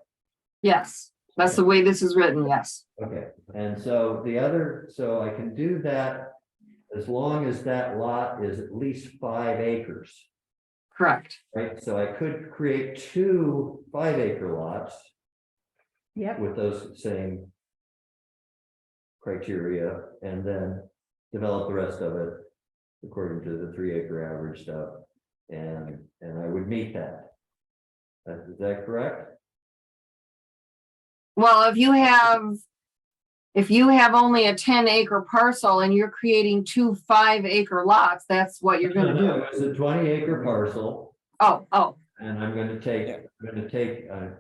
Yes, that's the way this is written, yes. Okay, and so the other, so I can do that as long as that lot is at least 5 acres, Correct. right? So I could create 2 5-acre lots Yep, with those same criteria, and then develop the rest of it according to the 3-acre average stuff, and I would meet that. Is that correct? Well, if you have only a 10-acre parcel and you're creating 2 5-acre lots, that's what you're gonna do. It's a 20-acre parcel, Oh, and I'm gonna take,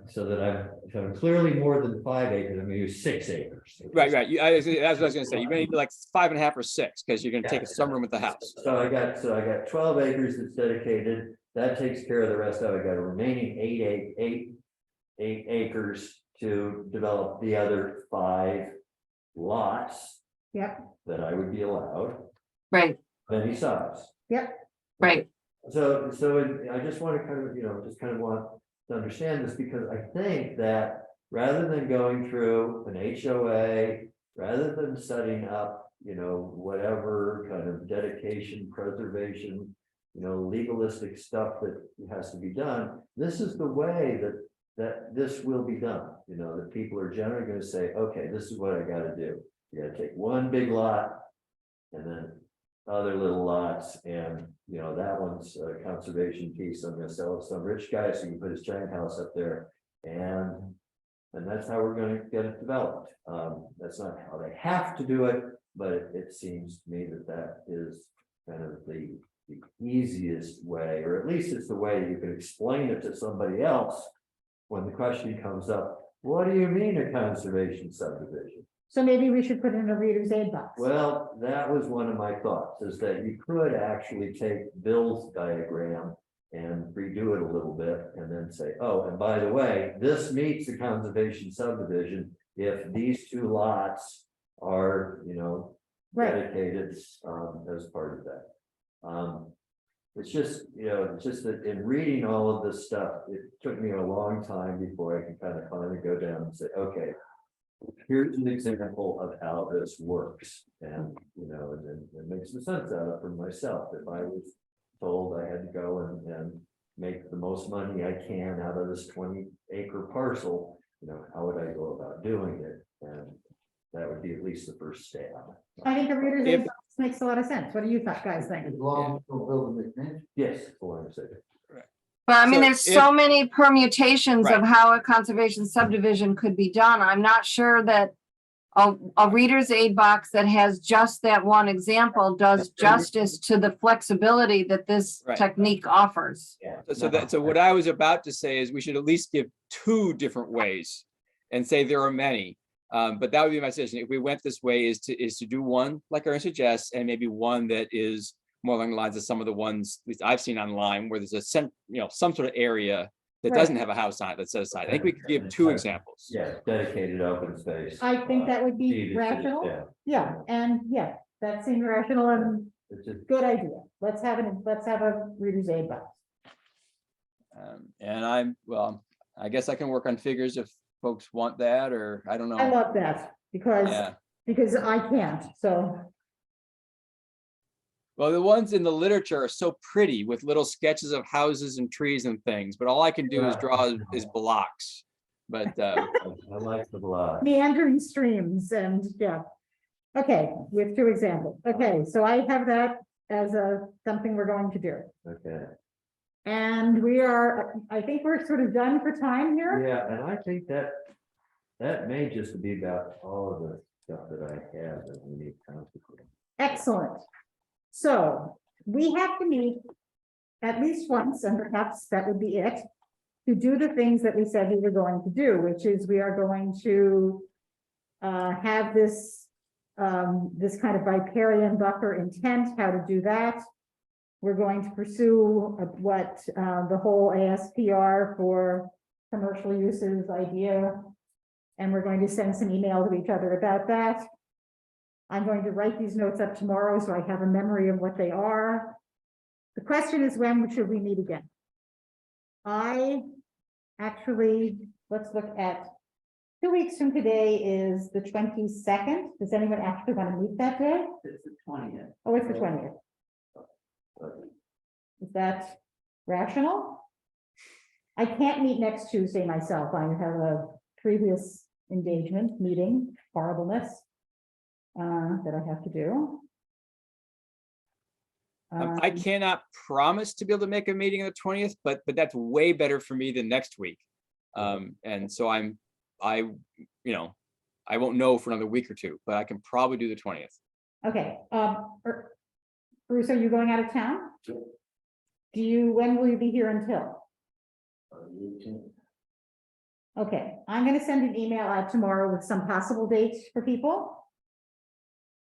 so that I'm clearly more than 5 acres, I'm gonna use 6 acres. Right. That's what I was gonna say. You're gonna be like 5.5 or 6, because you're gonna take some room with the house. So I got 12 acres that's dedicated, that takes care of the rest of it, I got a remaining 8 acres to develop the other 5 lots yep, that I would be allowed, right, of any size. right. So I just want to kind of, you know, just kind of want to understand this, because I think that rather than going through an HOA, rather than setting up, you know, whatever kind of dedication, preservation, you know, legalistic stuff that has to be done, this is the way that this will be done, you know, that people are generally going to say, okay, this is what I got to do. You got to take one big lot and then other little lots, and you know, that one's a conservation piece. I'm gonna sell it to some rich guy so he can put his giant house up there, and that's how we're gonna get it developed. That's not how they have to do it, but it seems to me that is kind of the easiest way, or at least it's the way you can explain it to somebody else when the question comes up, what do you mean a conservation subdivision? so maybe we should put in a reader's aid box. Well, that was one of my thoughts, is that you could actually take Bill's diagram and redo it a little bit and then say, oh, and by the way, this meets the conservation subdivision if these 2 lots are, you know, Right, dedicated as part of that. It's just, you know, it's just that in reading all of this stuff, it took me a long time before I could kind of finally go down and say, okay, here's an example of how this works. And, you know, it makes some sense out of it for myself. If I was told I had to go and make the most money I can out of this 20-acre parcel, you know, how would I go about doing it? And that would be at least the first step. I think a reader's aid box makes a lot of sense. What do you guys think? As long as we're building the McMansion. Yes, for what I'm saying. But I mean, So there's so if- many permutations of Right. how a conservation subdivision could be done. I'm not sure that a reader's aid box that has just that one example does justice to the flexibility that this Right. technique offers. Yeah. So what I was about to say is we should at least give 2 different ways and say there are many. But that would be my suggestion. If we went this way, is to do one like Aaron suggests, and maybe one that is more along the lines of some of the ones at least I've seen online, where there's some sort of area that Right. doesn't have a house on it that's set aside. I think we could give 2 examples. Yeah, dedicated open space. I think that would be Deeded, rational. yeah. Yeah, and yeah, that seems rational and It's just, good idea. Let's have a reader's aid box. And I guess I can work on figures if folks want that, or I don't know. I love that because I can't, so. Well, the ones in the literature are so pretty with little sketches of houses and trees and things, but all I can do is draw is blocks. But I like the block. Meandering streams and, yeah. Okay, with 2 examples. Okay, so I have that as something we're going to do. Okay, And I think we're sort of done for time here. yeah, and I think that That may just be about all of the stuff that I have that we need time to. Excellent. So we have to meet at least once, and perhaps that would be it, to do the things that we said we were going to do, which is we are going to have this this kind of riparian buffer intent, how to do that. We're going to pursue what the whole ASPR for commercial uses idea. And we're going to send some email to each other about that. I'm going to write these notes up tomorrow so I have a memory of what they are. The question is, when should we meet again? Let's look at 2 weeks from today is the 22nd. Does anyone actually want to meet that day? It's the 20th. Oh, it's the 20th. Is that rational? I can't meet next Tuesday myself. I have a previous engagement meeting, horribleness, that I have to do. I cannot promise to be able to make a meeting on the 20th, but that's way better for me than next week. And so I won't know for another week or two, but I can probably do the 20th. Okay, Bruce, are you going out of town? When will you be here until? Okay, I'm gonna send an email out tomorrow with some possible dates for people.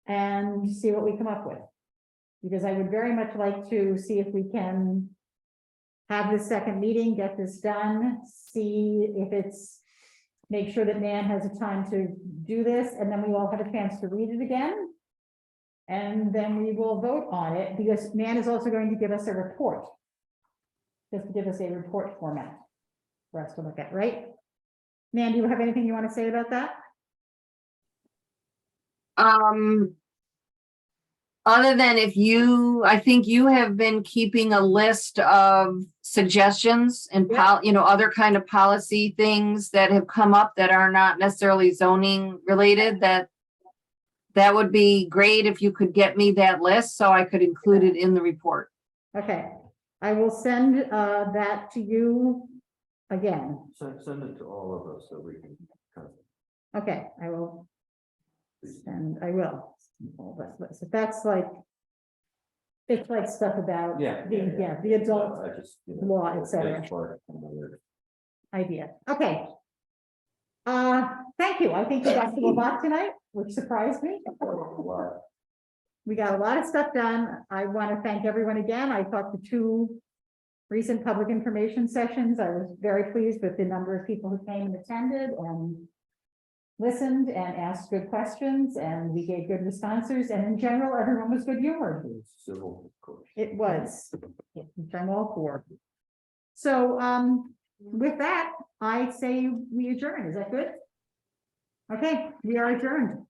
And see what we come up with. Because I would very much like to see if we can have this second meeting, get this done, see if it's, make sure that Nan has a time to do this, and then we all have a chance to read it again. And then we will vote on it, because Nan is also going to give us a report. Just to give us a report format for us to look at, right? Nan, do you have anything you want to say about that? Other than I think you have been keeping a list of suggestions and other kind of policy things that have come up that are not necessarily zoning related, that would be great if you could get me that list so I could include it in the report. Okay, I will send that to you again. Send it to all of us so we can. Okay, I will. And I will. So that's like, it's like stuff about the adult law, etc. idea. Okay. Thank you. I think we got through a lot tonight, which surprised me. We got a lot of stuff done. I want to thank everyone again. I thought the 2 recent public information sessions, I was very pleased with the number of people who came and attended and listened and asked good questions, and we gave good responses, and in general, everyone was good humored. Civil, of course. It was, which I'm all for. So, with that, I say we adjourn. Is that good? Okay, we are adjourned.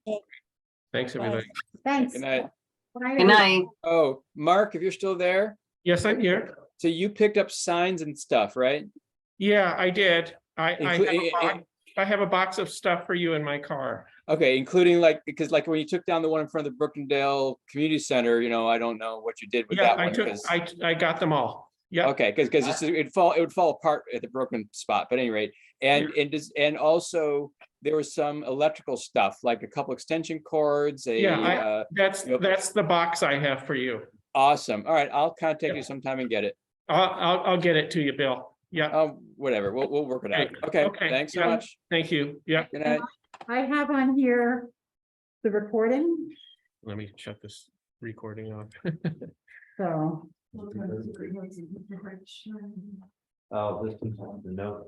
Thanks, everybody. Thanks. Good night. Good night. Oh, Mark, if you're still there, Yes, I'm here. so you picked up signs and stuff, right? Yeah, I did. Inclu- I have a box of stuff for you in my car. Okay, including because when you took down the one in front of the Brookendale Community Center, I don't know what you did with Yeah, that one. I got them all. Yeah. Okay, because it would fall apart at the broken spot, but at any rate, and also there was some electrical stuff, like a couple extension cords, That's the box I have for you. Awesome. All right, I'll contact you sometime and get it. I'll get it to you, Bill. Yeah. Whatever, we'll work it out. Okay, thanks so yeah. much. Thank you. Yeah. Good night. I have on here the recording, Let me shut this recording off. so. Oh, this is the note.